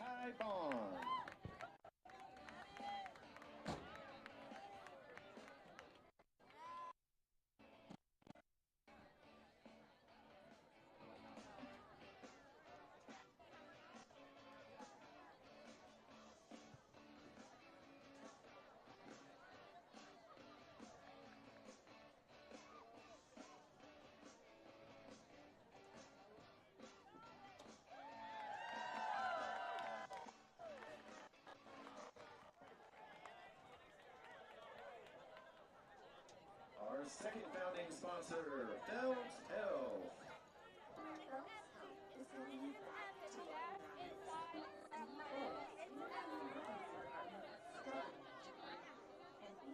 Ty Bond. Our second founding sponsor, Phelps Health.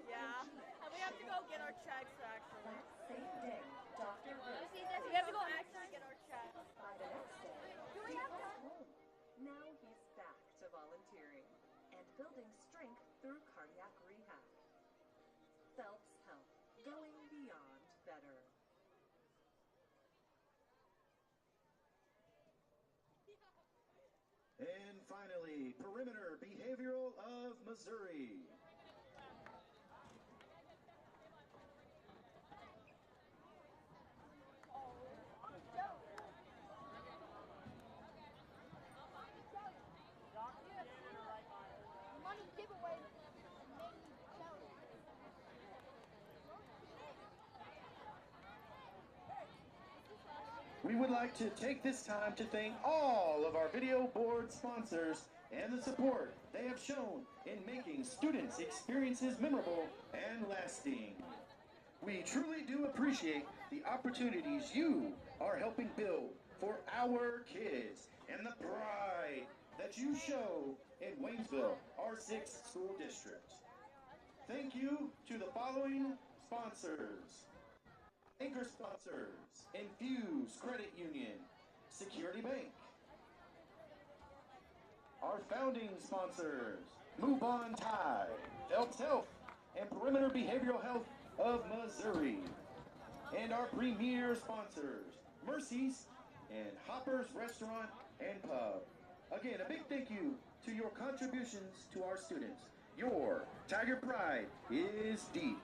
Yeah, and we have to go get our checks actually. Same day, Dr. Rose. We have to go actually get our checks. By the next day, do we have home? Now he's back to volunteering and building strength through cardiac rehab. Phelps Health, going beyond better. And finally, Perimeter Behavioral of Missouri. We would like to take this time to thank all of our video board sponsors and the support they have shown in making students' experiences memorable and lasting. We truly do appreciate the opportunities you are helping build for our kids and the pride that you show in Waynesville, our 6th school district. Thank you to the following sponsors. Anchor sponsors, Infuse Credit Union, Security Bank. Our founding sponsors, Move On Thai, Phelps Health, and Perimeter Behavioral Health of Missouri. And our premier sponsors, Mercy's and Hopper's Restaurant and Pub. Again, a big thank you to your contributions to our students. Your Tiger Pride is deep.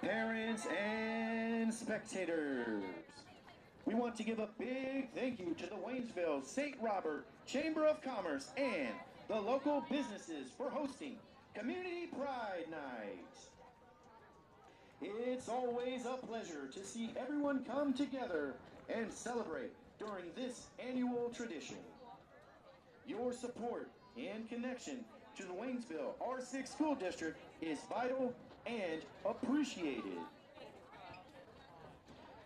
Parents and spectators, we want to give a big thank you to the Waynesville St. Robert Chamber of Commerce and the local businesses for hosting Community Pride Night. It's always a pleasure to see everyone come together and celebrate during this annual tradition. Your support and connection to the Waynesville R6 School District is vital and appreciated.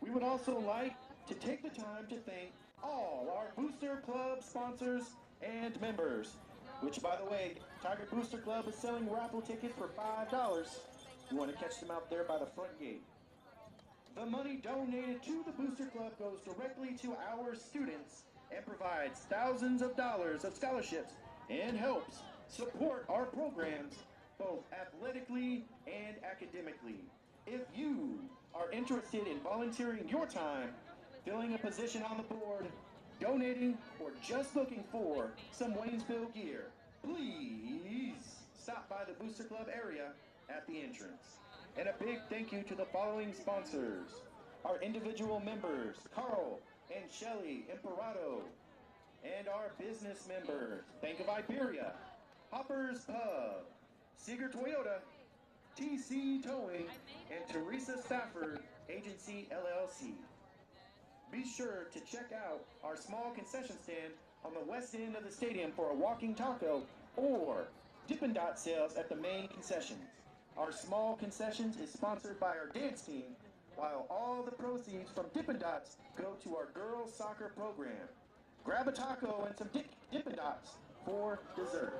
We would also like to take the time to thank all our Booster Club sponsors and members, which, by the way, Tiger Booster Club is selling raffle tickets for $5. You want to catch them out there by the front gate. The money donated to the Booster Club goes directly to our students and provides thousands of dollars of scholarships and helps support our programs both athletically and academically. If you are interested in volunteering your time, filling a position on the board, donating, or just looking for some Waynesville gear, please stop by the Booster Club area at the entrance. And a big thank you to the following sponsors: our individual members, Carl and Shelly Imperato, and our business members, Bank of Iberia, Hopper's Pub, Seeger Toyota, TC Towing, and Teresa Stafford Agency LLC. Be sure to check out our small concession stand on the west end of the stadium for a walking taco or Dippin' Dot sales at the main concessions. Our small concessions is sponsored by our dance team, while all the proceeds from Dippin' Dots go to our girls soccer program. Grab a taco and some Dippin' Dots for dessert.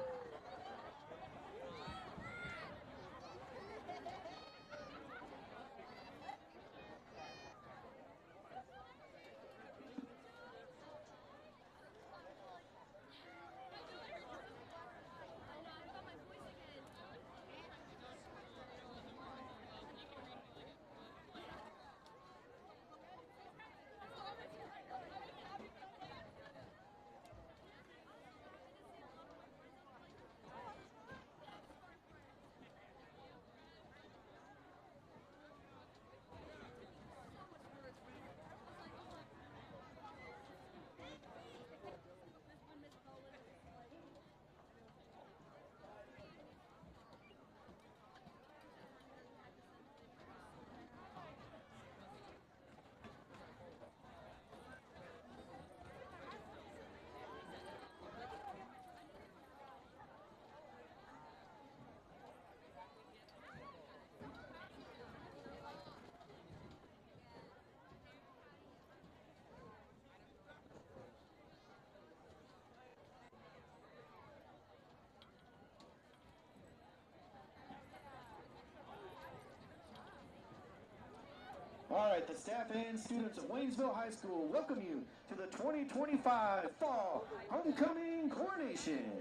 All right, the staff and students of Waynesville High School welcome you to the 2025 Fall Homecoming Coronation.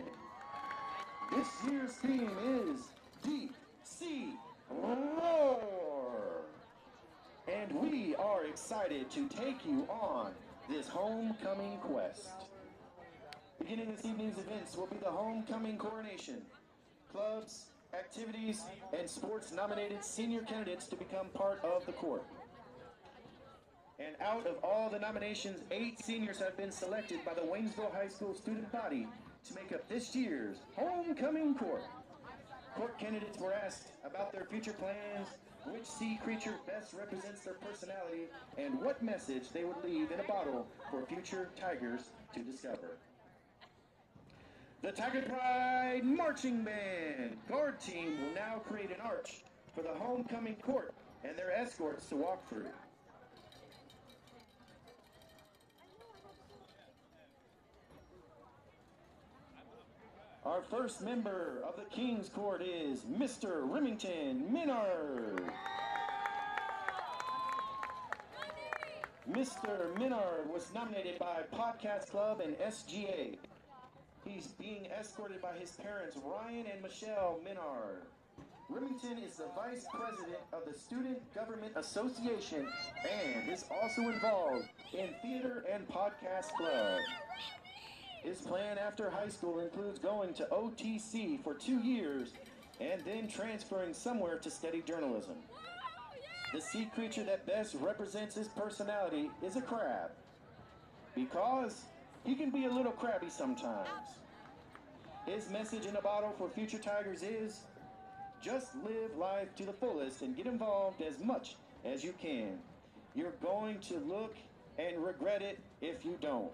This year's theme is Deep Sea Roar. And we are excited to take you on this homecoming quest. Beginning this evening's events will be the Homecoming Coronation. Clubs, activities, and sports nominated senior candidates to become part of the court. And out of all the nominations, 8 seniors have been selected by the Waynesville High School student body to make up this year's Homecoming Court. Court candidates were asked about their future plans, which sea creature best represents their personality, and what message they would leave in a bottle for future Tigers to discover. The Tiger Pride Marching Band guard team will now create an arch for the Homecoming Court and their escorts to walk through. Our first member of the King's Court is Mr. Remington Minard. Mr. Minard was nominated by Podcast Club and SGA. He's being escorted by his parents, Ryan and Michelle Minard. Remington is the vice president of the Student Government Association and is also involved in Theater and Podcast Club. His plan after high school includes going to OTC for 2 years and then transferring somewhere to study journalism. The sea creature that best represents his personality is a crab, because he can be a little crabby sometimes. His message in a bottle for future Tigers is, just live life to the fullest and get involved as much as you can. You're going to look and regret it if you don't.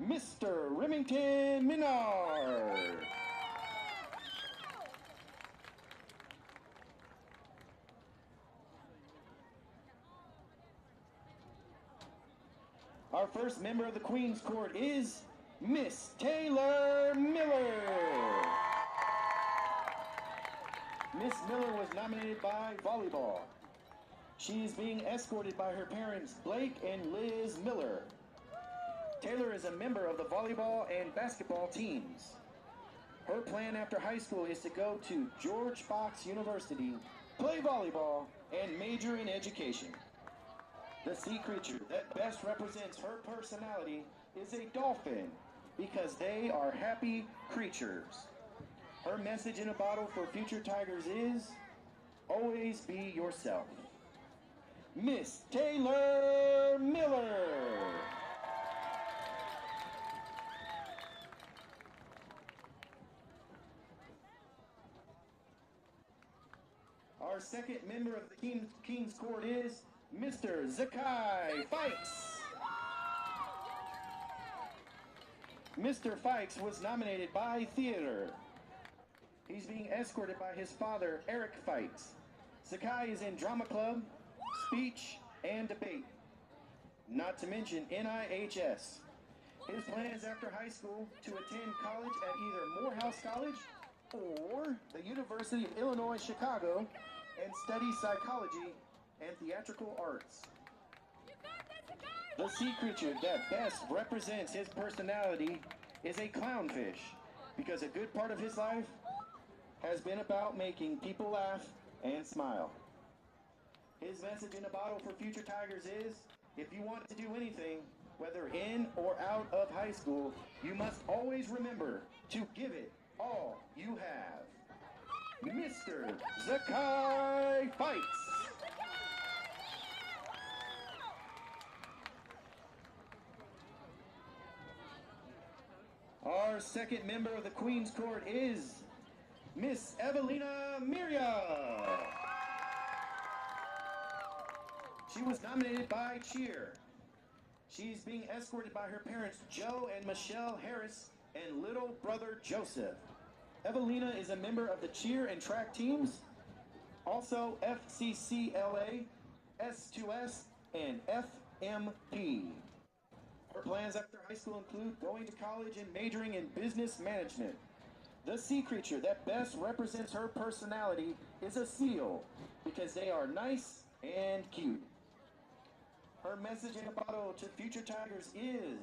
Mr. Remington Minard. Our first member of the Queen's Court is Miss Taylor Miller. Miss Miller was nominated by volleyball. She is being escorted by her parents, Blake and Liz Miller. Taylor is a member of the volleyball and basketball teams. Her plan after high school is to go to George Fox University, play volleyball, and major in education. The sea creature that best represents her personality is a dolphin because they are happy creatures. Her message in a bottle for future Tigers is, always be yourself. Miss Taylor Miller. Our second member of the King's Court is Mr. Zakai Fikes. Mr. Fikes was nominated by theater. He's being escorted by his father, Eric Fikes. Zakai is in drama club, speech, and debate. Not to mention NIHS. His plans after high school to attend college at either Morehouse College or the University of Illinois, Chicago, and study psychology and theatrical arts. The sea creature that best represents his personality is a clownfish, because a good part of his life has been about making people laugh and smile. His message in a bottle for future Tigers is, if you want to do anything, whether in or out of high school, you must always remember to give it all you have. Mr. Zakai Fikes. Our second member of the Queen's Court is Miss Evelina Miria. She was nominated by Cheer. She's being escorted by her parents, Joe and Michelle Harris, and little brother Joseph. Evelina is a member of the cheer and track teams, also FCCLA, S2S, and FMP. Her plans after high school include going to college and majoring in business management. The sea creature that best represents her personality is a seal, because they are nice and cute. Her message in a bottle to future Tigers is,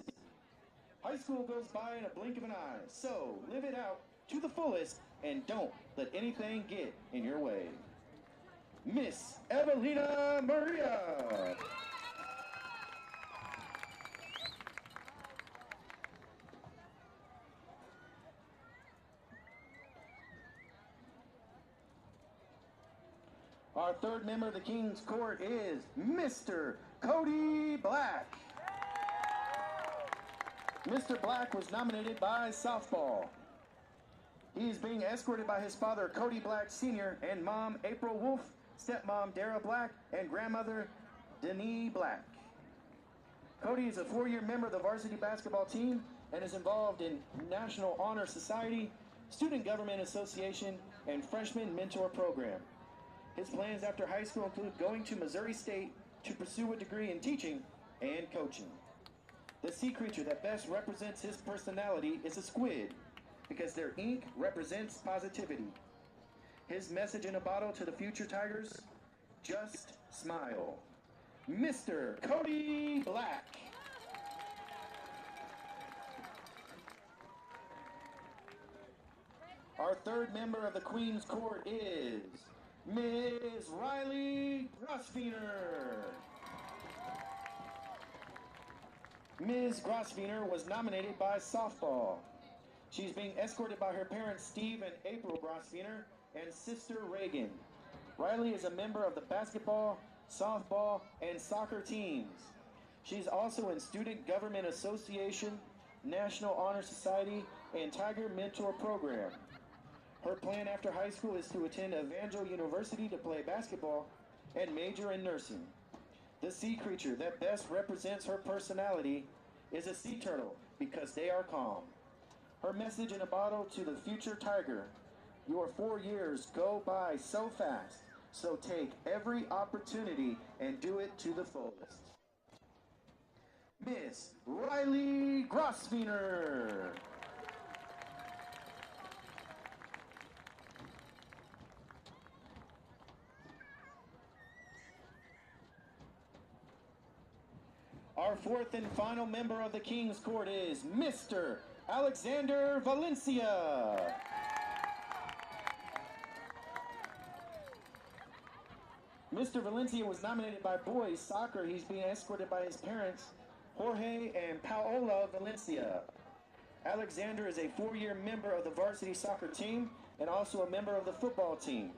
high school goes by in a blink of an eye, so live it out to the fullest and don't let anything get in your way. Miss Evelina Maria. Our third member of the King's Court is Mr. Cody Black. Mr. Black was nominated by softball. He is being escorted by his father, Cody Black Sr., and mom, April Wolf, stepmom, Dara Black, and grandmother, Denise Black. Cody is a 4-year member of the varsity basketball team and is involved in National Honor Society, Student Government Association, and Freshman Mentor Program. His plans after high school include going to Missouri State to pursue a degree in teaching and coaching. The sea creature that best represents his personality is a squid, because their ink represents positivity. His message in a bottle to the future Tigers, just smile. Mr. Cody Black. Our third member of the Queen's Court is Ms. Riley Grosveener. Ms. Grosveener was nominated by softball. She's being escorted by her parents, Steve and April Grosveener, and sister Reagan. Riley is a member of the basketball, softball, and soccer teams. She's also in Student Government Association, National Honor Society, and Tiger Mentor Program. Her plan after high school is to attend Evangel University to play basketball and major in nursing. The sea creature that best represents her personality is a sea turtle, because they are calm. Her message in a bottle to the future Tiger, your 4 years go by so fast, so take every opportunity and do it to the fullest. Miss Riley Grosveener. Our fourth and final member of the King's Court is Mr. Alexander Valencia. Mr. Valencia was nominated by boys soccer. He's being escorted by his parents, Jorge and Paola Valencia. Alexander is a 4-year member of the varsity soccer team and also a member of the football team.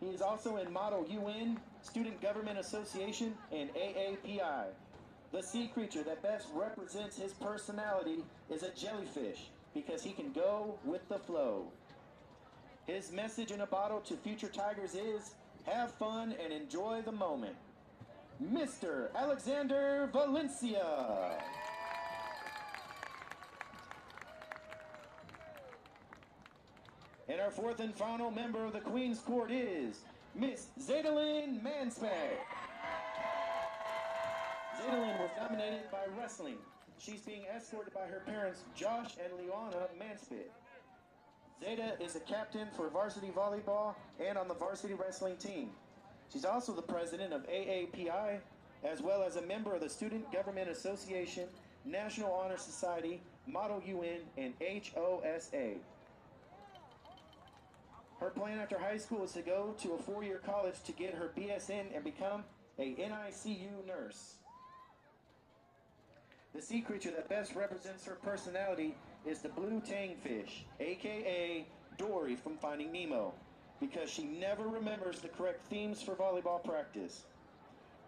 He is also in Model UN, Student Government Association, and AAPI. The sea creature that best represents his personality is a jellyfish because he can go with the flow. His message in a bottle to future Tigers is, have fun and enjoy the moment. Mr. Alexander Valencia. And our fourth and final member of the Queen's Court is Miss Zadalyn Manspeck. Zadalyn was nominated by wrestling. She's being escorted by her parents, Josh and Leona Manspeck. Zeta is a captain for varsity volleyball and on the varsity wrestling team. She's also the president of AAPI, as well as a member of the Student Government Association, National Honor Society, Model UN, and HOSA. Her plan after high school is to go to a 4-year college to get her BSN and become a NICU nurse. The sea creature that best represents her personality is the blue tangfish, aka Dory from Finding Nemo, because she never remembers the correct themes for volleyball practice.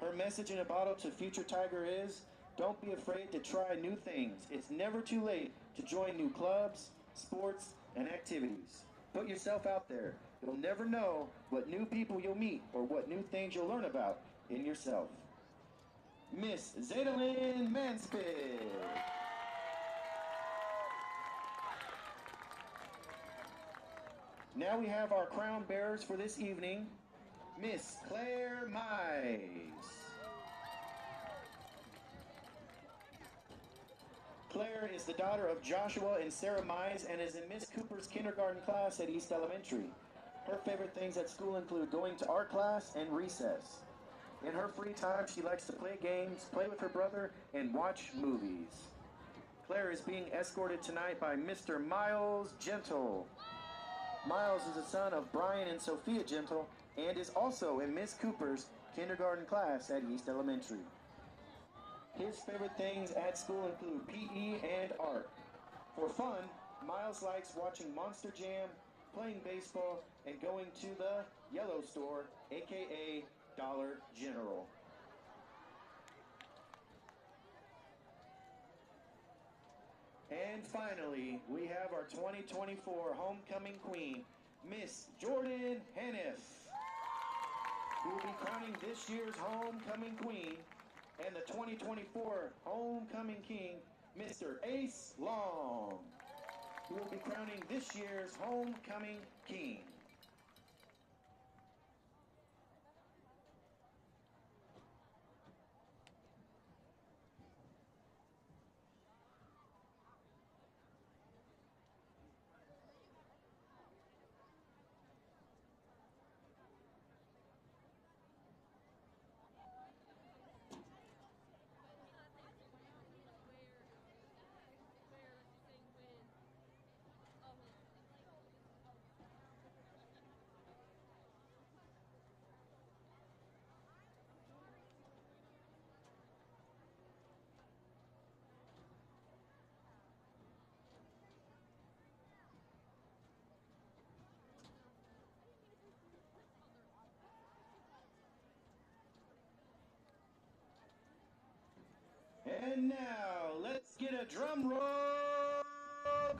Her message in a bottle to future Tiger is, don't be afraid to try new things. It's never too late to join new clubs, sports, and activities. Put yourself out there. You'll never know what new people you'll meet or what new things you'll learn about in yourself. Miss Zadalyn Manspeck. Now we have our crown bearers for this evening, Miss Claire Mize. Claire is the daughter of Joshua and Sarah Mize and is in Miss Cooper's kindergarten class at East Elementary. Her favorite things at school include going to art class and recess. In her free time, she likes to play games, play with her brother, and watch movies. Claire is being escorted tonight by Mr. Miles Gentle. Miles is the son of Brian and Sophia Gentle and is also in Miss Cooper's kindergarten class at East Elementary. His favorite things at school include PE and art. For fun, Miles likes watching Monster Jam, playing baseball, and going to the Yellow Store, aka Dollar General. And finally, we have our 2024 homecoming queen, Miss Jordan Haniff, who will be crowning this year's homecoming queen, and the 2024 homecoming king, Mr. Ace Long, who will be crowning this year's homecoming king. And now, let's get a drum roll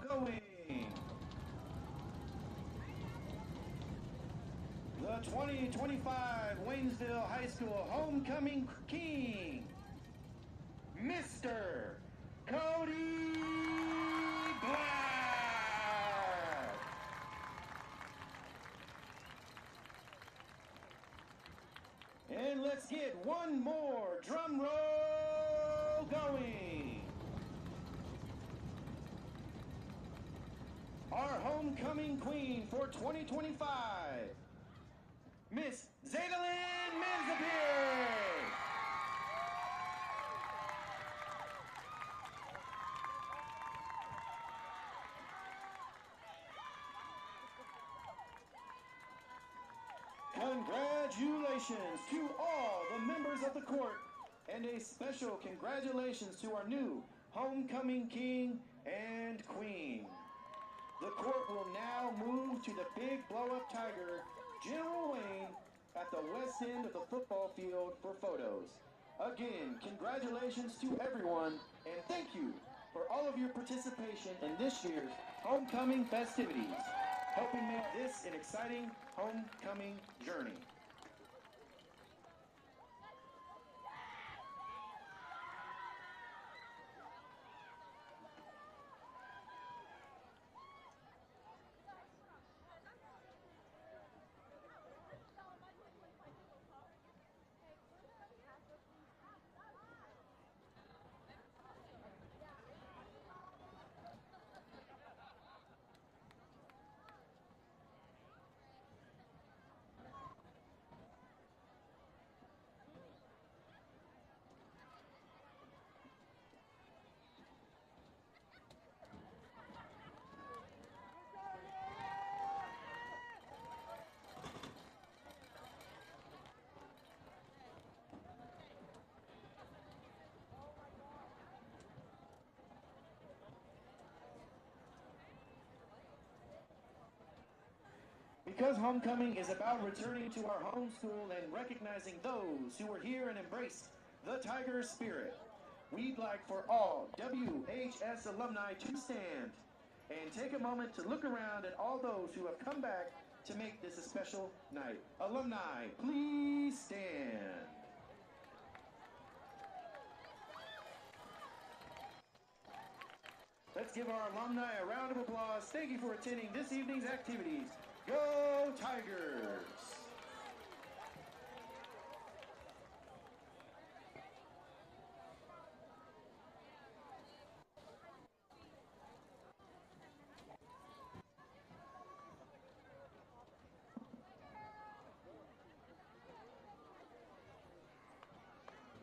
going. The 2025 Waynesville High School Homecoming King, Mr. Cody Black. And let's get one more drum roll going. Our homecoming queen for 2025, Miss Zadalyn Manspeck. Congratulations to all the members of the court, and a special congratulations to our new homecoming king and queen. The court will now move to the big blow-up tiger, General Wayne, at the west end of the football field for photos. Again, congratulations to everyone, and thank you for all of your participation in this year's homecoming festivities, helping make this an exciting homecoming journey. Because homecoming is about returning to our home school and recognizing those who were here and embraced the Tiger spirit, we'd like for all WHS alumni to stand and take a moment to look around at all those who have come back to make this a special night. Alumni, please stand. Let's give our alumni a round of applause. Thank you for attending this evening's activities. Go Tigers!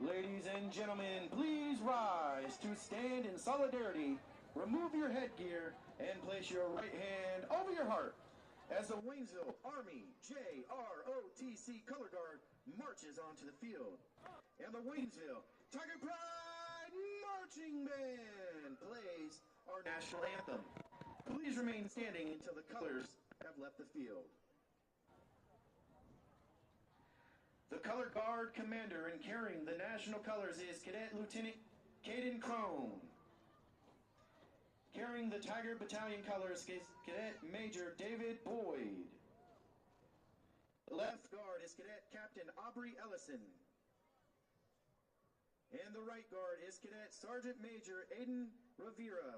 Ladies and gentlemen, please rise to stand in solidarity. Remove your headgear and place your right hand over your heart as the Waynesville Army JROTC Color Guard marches onto the field. And the Waynesville Tiger Pride Marching Band plays our national anthem. Please remain standing until the colors have left the field. The Color Guard commander in carrying the national colors is Cadet Lieutenant Caden Crone. Carrying the Tiger Battalion colors is Cadet Major David Boyd. The left guard is Cadet Captain Aubrey Ellison. And the right guard is Cadet Sergeant Major Aiden Rivera.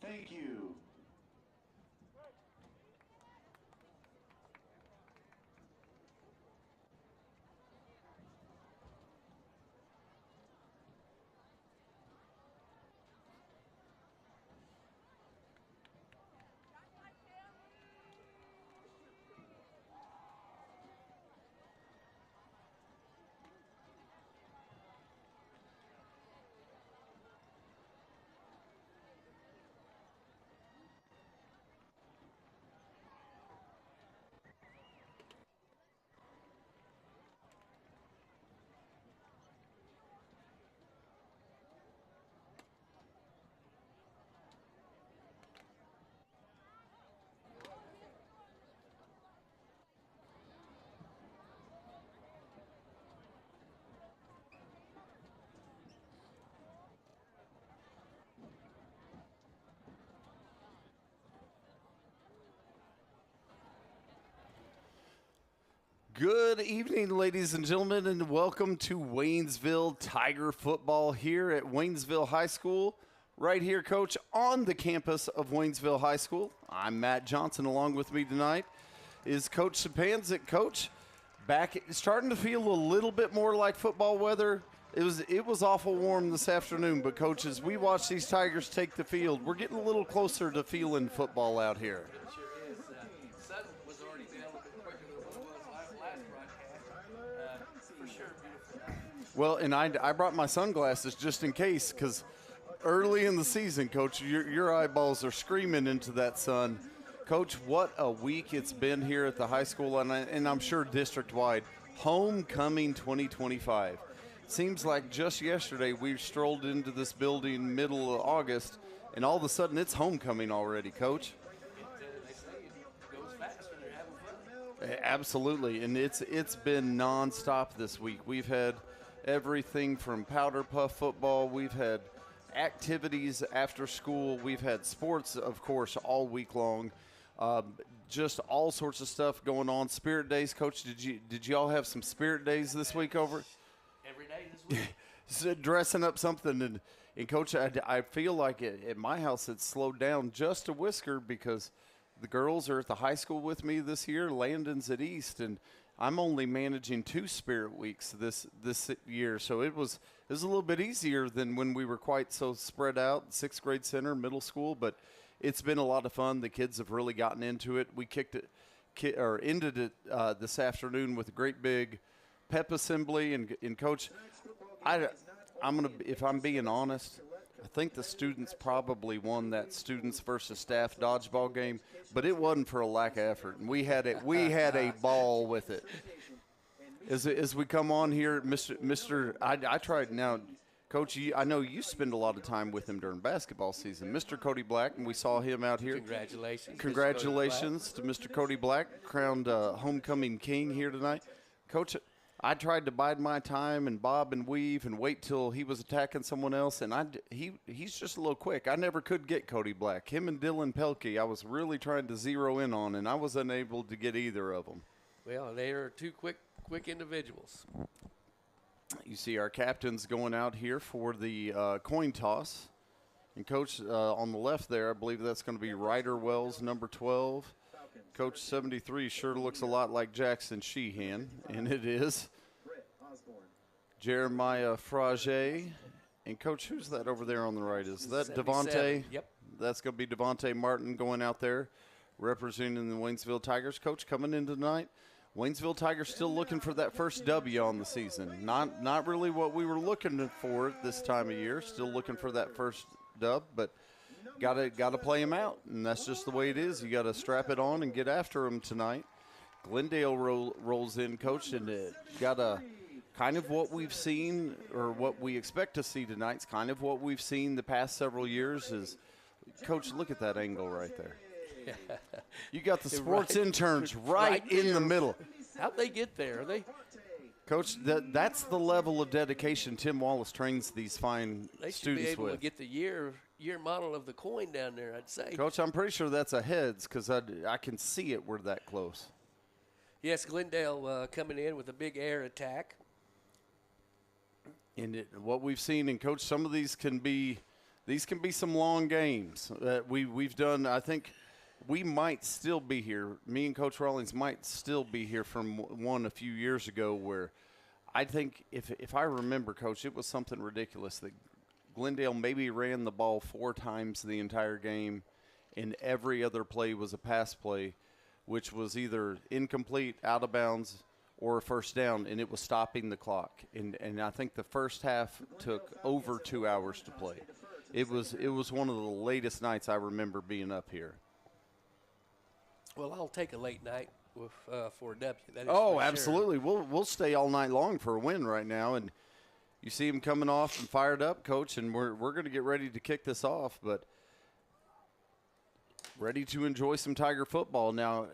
Thank you. Good evening, ladies and gentlemen, and welcome to Waynesville Tiger football here at Waynesville High School. Right here, Coach, on the campus of Waynesville High School. I'm Matt Johnson. Along with me tonight is Coach Sapanzik. Coach, back starting to feel a little bit more like football weather. It was awful warm this afternoon, but Coach, as we watch these Tigers take the field, we're getting a little closer to feeling football out here. Well, and I brought my sunglasses just in case, because early in the season, Coach, your eyeballs are screaming into that sun. Coach, what a week it's been here at the high school, and I'm sure district-wide. Homecoming 2025. Seems like just yesterday we strolled into this building middle of August, and all of a sudden it's homecoming already, Coach. Absolutely, and it's been nonstop this week. We've had everything from powder puff football. We've had activities after school. We've had sports, of course, all week long. Just all sorts of stuff going on. Spirit days, Coach. Did you all have some spirit days this week over? Every day this week. So dressing up something, and Coach, I feel like at my house it's slowed down just a whisker because the girls are at the high school with me this year. Landon's at East, and I'm only managing 2 spirit weeks this year, so it was a little bit easier than when we were quite so spread out, 6th grade center, middle school, but it's been a lot of fun. The kids have really gotten into it. We ended it this afternoon with a great big pep assembly, and Coach, if I'm being honest, I think the students probably won that students versus staff dodgeball game, but it wasn't for a lack of effort, and we had a ball with it. As we come on here, I tried now, Coach. I know you spend a lot of time with him during basketball season, Mr. Cody Black, and we saw him out here. Congratulations to Mr. Cody Black, crowned homecoming king here tonight, Coach. I tried to bide my time and bob and weave and wait till he was attacking someone else, and he's just a little quick. I never could get Cody Black. Him and Dylan Pelkey, I was really trying to zero in on, and I was unable to get either of them. Well, they are 2 quick individuals. You see our captains going out here for the coin toss. And, Coach, on the left there, I believe that's going to be Ryder Wells, number 12. Coach 73 sure looks a lot like Jackson Sheehan, and it is. Jeremiah Frage. And, Coach, who's that over there on the right? Is that Devontae? Yep. That's going to be Devontae Martin going out there representing the Waynesville Tigers. Coach, coming in tonight, Waynesville Tigers still looking for that first W on the season. Not really what we were looking for this time of year. Still looking for that first dub, but got to play them out, and that's just the way it is. You got to strap it on and get after them tonight. Glendale rolls in, Coach, and got a kind of what we've seen, or what we expect to see tonight's kind of what we've seen the past several years is, Coach, look at that angle right there. You got the sports interns right in the middle. How'd they get there? Coach, that's the level of dedication Tim Wallace trains these fine They should students be able with. to get the year model of the coin down there, I'd say. Coach, I'm pretty sure that's a heads because I can see it. We're that close. Yes, Glendale coming in with a big air attack. And what we've seen, and Coach, some of these these can be some long games. We've done. I think we might still be here. Me and Coach Rawlings might still be here from one a few years ago where I think if I remember, Coach, it was something ridiculous that Glendale maybe ran the ball 4 times the entire game, and every other play was a pass play, which was either incomplete, out of bounds, or a first down, and it was stopping the clock. And I think the first half took over 2 hours to play. It was one of the latest nights I remember being up here. Well, I'll take a late night for a W. That is Oh, for absolutely. Sure. We'll stay all night long for a win right now, and you see him coming off and fired up, Coach, and we're going to get ready to kick this off, but ready to enjoy some Tiger football. Now,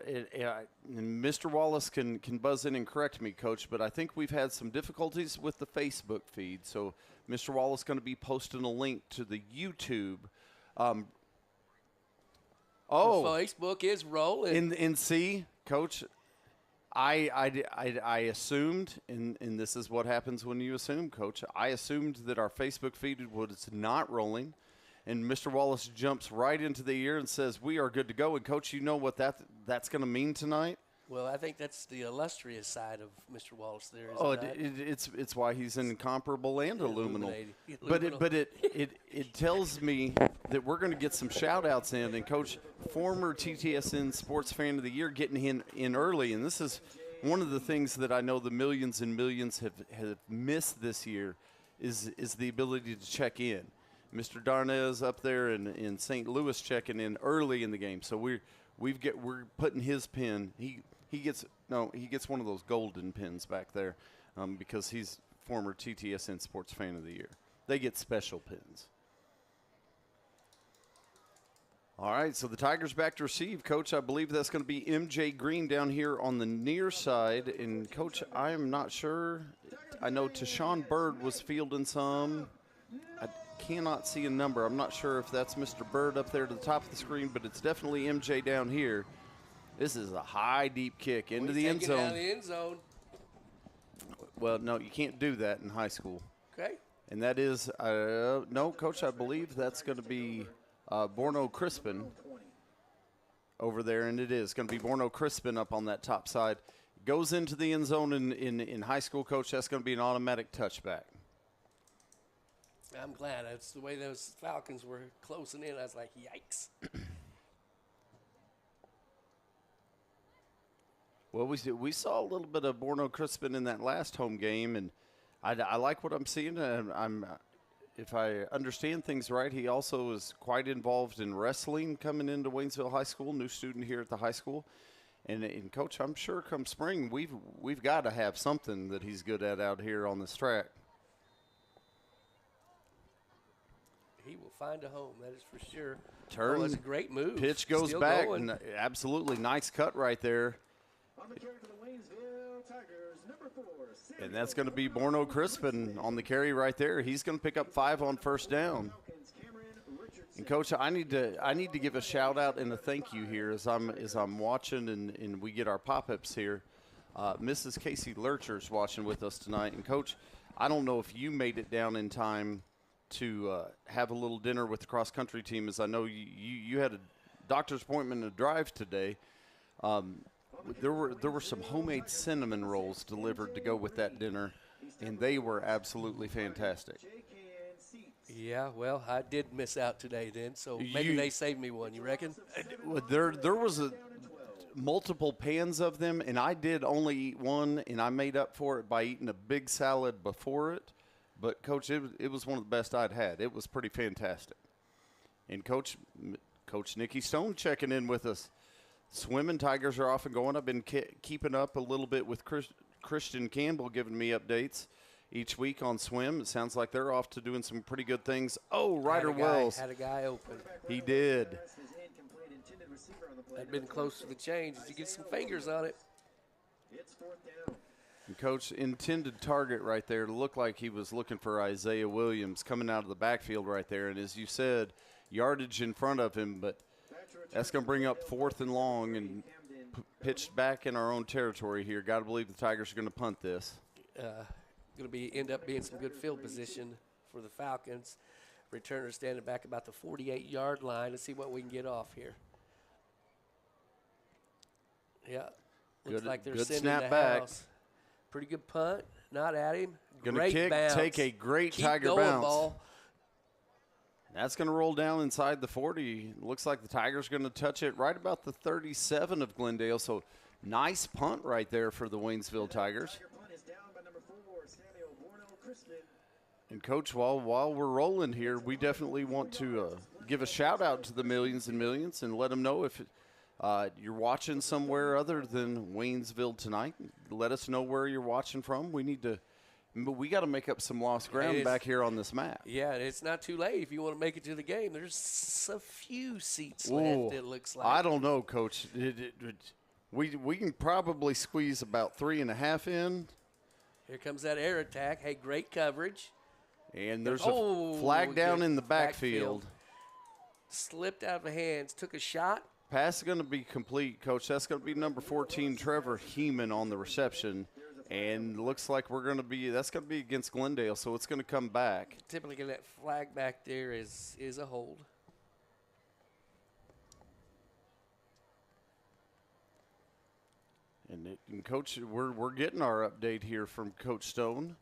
Mr. Wallace can buzz in and correct me, Coach, but I think we've had some difficulties with the Facebook feed, so Mr. Wallace is going to be posting a link to the YouTube. The Facebook is rolling. And see, Coach, I assumed, and this is what happens when you assume, Coach, I assumed that our Facebook feed was not rolling, and Mr. Wallace jumps right into the ear and says, we are good to go. And, Coach, you know what that's going to mean tonight? Well, I think that's the illustrious side of Mr. Wallace there. It's why he's incomparable and illuminal. But Illuminal. it tells me that we're going to get some shout-outs in. And, Coach, former TTSN Sports Fan of the Year getting in early. And this is one of the things that I know the millions and millions have missed this year is the ability to check in. Mr. Darnez up there in St. Louis checking in early in the game. So we're putting his pin. He gets one of those golden pins back there because he's former TTSN Sports Fan of the Year. They get special pins. All right, so the Tigers back to receive. Coach, I believe that's going to be MJ Green down here on the near side. And, Coach, I am not sure. I know Tashawn Bird was fielding some. I cannot see a number. I'm not sure if that's Mr. Bird up there to the top of the screen, but it's definitely MJ down here. This is a high, deep kick into the end zone. Out of the end zone. Well, no, you can't do that in high school. Okay. And that is, no, Coach, I believe that's going to be Borno Crispin over there, and it is going to be Borno Crispin up on that top side. Goes into the end zone in high school, Coach. That's going to be an automatic touchback. I'm glad. That's the way those Falcons were closing in. I was like, yikes. Well, we saw a little bit of Borno Crispin in that last home game, and I like what I'm seeing. If I understand things right, he also is quite involved in wrestling coming into Waynesville High School, new student here at the high school. And Coach, I'm sure come spring we've got to have something that he's good at out here on this track. He will find a home, that is for sure. Turn. That's a great move. Pitch goes Still back. going. Absolutely nice cut right there. On the carry for the Waynesville Tigers, number 4. And that's going to be Borno Crispin on the carry right there. He's going to pick up 5 on first down. And Coach, I need to give a shout out and a thank you here as I'm watching and we get our pop-ups here. Mrs. Casey Lurcher's watching with us tonight. And Coach, I don't know if you made it down in time to have a little dinner with the cross-country team, as I know you had a doctor's appointment and a drive today. There were some homemade cinnamon rolls delivered to go with that dinner, and they were absolutely fantastic. Yeah, well, I did miss out today then, so maybe they saved me one. You reckon? There was multiple pans of them, and I did only eat one, and I made up for it by eating a big salad before it. But, Coach, it was one of the best I'd had. It was pretty fantastic. And, Coach Nikki Stone checking in with us. Swimming Tigers are off and going. I've been keeping up a little bit with Christian Campbell giving me updates each week on swim. It sounds like they're off to doing some pretty good things. Oh, Ryder Wells. Had a guy open. He did. I'd been close to the change. Did you get some fingers on it? It's 4th down. And Coach, intended target right there. Looked like he was looking for Isaiah Williams coming out of the backfield right there. And as you said, yardage in front of him, but that's going to bring up 4th and long and pitched back in our own territory here. Got to believe the Tigers are going to punt this. Going to end up being some good field position for the Falcons. Returner standing back about the 48-yard line. Let's see what we can get off here. Yeah. Looks like they're sending snap the back. house. Pretty good punt. Not at him. Gonna Great kick, bounce. take a great Keep Tiger going, bounce. Ball. That's going to roll down inside the 40. Looks like the Tigers going to touch it right about the 37 of Glendale. So nice punt right there for the Waynesville Tigers. And, Coach, while we're rolling here, we definitely want to give a shout-out to the millions and millions and let them know if you're watching somewhere other than Waynesville tonight. Let us know where you're watching from. We got to make up some lost ground back here on this map. Yeah, it's not too late if you want to make it to the game. There's a few seats left, it looks like. I don't know, Coach. We can probably squeeze about 3.5 in. Here comes that air attack. Hey, great coverage. And there's a flag down in the backfield. Slipped out of the hands, took a shot. Pass is going to be complete, Coach. That's going to be number 14, Trevor Heeman, on the reception. And looks like that's going to be against Glendale, so it's going to come back. Typically, that flag back there is a hold. And Coach, we're getting our update here from Coach Stone,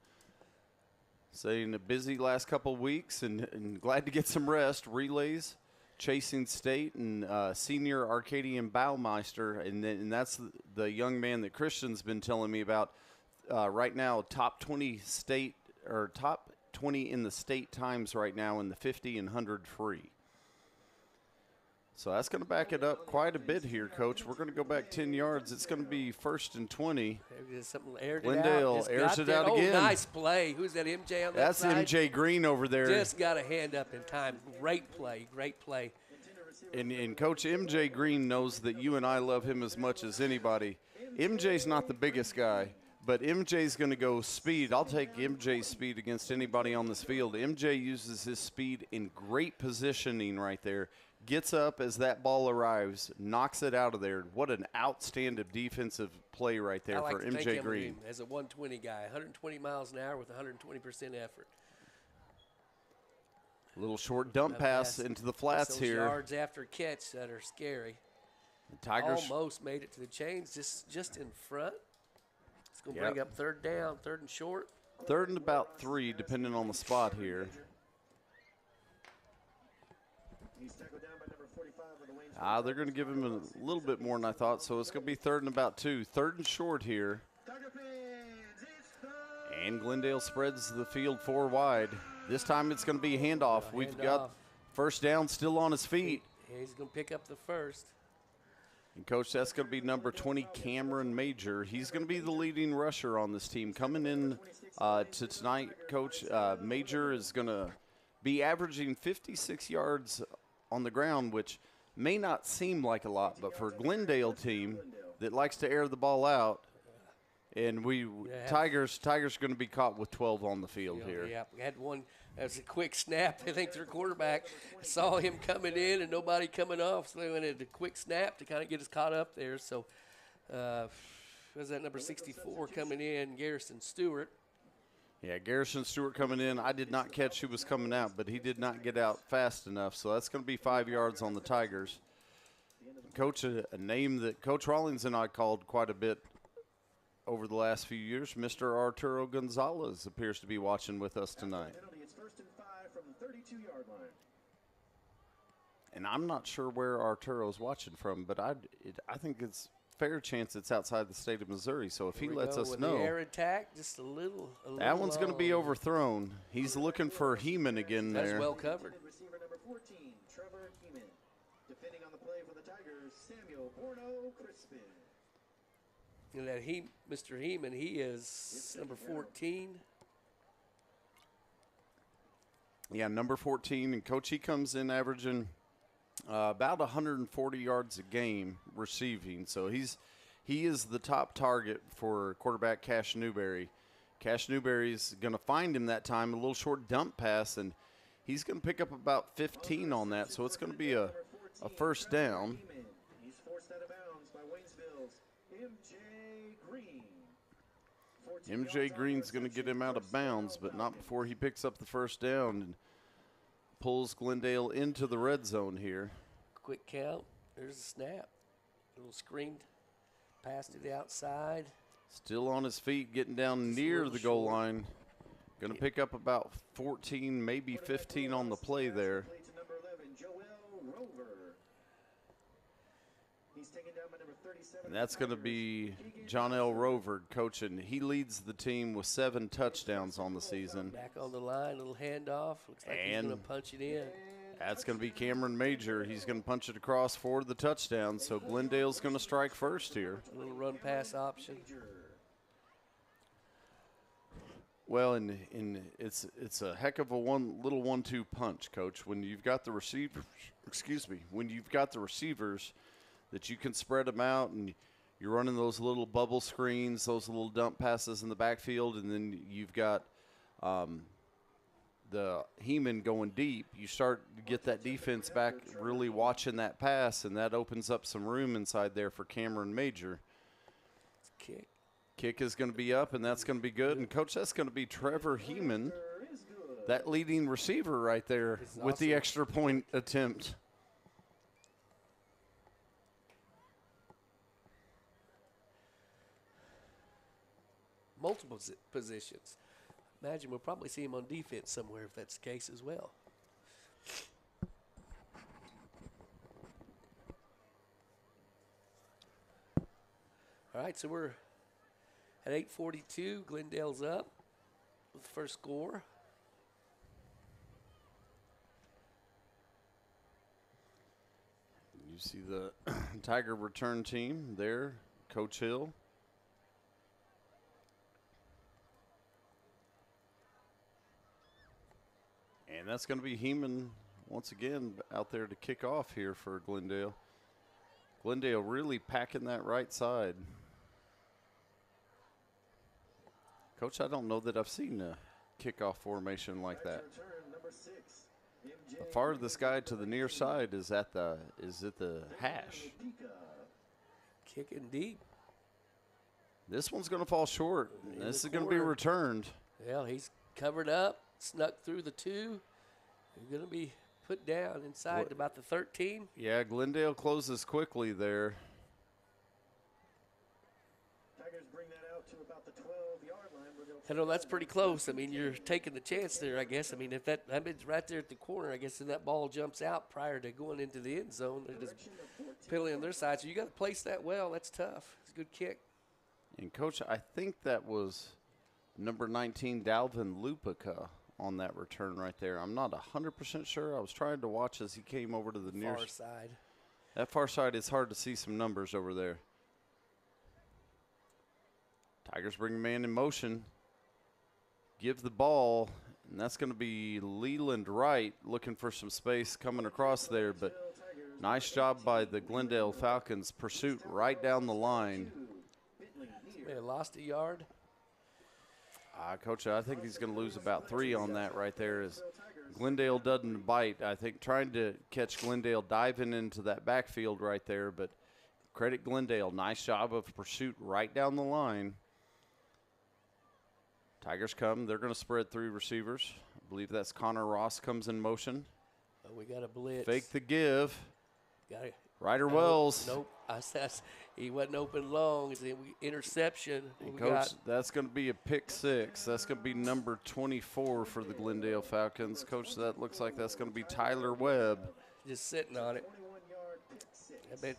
saying a busy last couple of weeks and glad to get some rest. Relays, chasing state, and senior Arcadian Baumeister, and that's the young man that Christian's been telling me about. Right now, top 20 in the state times right now in the 50 and 100 free. So that's going to back it up quite a bit here, Coach. We're going to go back 10 yards. It's going to be 1st and 20. Glendale airs it out again. Oh, nice play. Who's that, MJ on that That's side? MJ Green over there. Just got a hand up in time. Great play, great play. And Coach, MJ Green knows that you and I love him as much as anybody. MJ's not the biggest guy. But MJ's going to go speed. I'll take MJ's speed against anybody on this field. MJ uses his speed in great positioning right there. Gets up as that ball arrives, knocks it out of there. What an outstanding defensive play right there for MJ Green. As a 120 guy, 120 miles an hour with 120% effort. A little short dump pass into the flats here. Yards after catch that are scary. The Tigers almost made it to the chains, just in front. It's going to bring up 3rd down, 3rd and short. 3rd and about 3, depending on the spot here. They're going to give him a little bit more than I thought, so it's going to be 3rd and about 2. 3rd and short here. And Glendale spreads the field 4 wide. This time it's going to be a handoff. We've got 1st down still on his feet. He's going to pick up the 1st. And, Coach, that's going to be number 20, Cameron Major. He's going to be the leading rusher on this team. Coming in to tonight, Coach, Major is going to be averaging 56 yards on the ground, which may not seem like a lot, but for a Glendale team that likes to air the ball out, and Tigers going to be caught with 12 on the field here. Yeah, we had one. That was a quick snap. I think their quarterback saw him coming in and nobody coming off, so they went into a quick snap to kind of get us caught up there. So was that number 64 coming in, Garrison Stewart. Yeah, Garrison Stewart coming in. I did not catch who was coming out, but he did not get out fast enough, so that's going to be 5 yards on the Tigers. Coach, a name that Coach Rawlings and I called quite a bit over the last few years, Mr. Arturo Gonzalez appears to be watching with us tonight. It's 1st and 5 from the 32-yard line. And I'm not sure where Arturo's watching from, but I think it's fair chance it's outside the state of Missouri. So if he lets us know. The air attack, just a little that one's going to be overthrown. He's looking for Heeman again there. That's well covered. Receiver number 14, Trevor Heeman. Defending on the play for the Tigers, Samuel Borno Crispin. And that Mr. Heeman, he is number 14. Yeah, number 14. And, Coach, he comes in averaging about 140 yards a game receiving. So he is the top target for quarterback Cash Newberry. Cash Newberry's going to find him that time, a little short dump pass, and he's going to pick up about 15 on that. So it's going to be a 1st down. He's forced out of bounds by Waynesville's MJ Green. MJ Green's going to get him out of bounds, but not before he picks up the 1st down. And pulls Glendale into the red zone here. Quick count. There's a snap. Little screened pass to the outside. Still on his feet, getting down Just a near little the goal short. line. Going to pick up about 14, maybe 15 on the play there. Play to number 11, Joel Rover. He's taken down by number 37. And that's going to be John L. Rover coaching. He leads the team with 7 touchdowns on the season. Back on the line, little handoff. Looks like he's And going to punch it in. That's going to be Cameron Major. He's going to punch it across for the touchdown. So Glendale's going to strike first here. A little run pass option. Well, and it's a heck of a little 1-2 punch, Coach. When you've got the receivers, when you've got the receivers that you can spread them out, and you're running those little bubble screens, those little dump passes in the backfield, and then you've got the Heeman going deep. You start to get that defense back, really watching that pass, and that opens up some room inside there for Cameron Major. Kick. Kick is going to be up, and that's going to be good. And, Coach, that's going to be Trevor Heeman, that leading receiver right there with the extra point attempt. Multiple positions. Imagine we'll probably see him on defense somewhere if that's the case as well. All right, so we're at 8:42. Glendale's up with the first score. You see the Tiger return team there, Coach Hill. And that's going to be Heeman once again out there to kick off here for Glendale. Glendale really packing that right side. Coach, I don't know that I've seen a kickoff formation like that. The farthest guy to the near side is at the hash. Kicking deep. This one's going to fall short. This is going to be returned. Well, he's covered up, snuck through the 2. He's going to be put down inside about the 13. Yeah, Glendale closes quickly there. Tigers bring that out to about the 12-yard line. I know that's pretty close. I mean, you're taking the chance there, I guess. I mean, if that means right there at the corner, I guess, and that ball jumps out prior to going into the end zone, they're just penalty on their side. So you got to place that well. That's tough. It's a good kick. And, Coach, I think that was number 19, Dalvin Lupica, on that return right there. I'm not 100% sure. I was trying to watch as he came over to the near far side. That far side, it's hard to see some numbers over there. Tigers bring man in motion. Give the ball, and that's going to be Leland Wright looking for some space coming across there, but nice job by the Glendale Falcons. Pursuit right down the line. They lost a yard. Coach, I think he's going to lose about 3 on that right there as Glendale doesn't bite. I think trying to catch Glendale diving into that backfield right there, but credit Glendale. Nice job of pursuit right down the line. Tigers come. They're going to spread 3 receivers. I believe that's Connor Ross comes in motion. Oh, we got a blitz. Fake the give. Got it. Ryder Wells. Nope. He wasn't open long. It's an interception. Coach, that's going to be a pick 6. That's going to be number 24 for the Glendale Falcons. Coach, that looks like that's going to be Tyler Webb. Just sitting on it. I bet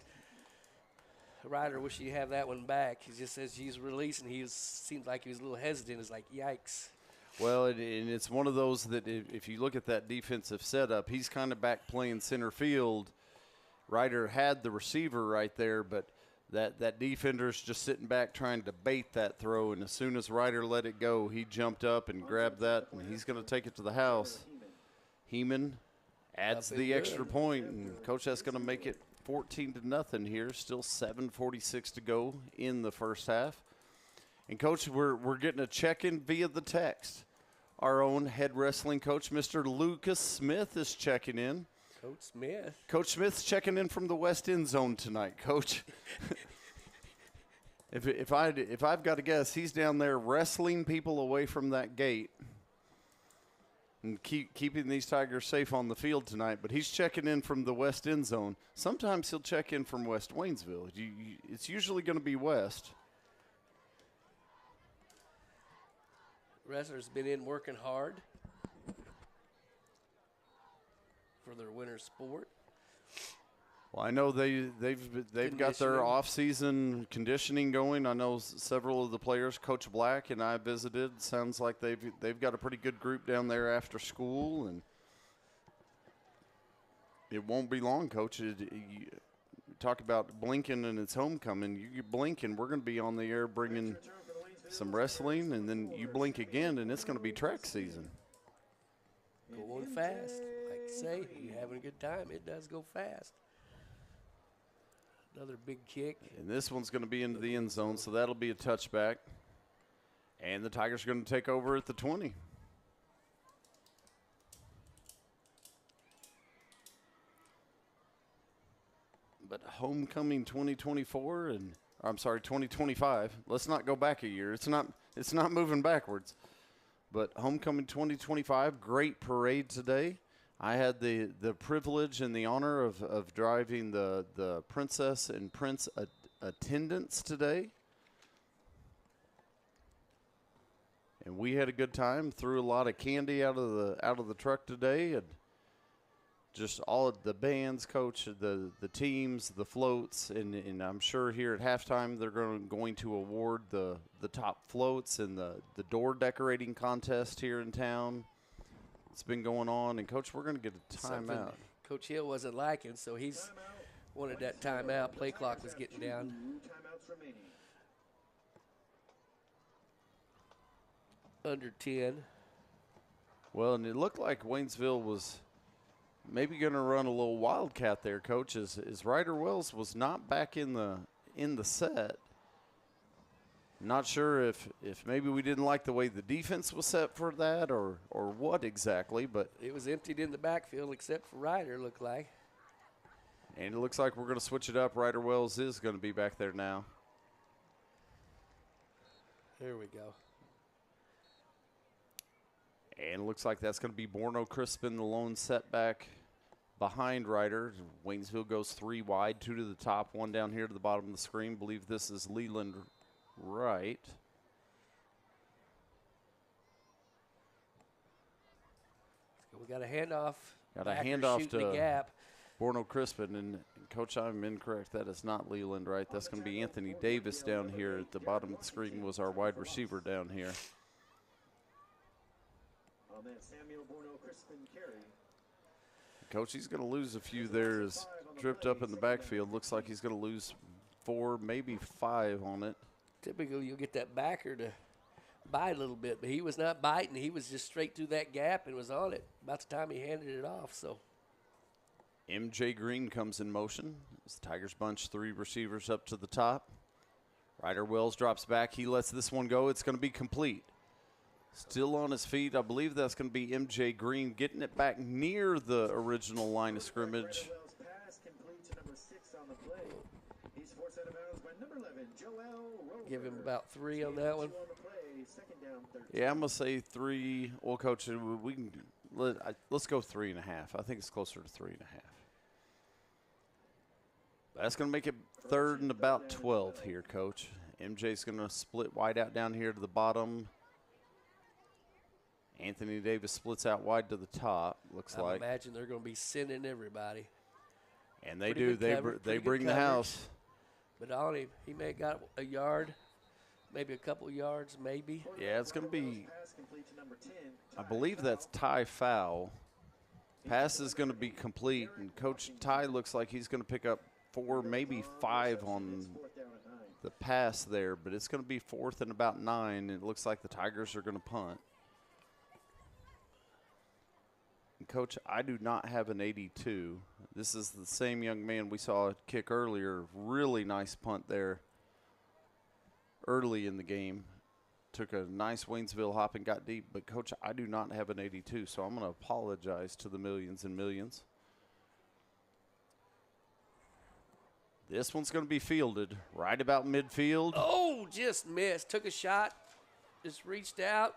Ryder wish he'd have that one back. He just says he's releasing. Seemed like he was a little hesitant. It's like, yikes. Well, and it's one of those that if you look at that defensive setup, he's kind of back playing center field. Ryder had the receiver right there, but that defender's just sitting back trying to bait that throw, and as soon as Ryder let it go, he jumped up and grabbed that, and he's going to take it to the house. Heeman adds the extra point, and Coach, that's going to make it 14-0 here. Still 7:46 to go in the first half. And, Coach, we're getting a check-in via the text. Our own head wrestling coach, Mr. Lucas Smith, is checking in. Coach Smith. Coach Smith's checking in from the West End Zone tonight, Coach. If I've got to guess, he's down there wrestling people away from that gate. and keeping these Tigers safe on the field tonight. But he's checking in from the west end zone. Sometimes he'll check in from West Waynesville. It's usually going to be west. Wrestlers been in working hard for their winter sport. Well, I know they've got their off-season conditioning going. I know several of the players, Coach Black and I visited. Sounds like they've got a pretty good group down there after school, and it won't be long, Coach. You talk about blinking and it's homecoming. You blink and we're going to be on the air bringing some wrestling, and then you blink again and it's going to be track season. Going fast. Like I say, you're having a good time. It does go fast. Another big kick. And this one's going to be into the end zone, so that'll be a touchback. And the Tigers are going to take over at the 20. But homecoming 2024 and I'm sorry, 2025. Let's not go back a year. It's not moving backwards. But homecoming 2025, great parade today. I had the privilege and the honor of driving the princess and prince attendants today. And we had a good time, threw a lot of candy out of the truck today, and just all of the bands, Coach, the teams, the floats, and I'm sure here at halftime they're going to award the top floats in the door decorating contest here in town. It's been going on, and Coach, we're going to get a timeout. Coach Hill wasn't liking, so he's wanted that timeout. Play clock was getting down. Under 10. Well, and it looked like Waynesville was maybe going to run a little wildcat there, Coach, as Ryder Wells was not back in the set. Not sure if maybe we didn't like the way the defense was set for that or what exactly, but it was emptied in the backfield except for Ryder, looked like. And it looks like we're going to switch it up. Ryder Wells is going to be back there now. There we go. And it looks like that's going to be Borno Crispin, the lone setback behind Ryder. Waynesville goes 3 wide, 2 to the top, 1 down here to the bottom of the screen. Believe this is Leland Wright. We got a handoff. Got a handoff to the gap. Borno Crispin. And Coach, I'm incorrect. That is not Leland Wright. That's going to be Anthony Davis down here at the bottom of the screen was our wide receiver down here. On that Samuel Borno Crispin carry. Coach, he's going to lose a few there. Is tripped up in the backfield. Looks like he's going to lose 4, maybe 5 on it. Typically, you'll get that backer to bite a little bit, but he was not biting. He was just straight through that gap and was on it about the time he handed it off. So MJ Green comes in motion as the Tigers bunch 3 receivers up to the top. Ryder Wells drops back. He lets this one go. It's going to be complete. Still on his feet. I believe that's going to be MJ Green getting it back near the original line of scrimmage. Give him about 3 on that one. Yeah, I'm going to say 3. Well, Coach, we can let's go 3.5. I think it's closer to 3.5. That's going to make it 3rd and about 12 here, Coach. MJ's going to split wide out down here to the bottom. Anthony Davis splits out wide to the top, looks like. I imagine they're going to be sending everybody. And they do. They bring the house. But on him, he may have got a yard, maybe a couple yards, maybe. Yeah, it's going to be, I believe that's Ty foul. Pass is going to be complete, and Coach Ty looks like he's going to pick up 4, maybe 5 on the pass there, but it's going to be 4th and about 9, and it looks like the Tigers are going to punt. And Coach, I do not have an 82. This is the same young man we saw kick earlier. Really nice punt there early in the game. Took a nice Waynesville hop and got deep. But, Coach, I do not have an 82, so I'm going to apologize to the millions and millions. This one's going to be fielded right about midfield. Oh, just missed. Took a shot, just reached out.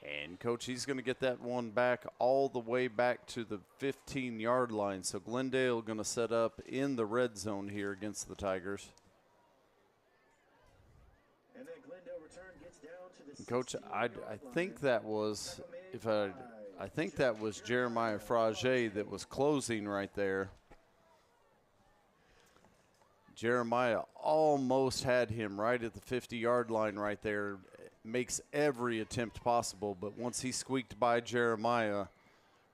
And, Coach, he's going to get that one back all the way back to the 15-yard line. So Glendale going to set up in the red zone here against the Tigers. And that Glendale return gets down to the Coach, 16-yard I think that was I think that was Jeremiah Frage that was closing right there. Jeremiah almost had him right at the 50-yard line right there. Makes every attempt possible, but once he squeaked by Jeremiah,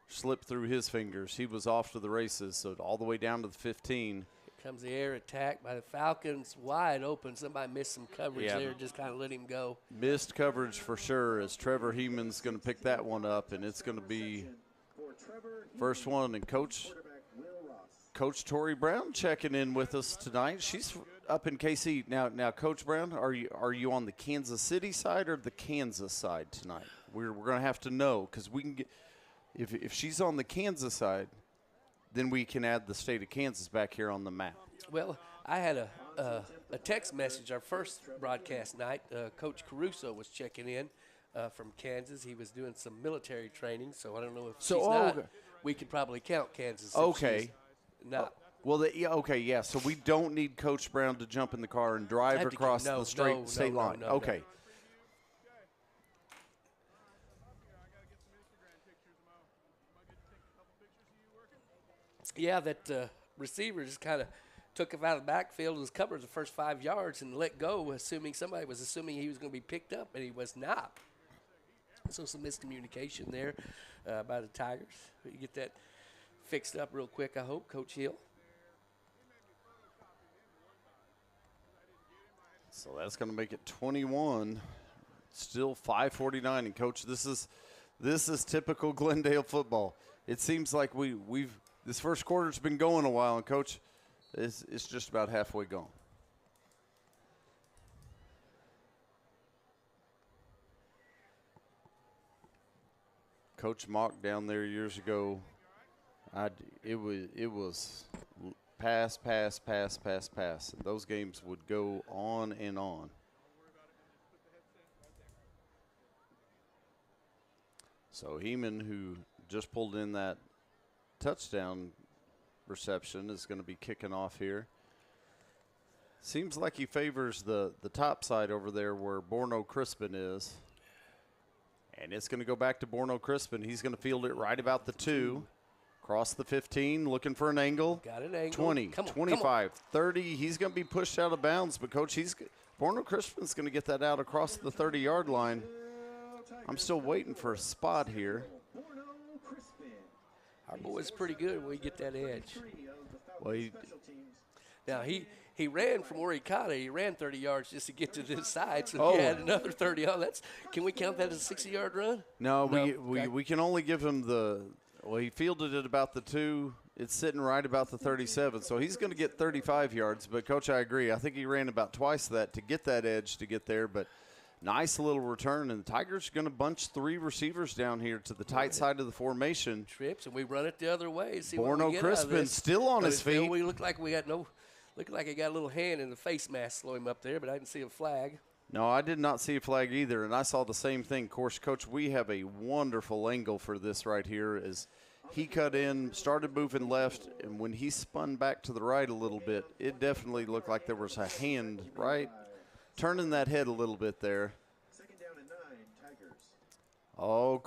slipped through his fingers, he was off to the races, so all the way down to the 15. Here comes the air attack by the Falcons, wide open. Somebody missed some coverage there, just kind of let him go. Missed coverage for sure, as Trevor Heeman's going to pick that one up, and it's going to be first one. And Coach Tori Brown checking in with us tonight. She's up in KC now. Coach Brown, are you on the Kansas City side or the Kansas side tonight? We're going to have to know, because we can get if she's on the Kansas side, then we can add the state of Kansas back here on the map. Well, I had a text message our first broadcast night. Coach Caruso was checking in from Kansas. He was doing some military training, so I don't know if she's not. Okay. We could probably count Kansas. If Okay. she's not. Well, yeah. So we don't need Coach Brown to jump in the car and drive across the state line. No. Okay. Yeah, that receiver just kind of took him out of the backfield, was covered the first 5 yards, and let go, somebody was assuming he was going to be picked up, and he was not. So some miscommunication there by the Tigers. You get that fixed up real quick, I hope, Coach Hill. So that's going to make it 21. Still 5:49, and Coach, this is typical Glendale football. It seems like we've this first quarter's been going a while, and Coach, it's just about halfway gone. Coach Mock down there years ago, it was pass. And those games would go on and on. So Heeman, who just pulled in that touchdown reception, is going to be kicking off here. Seems like he favors the top side over there where Borno Crispin is. And it's going to go back to Borno Crispin. He's going to field it right about the 2. Across the 15, looking for an angle. Got an angle. 20, 25, 30. He's going to be pushed out of bounds. But, Coach, Borno Crispin's going to get that out across the 30-yard line. I'm still waiting for a spot here. Our boy's pretty good when we get that edge. Well, Now, he ran from where he caught it. He ran 30 yards just to get to this side, so he had another 30. Can we count that as a 60-yard run? No, we can only give him the – well, he fielded it about the 2. It's sitting right about the 37, so he's going to get 35 yards. But, Coach, I agree. I think he ran about twice that to get that edge to get there. But nice little return, and the Tigers are going to bunch 3 receivers down here to the tight side of the formation. Trips, and we run it the other way. See Borno Crispin still on his feet. We look like he got a little hand in the face mask slow him up there, but I didn't see a flag. No, I did not see a flag either, and I saw the same thing. Of course, Coach, we have a wonderful angle for this right here as he cut in, started moving left, and when he spun back to the right a little bit, it definitely looked like there was a hand right, turning that head a little bit there. Second down and 9, Tigers. Oh,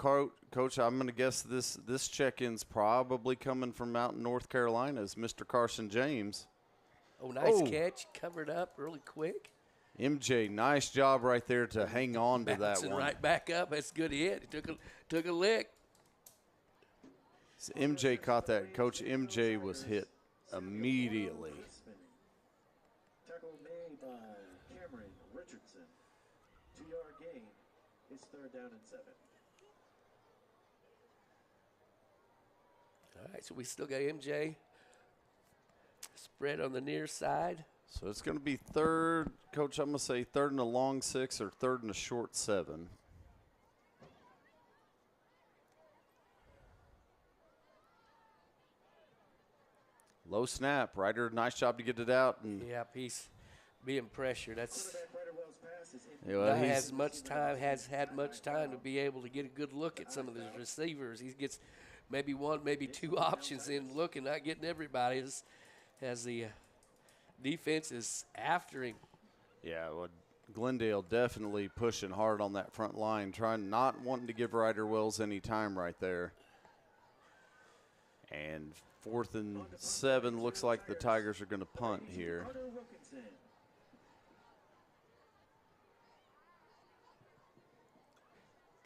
Coach, I'm going to guess this check-in's probably coming from out in North Carolina as Mr. Carson James. Oh, nice catch, covered up really quick. MJ, nice job right there to hang on to that Bouncing one. right back up. That's a good hit. He took a lick. So MJ caught that. Coach, MJ was hit immediately. Tackle made by Cameron Richardson. 2-yard gain. It's 3rd down and 7. All right, so we still got MJ spread on the near side. So it's going to be 3rd, Coach, I'm going to say 3rd and a long 6 or 3rd and a short 7. Low snap. Ryder, nice job to get it out. And yeah, he's being pressured. That's Well, Not has had much time to be able to get a good look at some of the receivers. He gets maybe one, maybe two options in looking, not getting everybody as the defense is after him. Yeah, well, Glendale definitely pushing hard on that front line, not wanting to give Ryder Wells any time right there. And 4th and 7, looks like the Tigers are going to punt here.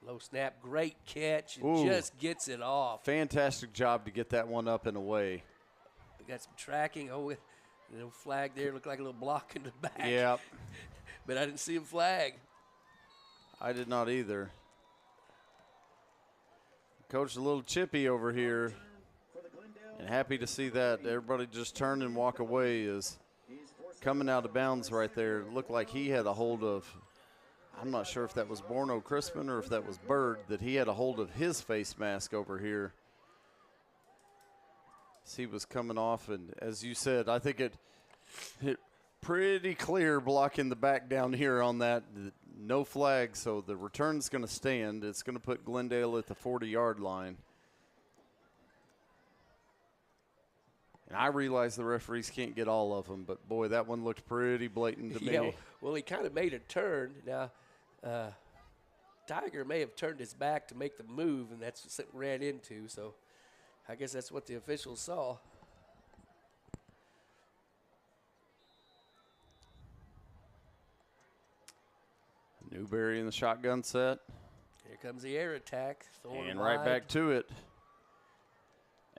Low snap, great catch, and just gets it off. Fantastic job to get that one up and away. We got some tracking. Oh, no flag there. Looked like a little block in the back. Yeah. But I didn't see him flag. I did not either. Coach a little chippy over here. And happy to see that. Everybody just turn and walk away is coming out of bounds right there. It looked like he had a hold of, I'm not sure if that was Borno Crispin or if that was Bird, that he had a hold of his face mask over here. As he was coming off, and as you said, I think it pretty clear blocking the back down here on that. No flag, so the return's going to stand. It's going to put Glendale at the 40-yard line. And I realize the referees can't get all of them, but, boy, that one looked pretty blatant to me. Well, he kind of made a turn. Now, Tiger may have turned his back to make the move, and that's what he ran into. So I guess that's what the officials saw. Newberry in the shotgun set. Here comes the air attack. And right back to it.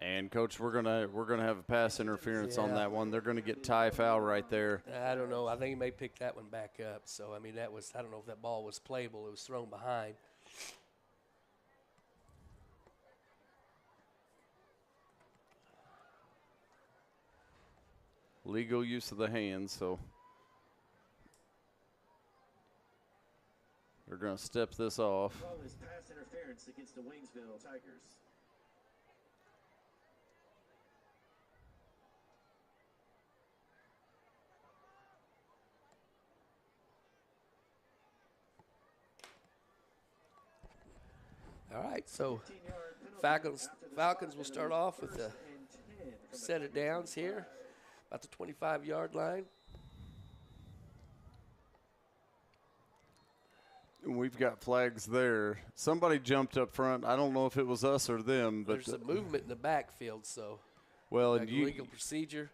And, Coach, we're gonna have a pass interference on that one. They're going to get tie foul right there. I don't know. I think he may pick that one back up. So, I mean, I don't know if that ball was playable. It was thrown behind. Legal use of the hands, so they're going to step this off. This pass interference against the Waynesville Tigers. All right, so Falcons will start off with a set of downs here, about the 25-yard line. We've got flags there. Somebody jumped up front. I don't know if it was us or them, but there's a movement in the backfield, so well, like and legal procedure.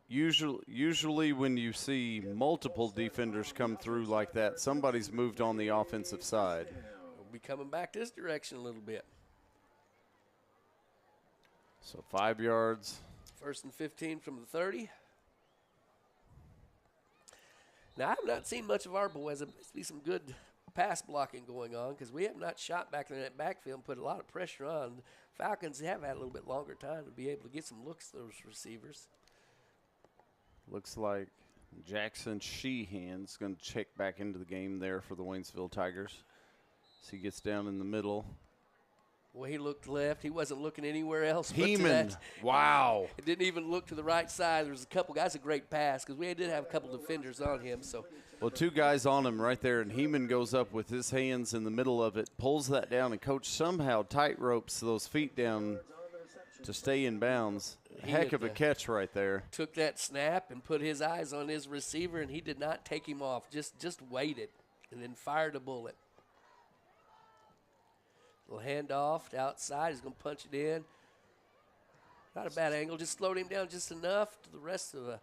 Usually when you see multiple defenders come through like that, somebody's moved on the offensive side. We'll be coming back this direction a little bit. So 5 yards. 1st and 15 from the 30. Now, I have not seen much of our boys. There must be some good pass blocking going on because we have not shot back in that backfield and put a lot of pressure on. Falcons have had a little bit longer time to be able to get some looks at those receivers. Looks like Jackson Sheehan's going to check back into the game there for the Waynesville Tigers. So he gets down in the middle. Well, he looked left. He wasn't looking anywhere else. Heeman, wow. It didn't even look to the right side. There was a couple guys, a great pass, because we did have a couple defenders on him. So, well, 2 guys on him right there, and Heeman goes up with his hands in the middle of it, pulls that down, and Coach somehow tight ropes those feet down to stay in bounds. Heck of a catch right there. Took that snap and put his eyes on his receiver, and he did not take him off. Just waited and then fired a bullet. Little handoff to outside. He's going to punch it in. Not a bad angle. Just slowed him down just enough to the rest of the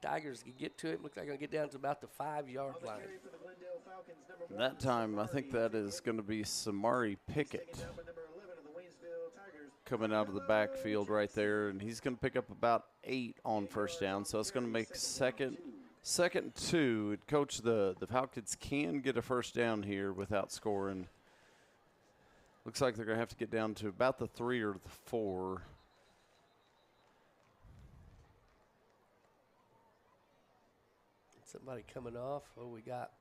Tigers can get to it. Looks like they're going to get down to about the 5-yard line. That time, I think that is going to be Samari Pickett coming out of the backfield right there, and he's going to pick up about 8 on 1st down. So it's going to make second and 2. Coach, the Falcons can get a 1st down here without scoring. Looks like they're going to have to get down to about the 3 or the 4. Somebody coming off. Oh, we got.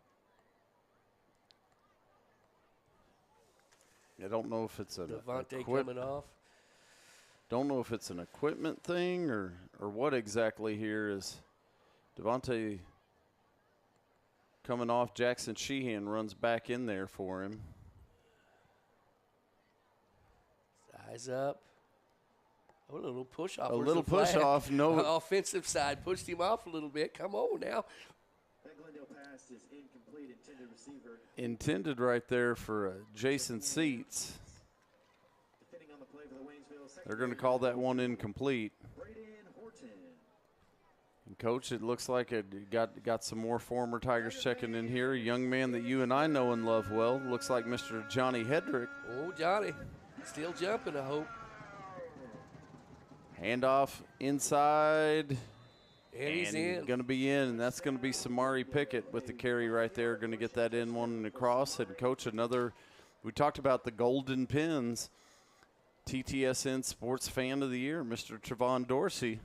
I don't know if it's Devontae coming off. Don't know if it's an equipment thing or what exactly here is. Devontae coming off. Jackson Sheehan runs back in there for him. Eyes up. Oh, a little push off. A Where's little the flag? push off. No. Offensive side pushed him off a little bit. Come on now. That Glendale pass is incomplete. Intended receiver. Intended right there for Jason Seats. Defending on the play for the Waynesville. They're going to call that one incomplete. Braden Horton. And Coach, it looks like it got some more former Tigers checking in here. A young man that you and I know and love well. Looks like Mr. Johnny Hedrick. Oh, Johnny. Still jumping, I hope. Handoff inside. And he's in. Going to be in, and that's going to be Samari Pickett with the carry right there. Going to get that in one and across. And, Coach, we talked about the Golden Pins. TTSN Sports Fan of the Year, Mr. Trevon Dorsey.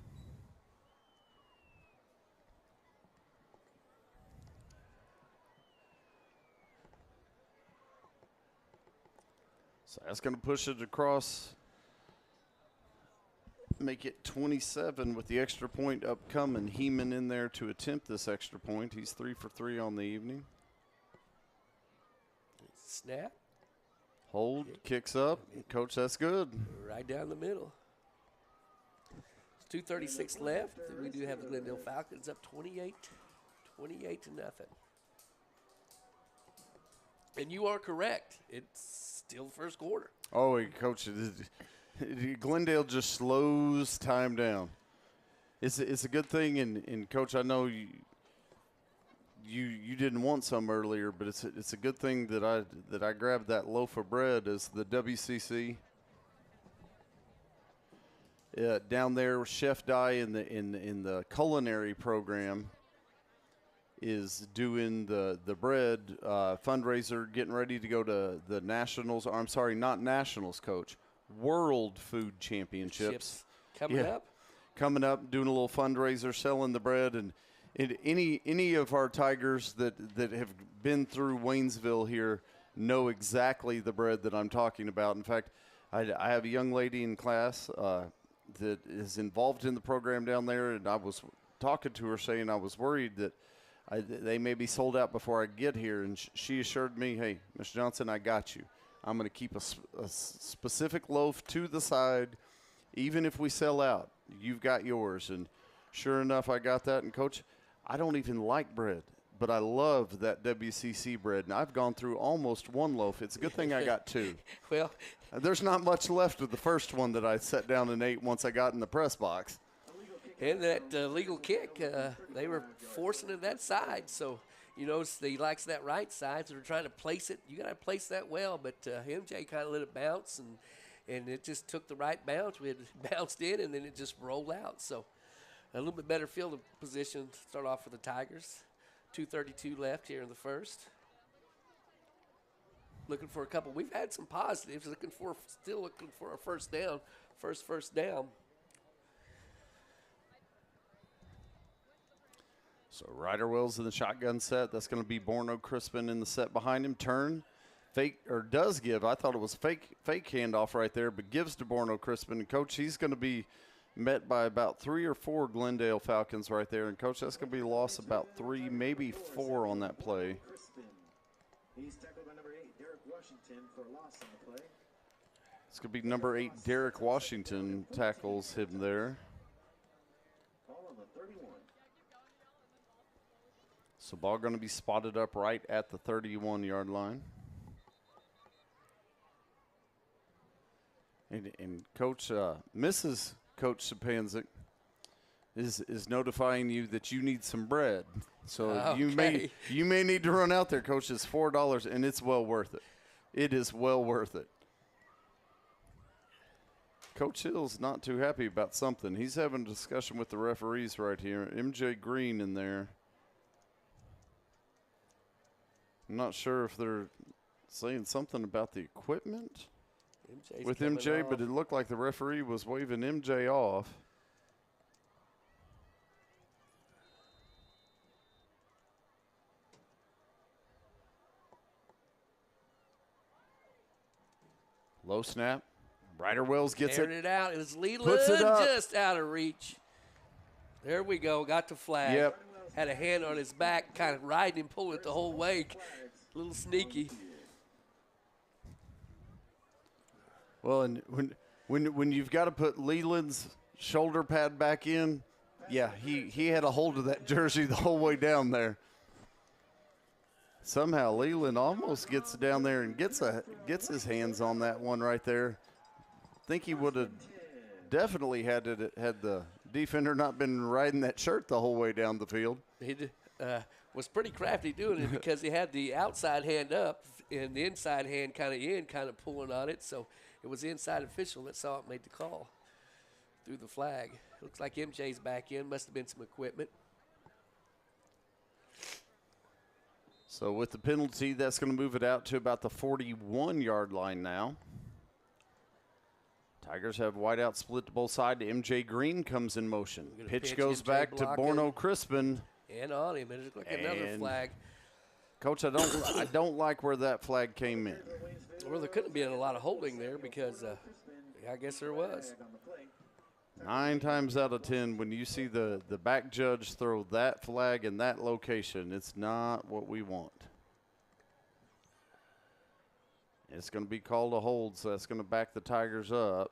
So that's going to push it across. Make it 27 with the extra point upcoming. Heeman in there to attempt this extra point. He's 3 for 3 on the evening. Snap. Hold, kicks up. Coach, that's good. Right down the middle. It's 2:36 left. We do have the Glendale Falcons up 28 to nothing. And you are correct. It's still first quarter. Oh, Coach, Glendale just slows time down. It's a good thing, and Coach, I know you didn't want some earlier, but it's a good thing that I grabbed that loaf of bread as the WCC. Down there, Chef Dye in the culinary program is doing the bread fundraiser, getting ready to go to the nationals. Or I'm sorry, not nationals, Coach. World Food Championships coming up, doing a little fundraiser, selling the bread, and any of our Tigers that have been through Waynesville here know exactly the bread that I'm talking about. In fact, I have a young lady in class that is involved in the program down there, and I was talking to her saying I was worried that they may be sold out before I get here, and she assured me, hey, Mr. Johnson, I got you. I'm going to keep a specific loaf to the side. Even if we sell out, you've got yours. And sure enough, I got that. And, Coach, I don't even like bread, but I love that WCC bread. And I've gone through almost one loaf. It's a good thing I got two. Well, there's not much left of the first one that I sat down and ate once I got in the press box. And that legal kick, they were forcing it that side. So, you know, he likes that right side, so they're trying to place it. You got to place that well, but MJ kind of let it bounce, and it just took the right bounce. We had bounced in, and then it just rolled out. So a little bit better field position to start off for the Tigers. 2:32 left here in the first. Looking for a couple. We've had some positives. Still looking for a first down. First down. So Ryder Wells in the shotgun set. That's going to be Borno Crispin in the set behind him. Turn, fake, or does give. I thought it was fake handoff right there, but gives to Borno Crispin. And, Coach, he's going to be met by about 3 or 4 Glendale Falcons right there. And, Coach, that's going to be lost about 3, maybe 4 on that play. He's tackled by number 8, Derek Washington, for a loss on the play. It's going to be number 8, Derek Washington, tackles him there. Ball on the 31. So ball going to be spotted up right at the 31-yard line. And Coach, Mrs. Coach Sapanzik is notifying you that you need some bread. So okay. you may need to run out there, Coach. It's $4, and it's well worth it. It is well worth it. Coach Hill's not too happy about something. He's having a discussion with the referees right here. MJ Green in there. I'm not sure if they're saying something about the equipment with MJ, but it looked like the referee was waving MJ off. Low snap. Ryder Wells gets Aired it out. It was Leland Puts it up. just out of reach. There we go. Got the flag. Yep. had a hand on his back, kind of riding him, pulling it the whole way. A little sneaky. Well, and when you've got to put Leland's shoulder pad back in, yeah, he had a hold of that jersey the whole way down there. Somehow Leland almost gets down there and gets his hands on that one right there. I think he would have definitely had the defender not been riding that shirt the whole way down the field. He was pretty crafty doing it because he had the outside hand up and the inside hand kind of pulling on it. So it was the inside official that saw it, made the call through the flag. Looks like MJ's back in. Must have been some equipment. So with the penalty, that's going to move it out to about the 41-yard line now. Tigers have wideout split to both sides. MJ Green comes in motion. Pitch goes back to Borno Crispin. And on him. It looks like another flag. Coach, I don't like where that flag came in. Well, there couldn't be a lot of holding there because I guess there was. 9 times out of 10, when you see the back judge throw that flag in that location, it's not what we want. It's going to be called a hold, so that's going to back the Tigers up.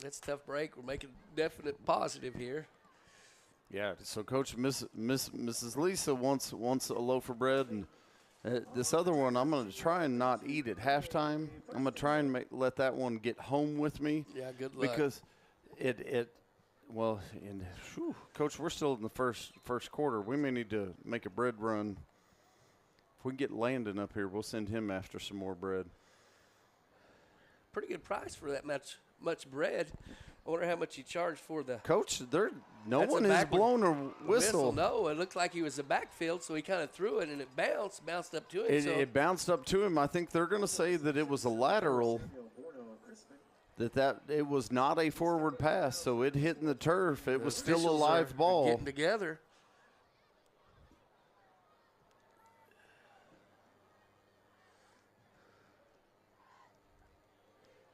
That's a tough break. We're making a definite positive here. Yeah, so Coach, Mrs. Lisa wants a loaf of bread, and this other one I'm going to try and not eat at halftime. I'm going to try and let that one get home with me. Yeah, good luck. Because Coach, we're still in the first quarter. We may need to make a bread run. If we can get Landon up here, we'll send him after some more bread. Pretty good price for that much bread. I wonder how much you charge for the. Coach, no one has blown a whistle. No, it looked like he was a backfield, so he kind of threw it, and it bounced up to him. It bounced up to him. I think they're going to say that it was a lateral, that it was not a forward pass, so it hit in the turf. It was still a live ball. Getting together.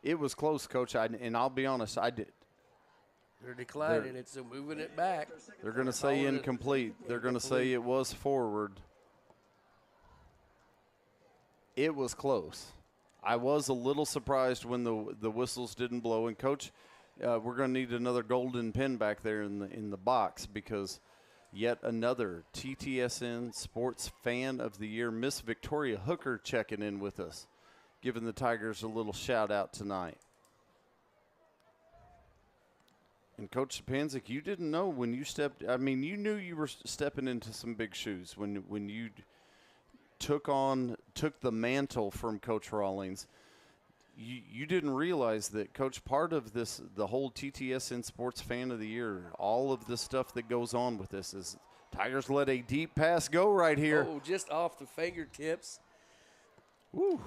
It was close, Coach, and I'll be honest, I did. They're declining it, so moving it back. They're going to say incomplete. They're going to say it was forward. It was close. I was a little surprised when the whistles didn't blow. And, Coach, we're going to need another golden pin back there in the box because yet another TTSN Sports Fan of the Year, Miss Victoria Hooker, checking in with us, giving the Tigers a little shout-out tonight. And Coach Sapanzik, you didn't know when you stepped – I mean, you knew you were stepping into some big shoes when you took the mantle from Coach Rawlings. You didn't realize that, Coach, part of this, the whole TTSN Sports Fan of the Year, all of the stuff that goes on with this is Tigers let a deep pass go right here. Oh, just off the fingertips. Woo.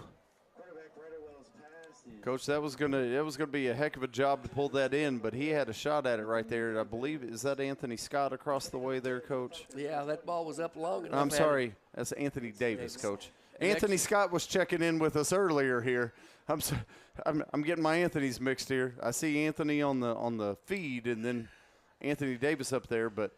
Coach, that was gonna be a heck of a job to pull that in, but he had a shot at it right there. I believe, is that Anthony Scott across the way there, Coach? Yeah, that ball was up long enough. I'm sorry, that's Anthony Davis, Coach. Anthony Scott was checking in with us earlier here. I'm getting my Anthony's mixed here. I see Anthony on the feed, and then Anthony Davis up there, but.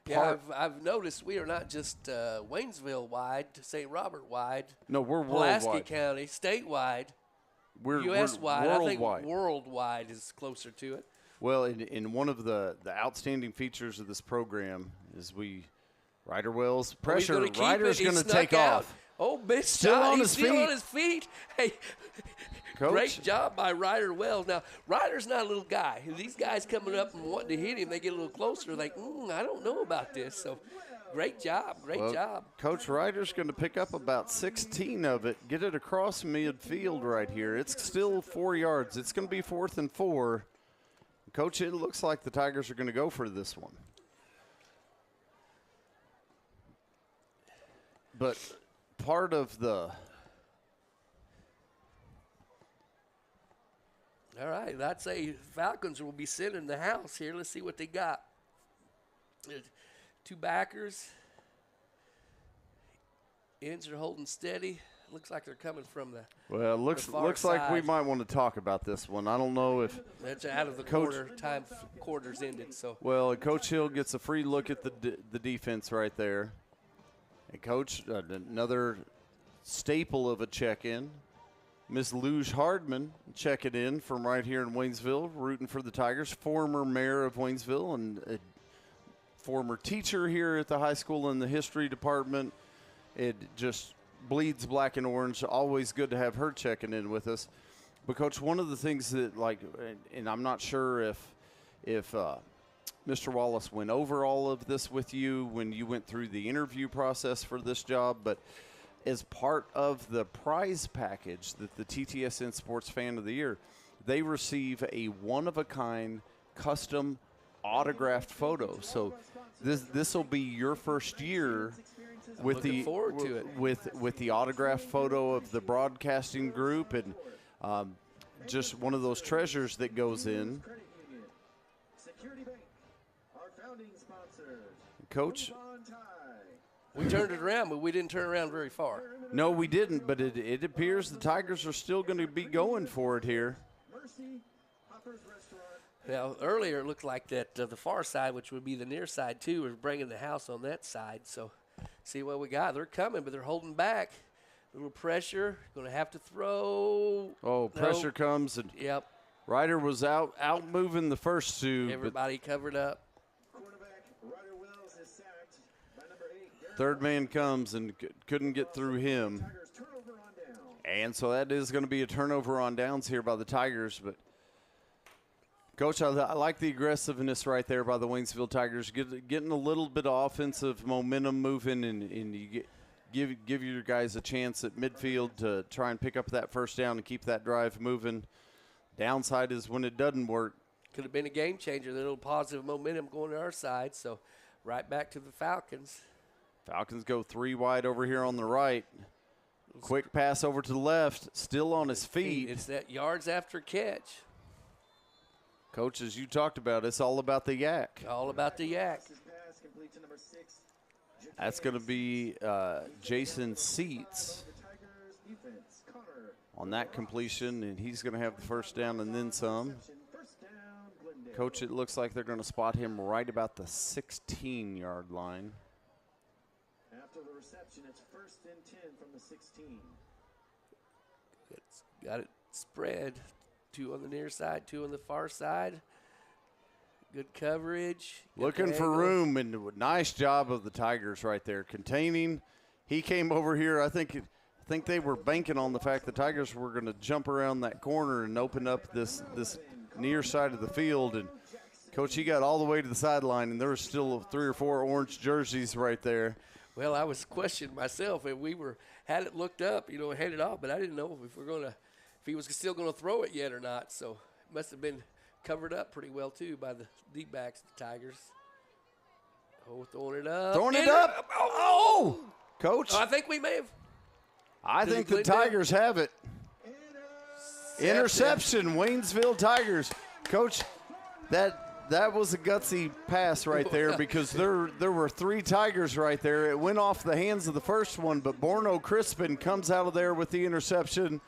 Yeah, I've noticed we are not just Waynesville wide, St. Robert wide. No, we're Pulaski worldwide. County, statewide, we're U.S. wide. Worldwide. I think worldwide is closer to it. Well, in one of the outstanding features of this program is Ryder Wells pressure. Ryder's going to take off. Oh, big Still shot. on He's his still feet. on his feet. Hey, Coach. Great job by Ryder Wells. Now, Ryder's not a little guy. These guys coming up and wanting to hit him, they get a little closer, like, I don't know about this. So, great job. Great job. Coach Ryder's going to pick up about 16 of it, get it across midfield right here. It's still 4 yards. It's going to be 4th and 4. Coach, it looks like the Tigers are going to go for this one. But part of the – all right, I'd say Falcons will be sitting in the house here. Let's see what they got. Two backers. Ends are holding steady. Looks like they're coming from the. Well, looks far like we side. might want to talk about this one. I don't know if. That's out of the quarters ended. So Well, Coach Hill gets a free look at the defense right there. And Coach, another staple of a check-in. Miss Luge Hardman checking in from right here in Waynesville, rooting for the Tigers. Former mayor of Waynesville and a former teacher here at the high school in the history department. It just bleeds black and orange. Always good to have her checking in with us. But, Coach, one of the things that, like, and I'm not sure if Mr. Wallace went over all of this with you when you went through the interview process for this job, but as part of the prize package that the TTSN Sports Fan of the Year, they receive a one-of-a-kind custom autographed photo. So this will be your first year with looking forward to it. with the autographed photo of the broadcasting group, and just one of those treasures that goes in. Security Bank, our founding sponsor. Coach, we turned it around, but we didn't turn around very far. no, we didn't, but it appears the Tigers are still going to be going for it here. Mercy, Hopper's Restaurant. Now, earlier it looked like that the far side, which would be the near side too, was bringing the house on that side. So, see what we got. They're coming, but they're holding back. A little pressure. Going to have to throw. Oh, pressure comes, and Yep. Ryder was out moving the first two. but Everybody covered up. Quarterback Ryder Wells is sacked by number 8. Derek third man comes and couldn't get through him. Tigers turnover on down. And so that is going to be a turnover on downs here by the Tigers. But, Coach, I like the aggressiveness right there by the Waynesville Tigers, getting a little bit of offensive momentum moving, and you give your guys a chance at midfield to try and pick up that first down and keep that drive moving. Downside is when it doesn't work. Could have been a game changer. A little positive momentum going to our side. So, right back to the Falcons. Falcons go 3 wide over here on the right. Quick pass over to the left, still on his feet. It's that yards after catch. Coach, as you talked about, it's all about the yak. All about the yak. This pass complete to number 6. That's going to be Jason Seats The Tigers defense. Connor. on that completion, and he's going to have the first down and then some. First down, Glendale. Coach, it looks like they're going to spot him right about the 16-yard line. After the reception, it's 1st and 10 from the 16. It's got it spread. 2 on the near side, 2 on the far side. Good coverage. Got Looking the for angle. room, and nice job of the Tigers right there, containing. He came over here. I think they were banking on the fact the Tigers were going to jump around that corner and open up this near side of the field. And, Coach, he got all the way to the sideline, and there were still 3 or 4 orange jerseys right there. Well, I was questioning myself, and we had it looked up, handed off, but I didn't know if he was still going to throw it yet or not. So it must have been covered up pretty well too by the D-backs, the Tigers. Oh, throwing it up. Throwing it up. Oh, Coach. I think we may have. I Did think it the Glendale? Tigers have it. Interception, Waynesville Tigers. Coach, that was a gutsy pass right there because there were 3 Tigers right there. It went off the hands of the first one, but Borno Crispin comes out of there with the interception.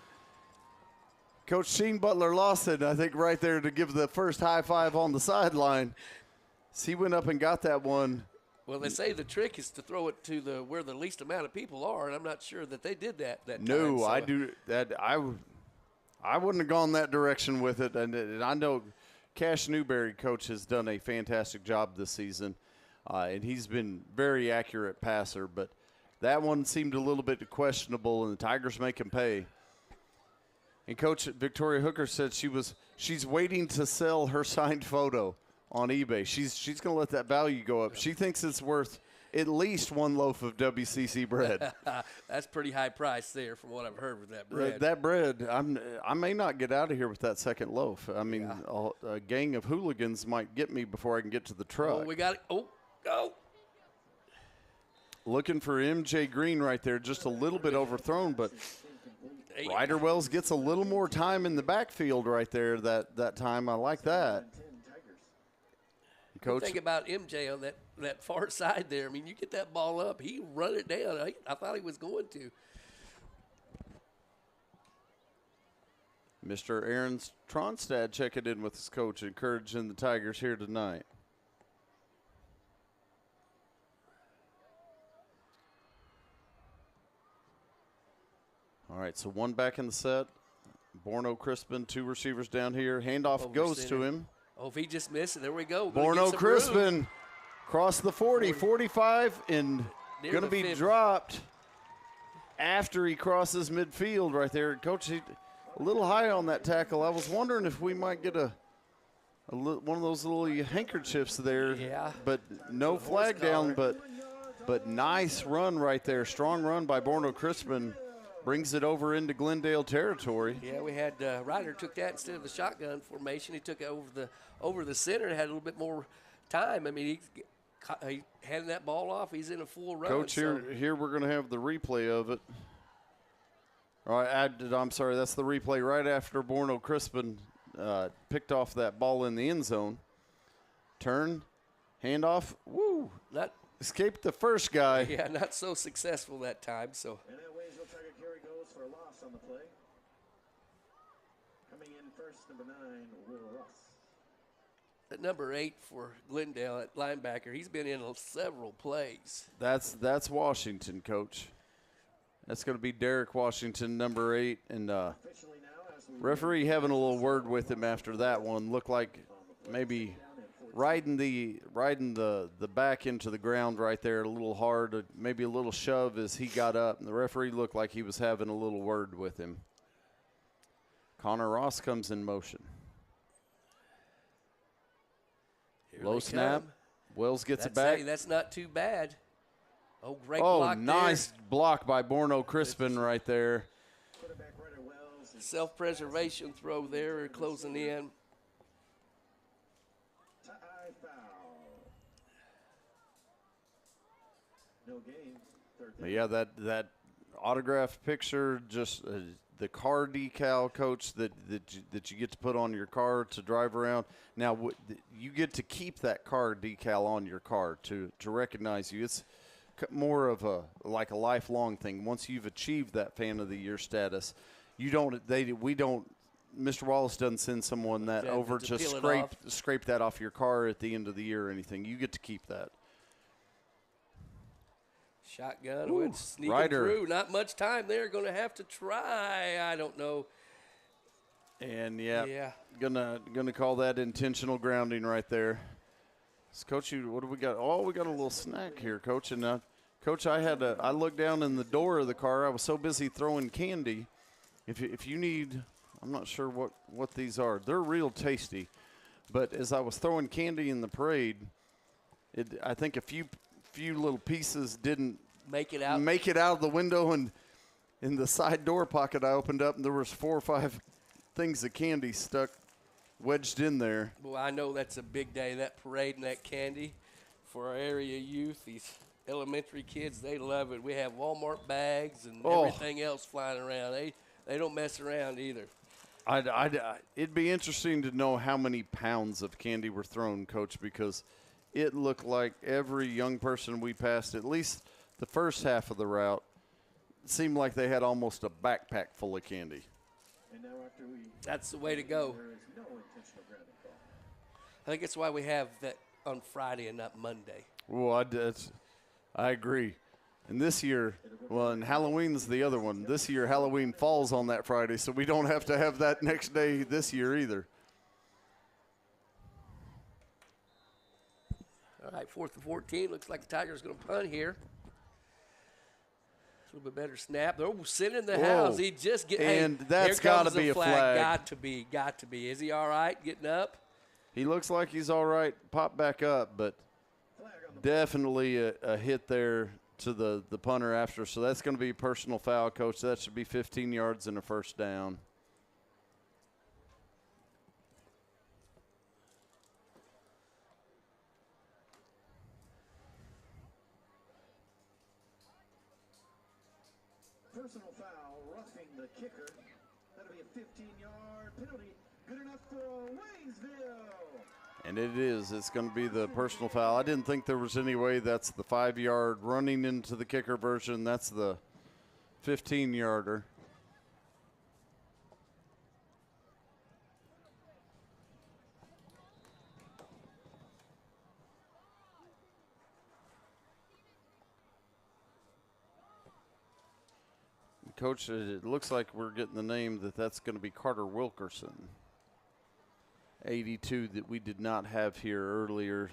Coach Sheen Butler Lawson, I think, right there to give the first high five on the sideline. So he went up and got that one. Well, they say the trick is to throw it to where the least amount of people are, and I'm not sure that they did that time. No, So, I do that. I wouldn't have gone that direction with it, and I know Cash Newberry, Coach, has done a fantastic job this season, and he's been very accurate passer. But that one seemed a little bit questionable, and the Tigers make him pay. And Coach Victoria Hooker said she's waiting to sell her signed photo on eBay. She's going to let that value go up. She thinks it's worth at least 1 loaf of WCC bread. That's pretty high price there from what I've heard with that bread. That bread, I may not get out of here with that second loaf. I mean, a gang of hooligans might get me before I can get to the truck. Oh, we got it. Oh. Looking for MJ Green right there, just a little bit overthrown, but Ryder Wells gets a little more time in the backfield right there that time. I like that. Coach, Think about MJ on that far side there. I mean, you get that ball up, he run it down. I thought he was going to. Mr. Aaron Tronstad checking in with his coach, encouraging the Tigers here tonight. All right, so one back in the set. Borno Crispin, 2 receivers down here. Handoff Over goes center. to him. Oh, if he just missed it, there we go. Gonna get Borno some Crispin room. across the 40, 45, and Near going to the be 50. dropped after he crosses midfield right there. Coach, he, a little high on that tackle. I was wondering if we might get one of those little handkerchiefs there. Yeah. But no It's a horse flag down, collar. but nice run right there. Strong run by Borno Crispin. Brings it over into Glendale territory. Yeah, we had Ryder took that instead of the shotgun formation. He took it over the center and had a little bit more time. I mean, he handed that ball off. He's in a full run. Coach, here we're going to have the replay of it. All right, I'm sorry, that's the replay right after Borno Crispin picked off that ball in the end zone. Turn, handoff, woo! Not escaped the first guy. Yeah, not so successful that time. So. And that Waynesville Tiger carry goes for a loss on the play. Coming in first, number 9, Will Russ. At number 8 for Glendale at linebacker, he's been in several plays. That's Washington, Coach. That's going to be Derek Washington, number 8, and referee having a little word with him after that one. Looked like maybe riding the back into the ground right there a little hard, maybe a little shove as he got up, and the referee looked like he was having a little word with him. Connor Ross comes in motion. Here Low they snap. come. Wells gets it That's back. That's not too bad. Oh, great Oh, block nice there. block by Borno Crispin right there. Self-preservation throw there, closing in. No gain. But yeah, that autograph picture, just the car decal, Coach, that you get to put on your car to drive around. Now you get to keep that car decal on your car to recognize you. It's more of a lifelong thing. Once you've achieved that Fan of the Year status, we don't. Mr. Wallace doesn't send someone that Yeah, over to to peel it off. scrape that off your car at the end of the year or anything. You get to keep that. Shotgun went sneaking Ryder. through. Not much time there. Going to have to try. I don't know. And Yeah. gonna call that intentional grounding right there. So Coach, what do we got? Oh, we got a little snack here, Coach. And Coach, I looked down in the door of the car. I was so busy throwing candy. If you need, I'm not sure what these are. They're real tasty. But as I was throwing candy in the parade, I think a few little pieces didn't Make it out. make it out of the window, and in the side door pocket I opened up, and there was 4 or 5 things of candy stuck wedged in there. Well, I know that's a big day, that parade and that candy for our area youth. These elementary kids, they love it. We have Walmart bags and everything else flying around. They don't mess around either. It'd be interesting to know how many pounds of candy were thrown, Coach, because it looked like every young person we passed, at least the first half of the route, seemed like they had almost a backpack full of candy. And now after That's the way to go. there is no intentional grounding call. I think that's why we have that on Friday and not Monday. Well, I agree. And this year, and Halloween's the other one. This year, Halloween falls on that Friday, so we don't have to have that next day this year either. All right, 4th and 14. Looks like the Tigers going to punt here. A little bit better snap. They're sitting in the house. He just get. And hey, that's here comes gotta be the a flag. Got to be. Is he all right getting up? He looks like he's all right. Pop back up, but definitely a hit there to the punter after. So that's going to be a personal foul, Coach. That should be 15 yards and a first down. Personal foul, roughing the kicker. That'll be a 15-yard penalty. Good enough for Waynesville. And it is. It's going to be the personal foul. I didn't think there was any way. That's the 5-yard running into the kicker version. That's the 15-yarder. Coach, it looks like we're getting the name that's going to be Carter Wilkerson. 82 that we did not have here earlier.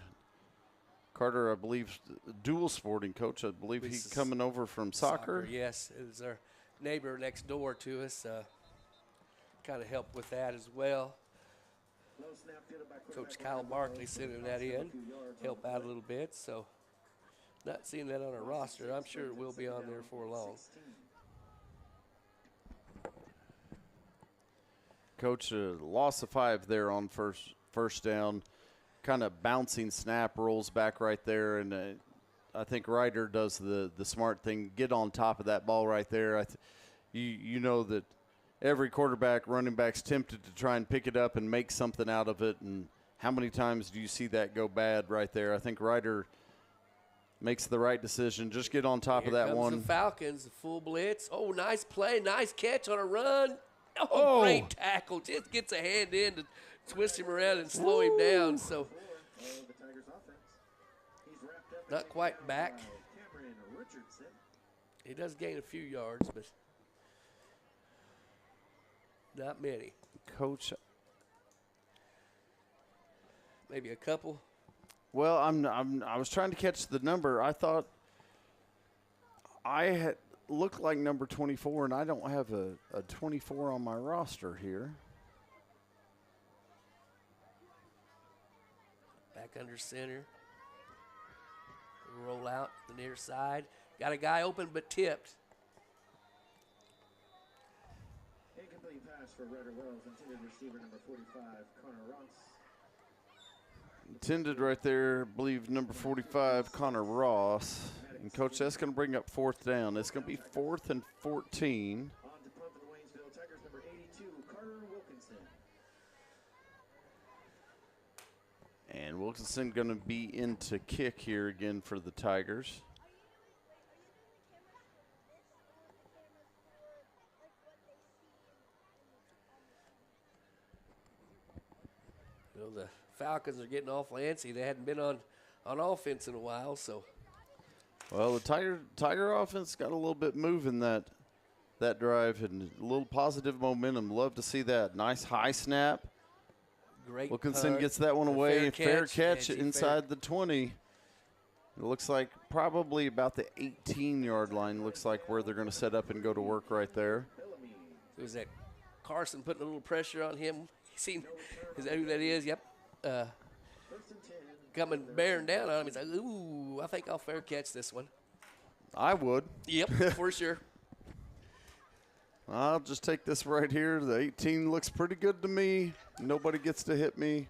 Carter, I believe, dual sporting coach. I believe he's coming over from soccer. Yes, it was our neighbor next door to us. Kind of helped with that as well. Coach Kyle Barkley sending that in, help out a little bit. So not seeing that on our roster. I'm sure it will be on there for long. Coach, loss of 5 there on first down. Kind of bouncing snap, rolls back right there, and I think Ryder does the smart thing, get on top of that ball right there. You know that every quarterback, running back's tempted to try and pick it up and make something out of it, and how many times do you see that go bad right there? I think Ryder makes the right decision. Just get on top of that one. Here comes the Falcons, full blitz. Oh, nice play, nice catch on a run. Oh, great tackle. Just gets a hand in to twist him around and slow him down. So not quite back. He does gain a few yards, but not many. Coach, maybe a couple. Well, I was trying to catch the number. I thought I had looked like number 24, and I don't have a 24 on my roster here. Back under center. Roll out the near side. Got a guy open but tipped. Incomplete pass for Ryder Wells, intended receiver number 45, Connor Ross. Intended right there, I believe number 45, Connor Ross. And, Coach, that's going to bring up 4th down. It's going to be 4th and 14. On to punt for the Waynesville Tigers, number 82, Carter Wilkinson. And Wilkinson going to be into kick here again for the Tigers. You know, the Falcons are getting awful antsy. They hadn't been on offense in a while, so. Well, the Tiger offense got a little bit moving that drive and a little positive momentum. Love to see that. Nice high snap. Great Wilkinson punt. gets that one away. Fair catch Edgy, inside the 20. It looks like probably about the 18-yard line looks like where they're going to set up and go to work right there. So is that Carson putting a little pressure on him? Is that who that is? Yep. Coming bearing down on him. He's like, ooh, I think I'll fair catch this one. I would. Yep, for sure. I'll just take this right here. The 18 looks pretty good to me. Nobody gets to hit me.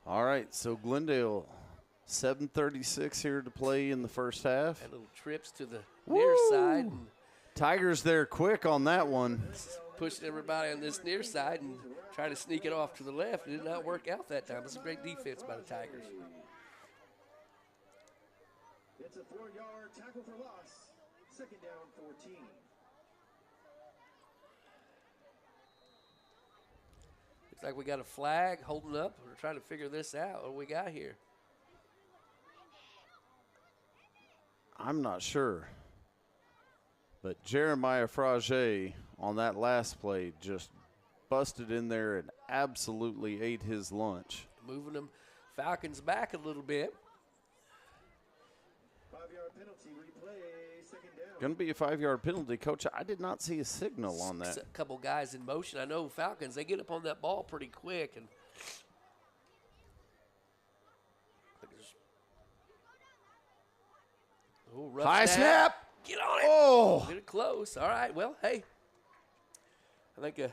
All right, so Glendale, 7:36 here to play in the first half. And little trips to the near side. And Tigers there quick on that one. pushing everybody on this near side and trying to sneak it off to the left. It did not work out that time. It's a great defense by the Tigers. It's a 4-yard tackle for loss. 2nd down, 14. Looks like we got a flag holding up. We're trying to figure this out. What do we got here? I'm not sure. But Jeremiah Frage on that last play just busted in there and absolutely ate his lunch. Moving them Falcons back a little bit. 5-yard penalty, replay, 2nd down. Going to be a 5-yard penalty. Coach, I did not see a signal on that. A couple guys in motion. I know Falcons, they get up on that ball pretty quick. And rough high snap. Get on it. Oh. Get it close. All right. Well, hey. I think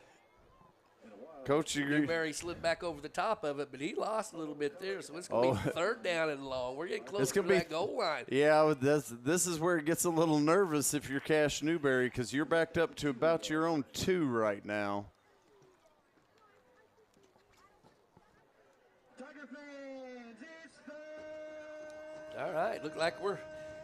Coach, Newberry slid back over the top of it, but he lost a little bit there. So it's going to be 3rd down and long. We're getting close to that goal line. Yeah, this is where it gets a little nervous if you're Cash Newberry because you're backed up to about your own 2 right now. Tiger fans, it's All right. Look like we're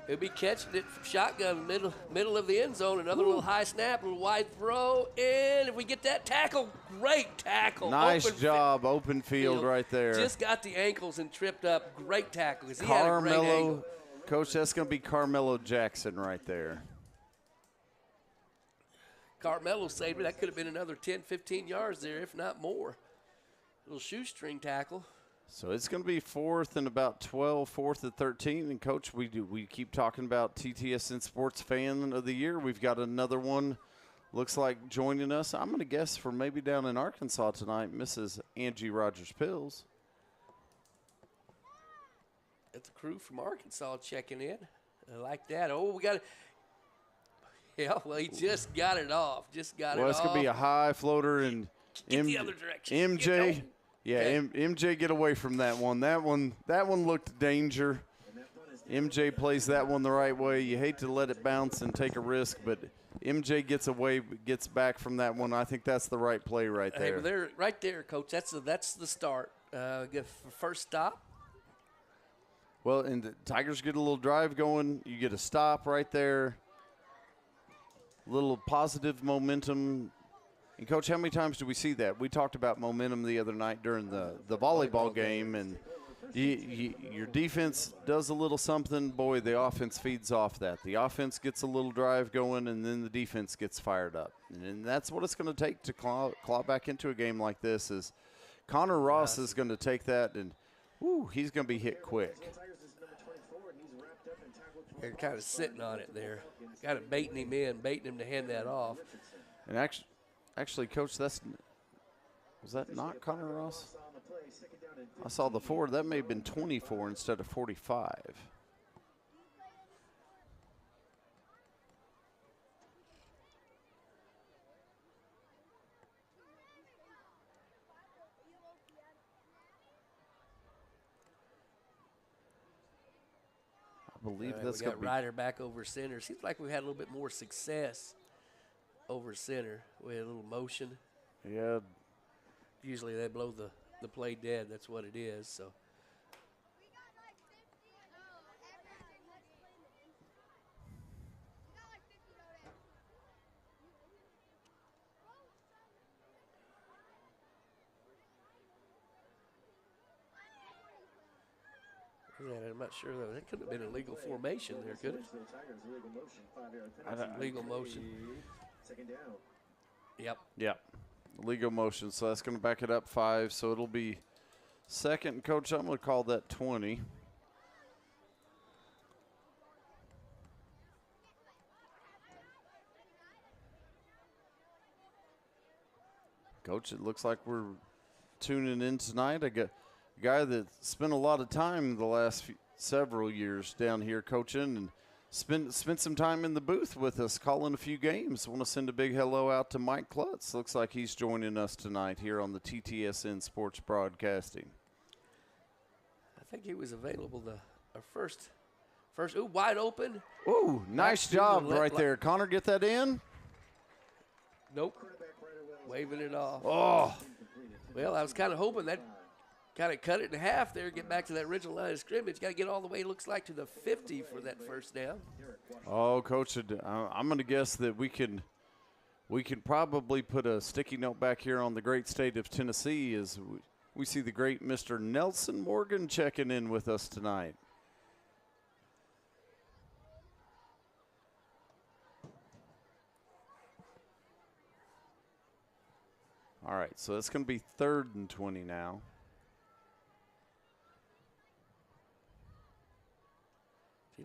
He'll be catching it from shotgun, middle of the end zone. Another little high snap, a little wide throw, and if we get that tackle, great tackle. Nice job, open field right there. Just got the ankles and tripped up. Great tackle. He had a great angle. Coach, that's going to be Carmelo Jackson right there. Carmelo saved it. That could have been another 10, 15 yards there, if not more. Little shoestring tackle. So it's going to be 4th and about 12, 4th and 13. And, Coach, we keep talking about TTSN Sports Fan of the Year. We've got another one, looks like, joining us. I'm going to guess for maybe down in Arkansas tonight, Mrs. Angie Rogers-Pills. That's the crew from Arkansas checking in. I like that. Oh, we got it. Yeah, well, he just got it off. Well, it's going to be a high floater. And Get the other direction. MJ. Yeah, okay. MJ, get away from that one. That one looked danger. MJ plays that one the right way. You hate to let it bounce and take a risk, but MJ gets back from that one. I think that's the right play right there. Hey, right there, Coach. That's the start. First stop. Well, and the Tigers get a little drive going. You get a stop right there. Little positive momentum. And, Coach, how many times do we see that? We talked about momentum the other night during the volleyball game, and your defense does a little something. Boy, the offense feeds off that. The offense gets a little drive going, and then the defense gets fired up. And that's what it's going to take to claw back into a game like this is Connor Ross is going to take that, and, he's going to be hit quick. They're kind of sitting on it there. Got it baiting him to hand that off. And actually, Coach, was that not Connor Ross? I saw the 4. That may have been 24 instead of 45. I believe that's going to be Ryder back over center. Seems like we had a little bit more success over center. We had a little motion. Yeah. Usually they blow the play dead. That's what it is. So. Yeah, I'm not sure though. That could have been a legal formation there, could it? Legal motion. Second down. Yep. Legal motion. So that's going to back it up 5. So it'll be second. Coach, I'm going to call that 20. Coach, it looks like we're tuning in tonight. I got a guy that spent a lot of time the last several years down here coaching and spent some time in the booth with us, calling a few games. Want to send a big hello out to Mike Klutz. Looks like he's joining us tonight here on the TTSN Sports Broadcasting. I think he was available our first. Ooh, wide open. Ooh, nice job right there. Connor, get that in? Nope. Waving it off. Oh. Well, I was kind of hoping that kind of cut it in half there, get back to that original line of scrimmage. Got to get all the way, looks like, to the 50 for that first down. Oh, Coach, I'm going to guess that we can probably put a sticky note back here on the great state of Tennessee as we see the great Mr. Nelson Morgan checking in with us tonight. All right, so it's going to be 3rd and 20 now.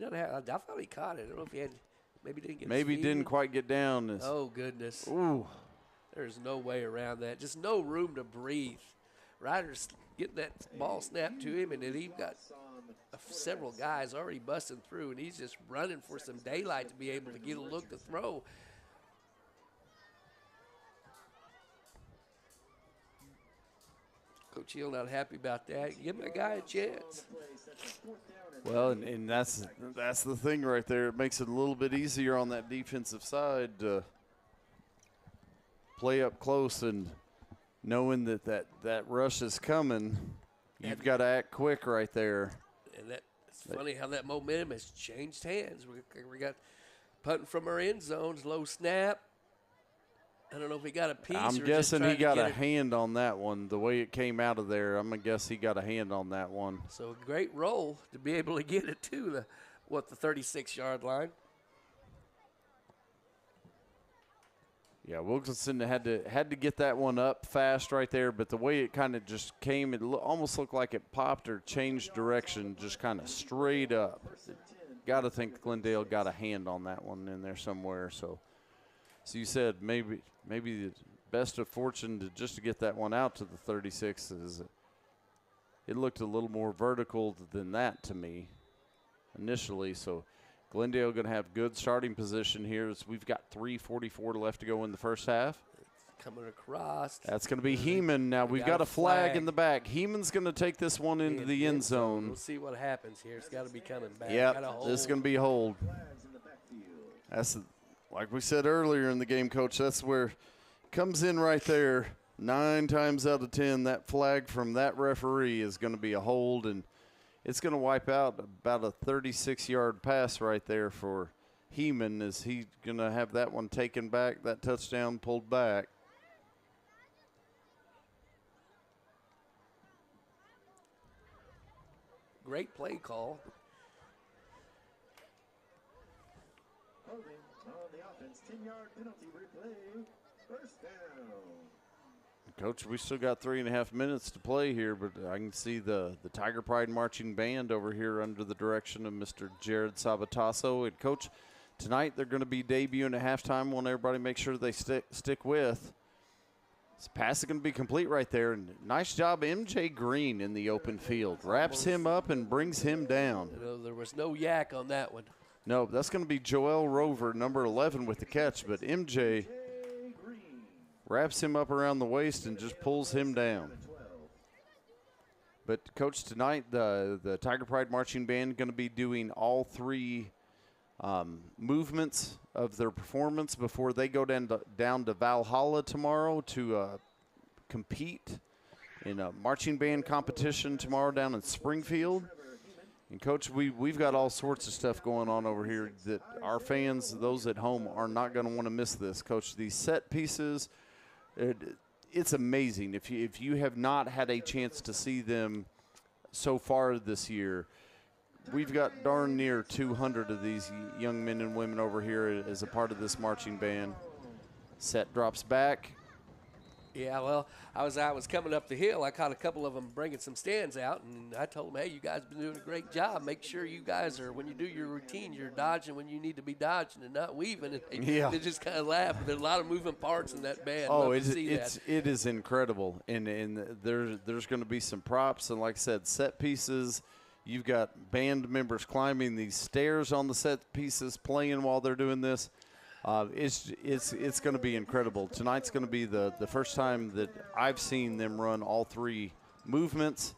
I thought he caught it. I don't know if he had, maybe didn't get. Maybe didn't quite get down. Oh goodness! Ooh, there's no way around that. Just no room to breathe. Ryder's getting that ball snapped to him, and then he's got several guys already busting through, and he's just running for some daylight to be able to get a look to throw. Coach Hill not happy about that. Give a guy a chance. Well, and that's the thing right there. It makes it a little bit easier on that defensive side to play up close and knowing that rush is coming. You've got to act quick right there. And that It's funny how that momentum has changed hands. We got punting from our end zones, low snap. I don't know if he got a piece. I'm or guessing he got a it. hand on that one. The way it came out of there, I'm going to guess he got a hand on that one. So a great roll to be able to get it to the 36-yard line. Yeah, Wilkinson had to get that one up fast right there, but the way it kind of just came, it almost looked like it popped or changed direction, just kind of straight up. Got to think Glendale got a hand on that one in there somewhere. So you said maybe the best of fortune to get that one out to the 36 is it looked a little more vertical than that to me initially. So Glendale going to have good starting position here as we've got 3:44 left to go in the first half. Coming across. That's going to be Heeman. Now we've got a flag in the back. Heeman's going to take this one into the end zone. We'll see what happens here. It's got to be coming back. Yep, this is going to be a hold. That's like we said earlier in the game, Coach. That's where it comes in right there. 9 times out of 10, that flag from that referee is going to be a hold, and it's going to wipe out about a 36-yard pass right there for Heeman. Is he going to have that one taken back, that touchdown pulled back? Great play call. Holding on the offense, 10-yard penalty replay, first down. Coach, we still got 3.5 minutes to play here, but I can see the Tiger Pride marching band over here under the direction of Mr. Jared Sabatasso. And, Coach, tonight they're going to be debuting at halftime. Want everybody to make sure they stick with. This pass is going to be complete right there. And nice job, MJ Green in the open field. Wraps him up and brings him down. You know, there was no yak on that one. No, that's going to be Joel Rover, number 11, with the catch. But MJ wraps him up around the waist and just pulls him down. But, Coach, tonight the Tiger Pride Marching Band going to be doing all 3 movements of their performance before they go down to Valhalla tomorrow to compete in a marching band competition tomorrow down in Springfield. And, Coach, we've got all sorts of stuff going on over here that our fans, those at home, are not going to want to miss this. Coach, these set pieces, it's amazing. If you have not had a chance to see them so far this year, we've got darn near 200 of these young men and women over here as a part of this marching band. Set drops back. Yeah, well, I was coming up the hill. I caught a couple of them bringing some stands out, and I told them, hey, you guys been doing a great job. Make sure you guys are, when you do your routine, you're dodging when you need to be dodging and not weaving. And they just kind of laugh. There's a lot of moving parts in that band. Oh, it is incredible. And there's going to be some props. And like I said, set pieces. You've got band members climbing these stairs on the set pieces, playing while they're doing this. It's going to be incredible. Tonight's going to be the first time that I've seen them run all 3 movements.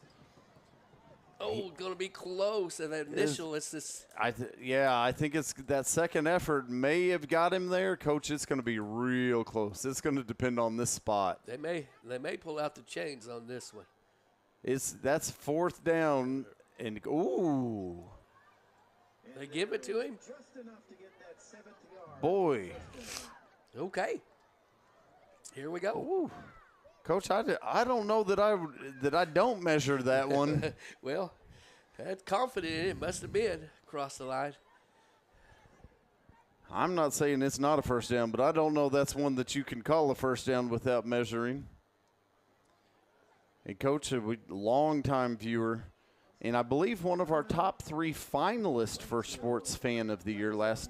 Oh, going to be close. And that initial, it's this. I think it's that second effort may have got him there. Coach, it's going to be real close. It's going to depend on this spot. They may pull out the chains on this one. That's 4th down. And ooh, they give it to him. Boy. Okay. Here we go. Ooh. Coach, I don't know that I don't measure that one. Well, that's confident in it. Must have been across the line. I'm not saying it's not a first down, but I don't know that's one that you can call a first down without measuring. And Coach, a long-time viewer. And I believe one of our top 3 finalists for Sports Fan of the Year last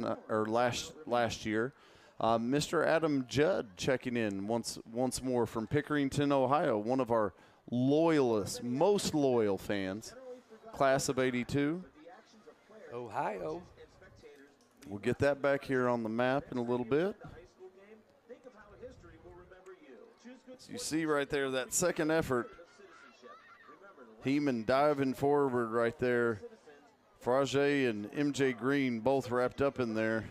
year, Mr. Adam Judd checking in once more from Pickerington, Ohio, one of our most loyal fans, class of '82. Ohio. We'll get that back here on the map in a little bit. So you see right there that second effort. Heeman diving forward right there. Frage and MJ Green both wrapped up in there.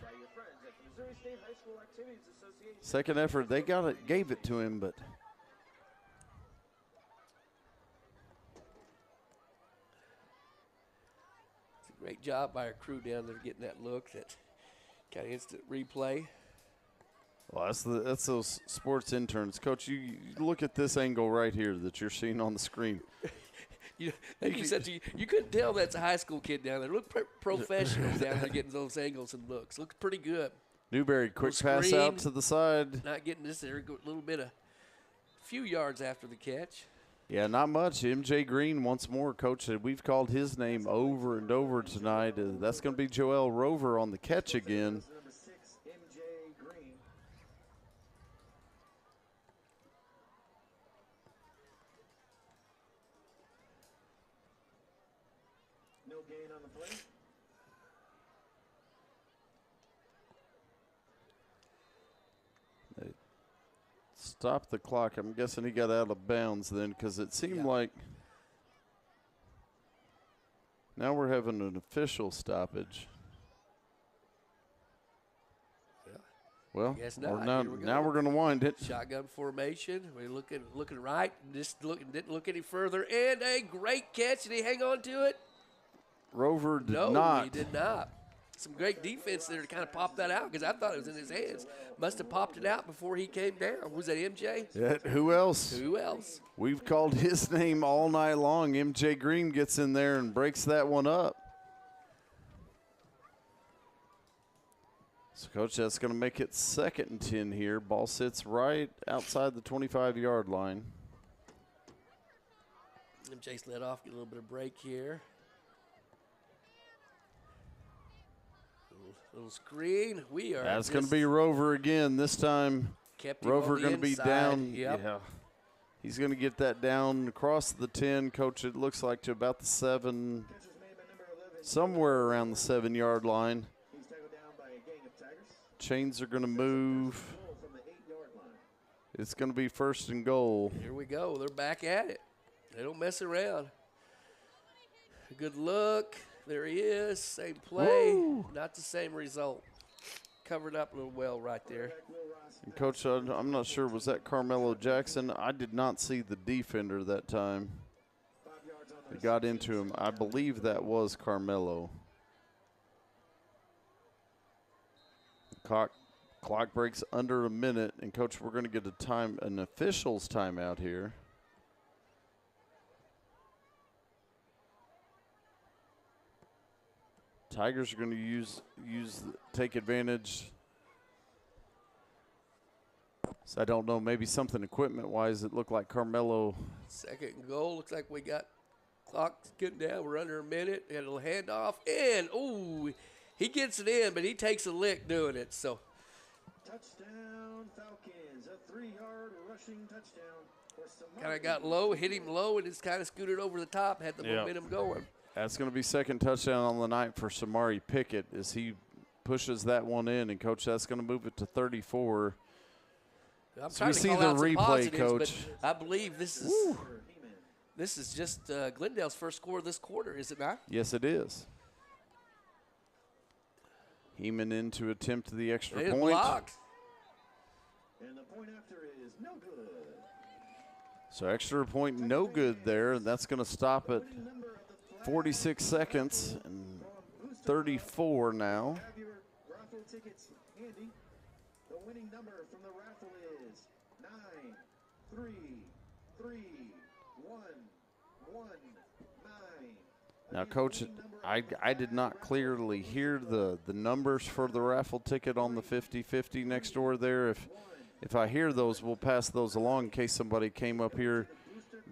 Second effort, they gave it to him, but Great job by our crew down there getting that look, that kind of instant replay. Well, that's those sports interns. Coach, you look at this angle right here that you're seeing on the screen. You couldn't tell that's a high school kid down there. Look professional down there getting those angles and looks. Looks pretty good. Newberry, quick pass screen, out to the side. Not getting this there, a little bit of few yards after the catch. Yeah, not much. MJ Green once more. Coach said we've called his name over and over tonight. That's going to be Joel Rover on the catch again. Number 6, MJ Green. No gain on the play. Stop the clock. I'm guessing he got out of bounds then, because it seemed like now we're having an official stoppage. Well, Guess or not. now we're going to wind it. Shotgun formation. We're looking right. Didn't look any further. And a great catch. Did he hang on to it? Rover did No, not. he did not. Some great defense there to kind of pop that out, because I thought it was in his hands. Must have popped it out before he came down. Was that MJ? Yeah, who else? Who else? We've called his name all night long. MJ Green gets in there and breaks that one up. So, Coach, that's going to make it 2nd and 10 here. Ball sits right outside the 25-yard line. MJ's let off, get a little bit of break here. Little screen. We are. That's going to be Rover again. This time, kept him Rover on the going to be inside. down. Yep. Yeah. He's going to get that down across the 10. Coach, it looks like to about the 7, Catch was made by number 11. somewhere around the 7-yard line. He's tackled down by a gang of Tigers. Chains are going to move. Goal from the 8-yard line. It's going to be 1st and goal. Here we go. They're back at it. They don't mess around. A good look. There he is. Same play. Woo. Not the same result. Covered up a little well right there. And Coach, I'm not sure, was that Carmelo Jackson? I did not see the defender that time. 5 yards on the It got into him. I believe that was Carmelo. Clock breaks under a minute, and Coach, we're going to get an official's timeout here. Tigers are going to take advantage. So I don't know, maybe something equipment-wise, it looked like Carmelo. 2nd and goal. Looks like we got clock getting down. We're under a minute. Had a little handoff. And, ooh, he gets it in, but he takes a lick doing it. So touchdown Falcons. A 3-yard rushing touchdown. kind of got low, hit him low, and just kind of scooted over the top, had the momentum going. That's going to be 2nd touchdown on the night for Samari Pickett as he pushes that one in. And, Coach, that's going to move it to 34. I'm So trying we to see call the out some replay, positives, Coach. but I believe this is just Glendale's first score of this quarter, is it not? Yes, it is. Heeman in to attempt the extra They point. blocked. And the point after is no good. So extra point, no good there. And that's going to stop at 46 seconds and 34 now. Have your raffle tickets handy. The winning number from the raffle is 9331119. Now, Coach, I did not clearly hear the numbers for the raffle ticket on the 50-50 next door there. If I hear those, we'll pass those along in case somebody came up here,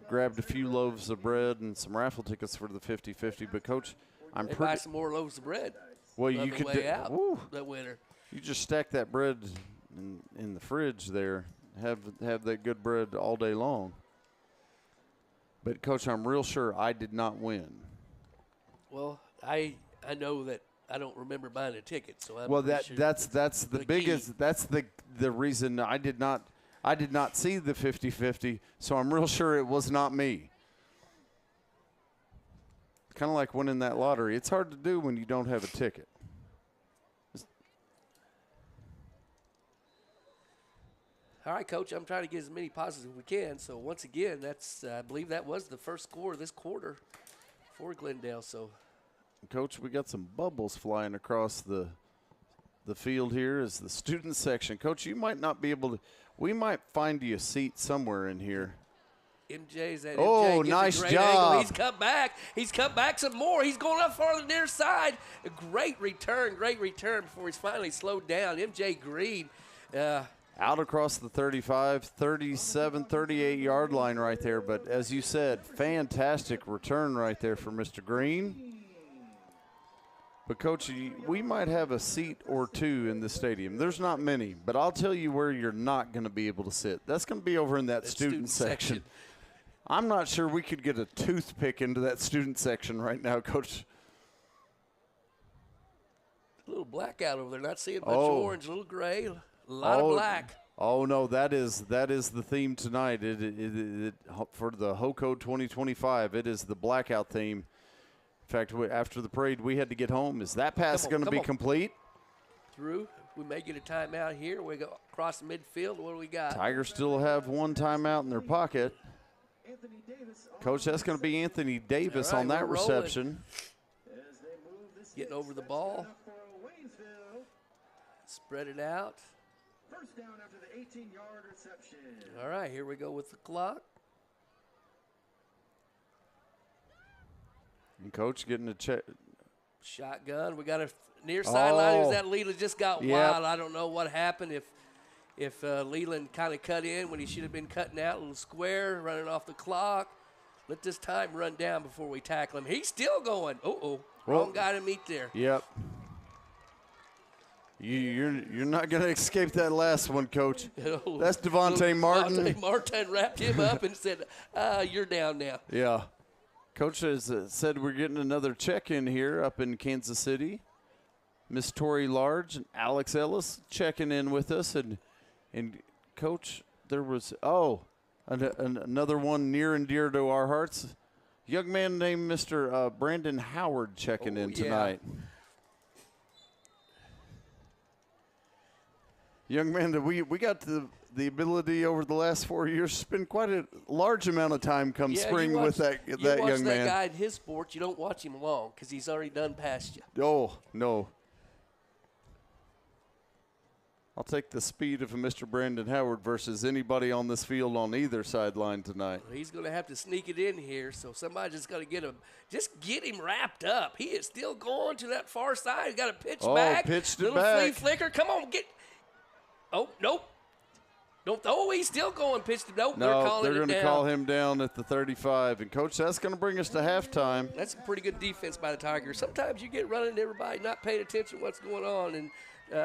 grabbed a few loaves of bread and some raffle tickets for the 50-50. But, Coach, I'm They buy pretty – some more loaves of bread. well, on you the could way out woo, that winter. you just stack that bread in the fridge there, have that good bread all day long. But, Coach, I'm real sure I did not win. Well, I know that I don't remember buying a ticket, so I'm Well, pretty sure that's the the biggest. key. That's the reason I did not see the 50-50. So I'm real sure it was not me. Kind of like winning that lottery. It's hard to do when you don't have a ticket. All right, Coach, I'm trying to get as many positives as we can. So once again, that's I believe that was the first score of this quarter for Glendale. So Coach, we got some bubbles flying across the field here is the student section. Coach, you might not be able to – we might find you a seat somewhere in here. MJ's at Oh, MJ nice a great job. Angle. He's cut back. He's cut back some more. He's going up farther near side. A great return before he's finally slowed down. MJ Green. Out across the 35, 37, 38-yard line right there. But as you said, fantastic return right there for Mr. Green. But, Coach, we might have a seat or two in the stadium. There's not many, but I'll tell you where you're not going to be able to sit. That's going to be over in that student section. I'm not sure we could get a toothpick into that student section right now, Coach. A little blackout over there. Not seeing much orange, a little gray, a lot of black. Oh, no, that is the theme tonight. For the HOCO 2025, it is the blackout theme. In fact, after the parade, we had to get home. Is that pass going to be complete? Through. We may get a timeout here. We go across the midfield. What do we got? Tigers still have one timeout in their pocket. Coach, that's going to be Anthony Davis on that reception. Getting over the ball. Spread it out. First down after the 18-yard reception. All right, here we go with the clock. And Coach getting a check. Shotgun. We got a near sideline. Oh. That Leland just got wild. I don't know what happened if Leland kind of cut in when he should have been cutting out. A little square, running off the clock. Let this time run down before we tackle him. He's still going. Wrong guy to meet there. Yep. You're not going to escape that last one, Coach. That's Devontae Martin. Devontae Martin wrapped him up and said, you're down now. Yeah. Coach has said we're getting another check-in here up in Kansas City. Miss Tori Large and Alex Ellis checking in with us. And Coach, there was, another one near and dear to our hearts. Young man named Mr. Brandon Howard checking in tonight. Young man that we got the ability over the last 4 years to spend quite a large amount of time spring with that young man. You watch that guy in his sport, you don't watch him long because he's already done past you. Oh, no. I'll take the speed of a Mr. Brandon Howard versus anybody on this field on either sideline tonight. Well, he's going to have to sneak it in here, so somebody just got to get him wrapped up. He is still going to that far side. He's got to pitch back. Pitched it little back. Flea flicker. Come on, get. Oh, nope. He's still going. Pitched. Nope, no, they're going to call him down at the 35. And, Coach, that's going to bring us to halftime. That's a pretty good defense by the Tigers. Sometimes you get running to everybody not paying attention to what's going on, and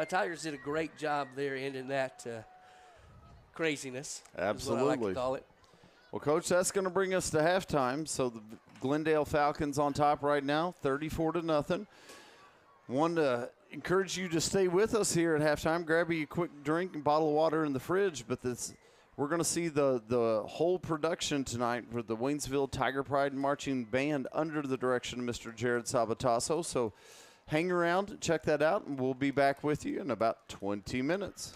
Tigers did a great job there ending that craziness. Absolutely. Is what I like to call it. Well, Coach, that's going to bring us to halftime. So the Glendale Falcons on top right now, 34-0. Wanted to encourage you to stay with us here at halftime. Grab you a quick drink and bottle of water in the fridge. But we're going to see the whole production tonight for the Waynesville Tiger Pride Marching Band under the direction of Mr. Jared Sabatasso. So hang around, check that out, and we'll be back with you in about 20 minutes.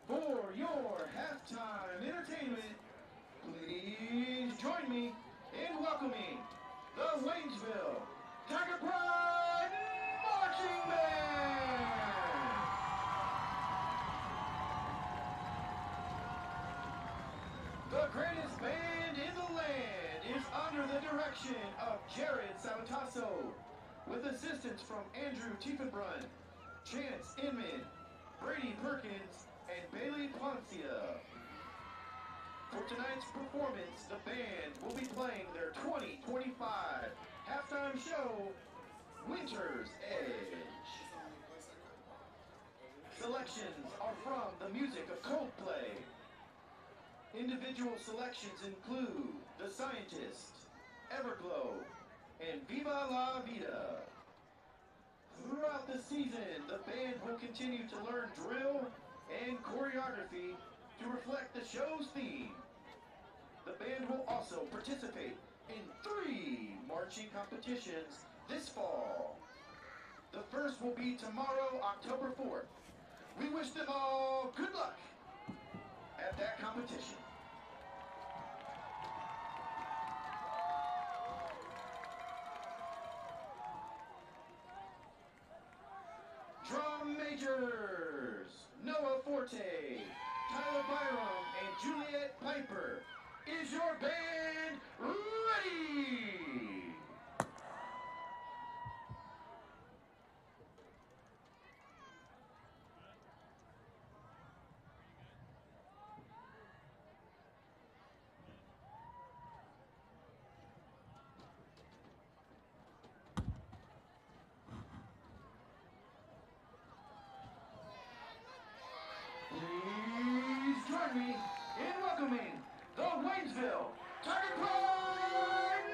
For your halftime entertainment, please join me in welcoming the Waynesville Tiger Pride Marching Band. direction of Jared Salutasso, with assistance from Andrew Tiefenbrunn, Chance Inman, Brady Perkins, and Bailey Poncia. For tonight's performance, the band will be playing their 2025 halftime show, Winter's Edge. Selections are from the music of Coldplay. Individual selections include The Scientist, Everglow, and Viva La Vida. Throughout the season, the band will continue to learn drill and choreography to reflect the show's theme. The band will also participate in 3 marching competitions this fall. The first will be tomorrow, October 4th. We wish them all good luck at that competition. Drum majors, Noah Forte, Tyler Byram, and Juliet Piper. Is your band ready? Please join me in welcoming the Waynesville Tiger Pride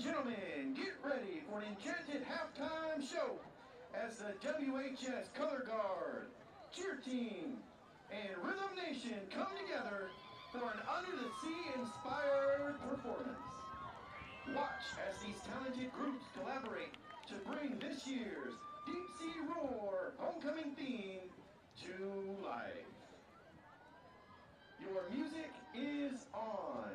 gentlemen, get ready for an enchanted halftime show as the WHS Color Guard, Cheer Team, and Rhythm Nation come together for an Under the Sea inspired performance. Watch as these talented groups collaborate to bring this year's Deep Sea Roar homecoming theme to life. Your music is on.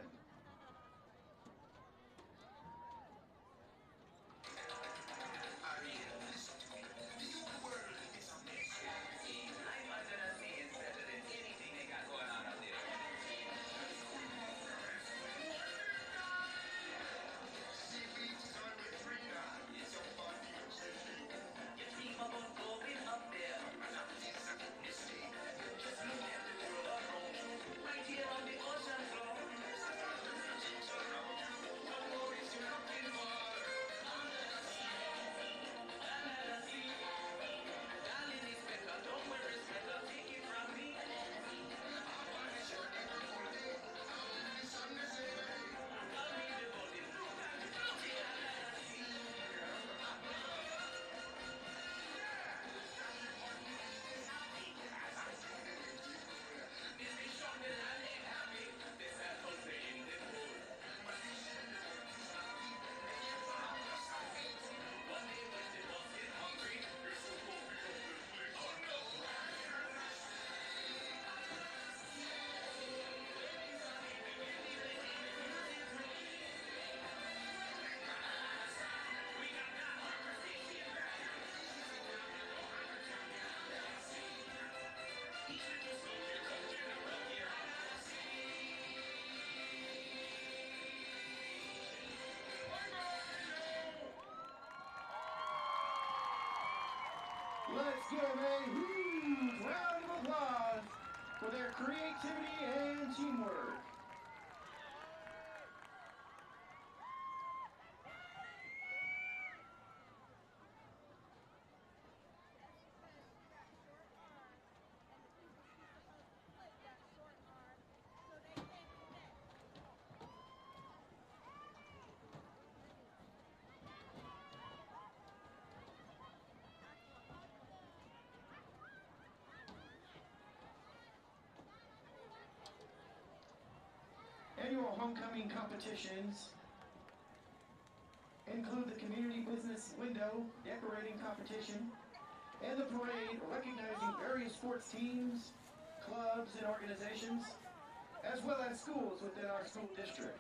Let's give a huge round of applause for their creativity and teamwork. Annual homecoming competitions include the Community Business Window Decorating Competition and the parade recognizing various sports teams, clubs, and organizations, as well as schools within our school district.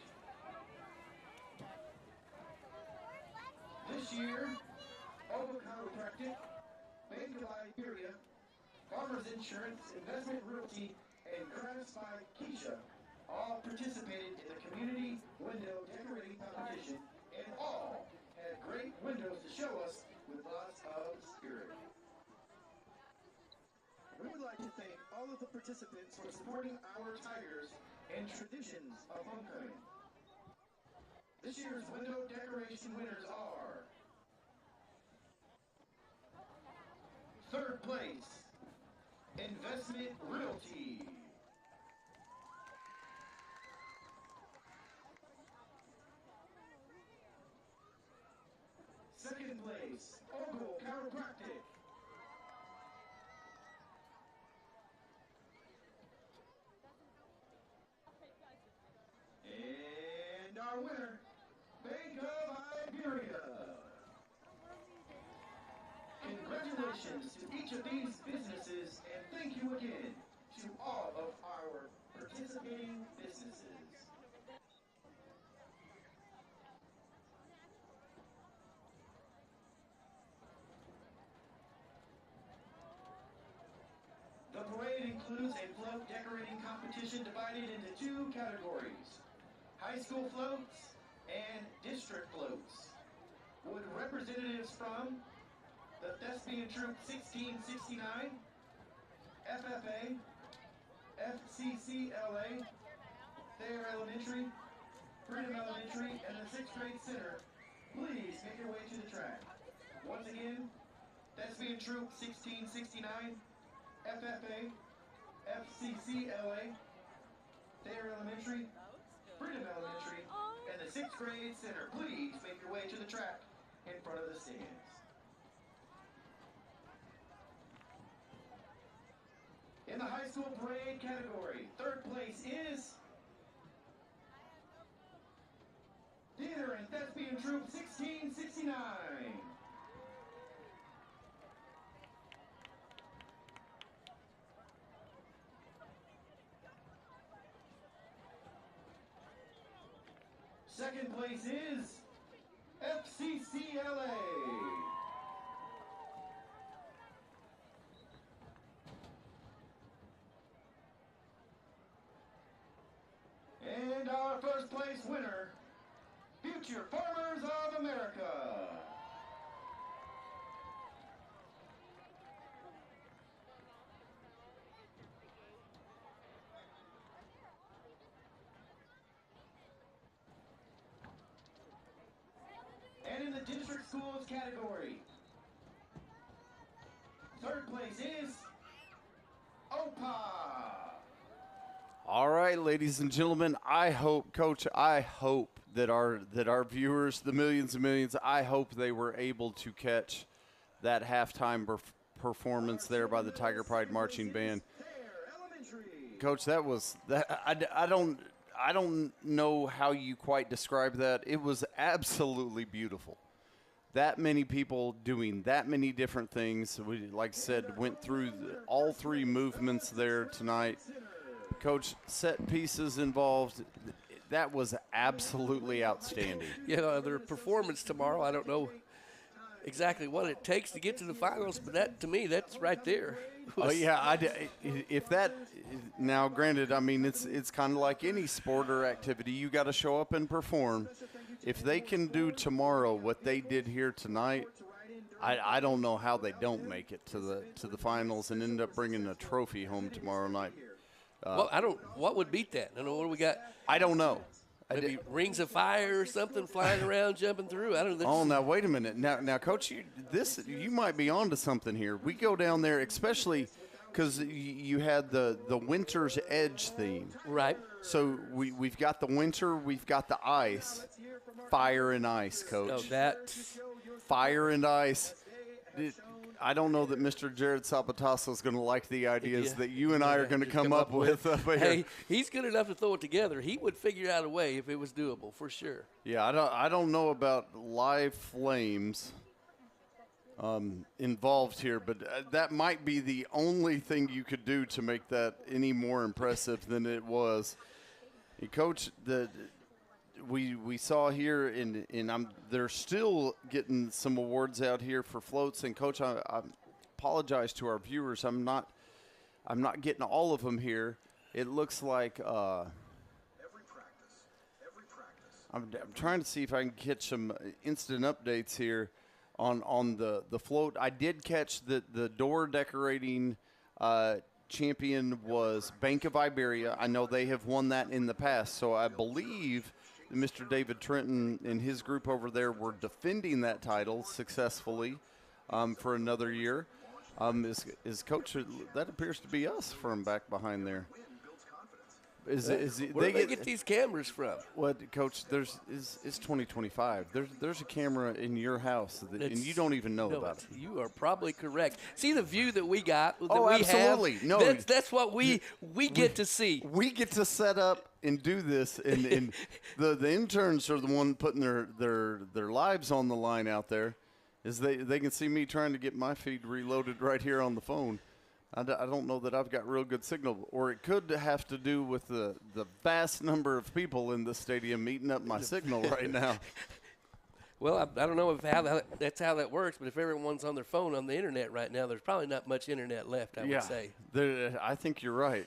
This year, Oval Chiropractic, Bank of Iberia, Farmers Insurance, Investment Realty, and Crafts by Keisha all participated in the Community Window Decorating Competition and all had great windows to show us with lots of spirit. We would like to thank all of the participants for supporting our Tigers and traditions of homecoming. This year's window decoration winners are: third place, Investment Realty. Second place, Ogle Chiropractic. And our winner, Bank of Iberia. Congratulations to each of these businesses, and thank you again to all of our participating businesses. The parade includes a float decorating competition divided into two categories: high school floats and district floats. Would representatives from the Thespian Troop 1669, FFA, FCCLA, Thayer Elementary, Freedom Elementary, and the 6th grade center please make your way to the track? Once again, Thespian Troop 1669, FFA, FCCLA, Thayer Elementary, Freedom Elementary, and the 6th grade center, please make your way to the track in front of the stands. In the high school parade category, third place is Theater and Thespian Troupe 1669. Second place is FCCLA. And our first place winner, Future Farmers of America. And in the district schools category, third place is OPA. All right, ladies and gentlemen, I hope, Coach, I hope that our viewers, the millions and millions, I hope they were able to catch that halftime performance there by the Tiger Pride Marching Band. Coach, that was that. I don't know how you quite describe that. It was absolutely beautiful. That many people doing that many different things. We, like I said, went through all three movements there tonight. Coach, set pieces involved. That was absolutely outstanding. Yeah, their performance tomorrow, I don't know exactly what it takes to get to the finals, but that, to me, that's right there. Oh, yeah. If that – now, granted, I mean, it's kind of like any sport or activity. You got to show up and perform. If they can do tomorrow what they did here tonight, I don't know how they don't make it to the finals and end up bringing a trophy home tomorrow night. What would beat that? I don't know. What do we got? I don't know. Maybe rings of fire or something flying around, jumping through. I don't know. Oh, now wait a minute. Now, Coach, you might be onto something here. We go down there, especially because you had the Winter's Edge theme, right? So we've got the winter, we've got the ice, fire and ice, Coach. Oh, that fire and ice. I don't know that Mr. Jared Sapatasso is going to like the ideas that you and I are going to come up with. Hey, he's good enough to throw it together. He would figure out a way if it was doable, for sure. Yeah, I don't know about live flames involved here, but that might be the only thing you could do to make that any more impressive than it was. Hey, Coach, we saw here, and they're still getting some awards out here for floats. And Coach, I apologize to our viewers. I'm not getting all of them here. It looks like every practice. I'm trying to see if I can catch some instant updates here on the float. I did catch the door decorating champion was Bank of Iberia. I know they have won that in the past, so I believe Mr. David Trenton and his group over there were defending that title successfully for another year. Is Coach, that appears to be us from back behind there. Where do they get these cameras from? What, Coach? It's 2025. There's a camera in your house, and you don't even know about it. You are probably correct. See the view that we got? Absolutely. Have? No, that's what we get to see. We get to set up and do this, and the interns are the one putting their lives on the line out there, is they can see me trying to get my feed reloaded right here on the phone. I don't know that I've got real good signal, or it could have to do with the vast number of people in the stadium eating up my signal right now. Well, I don't know that's how that works, but if everyone's on their phone on the internet right now, there's probably not much internet left, I would say. I think you're right.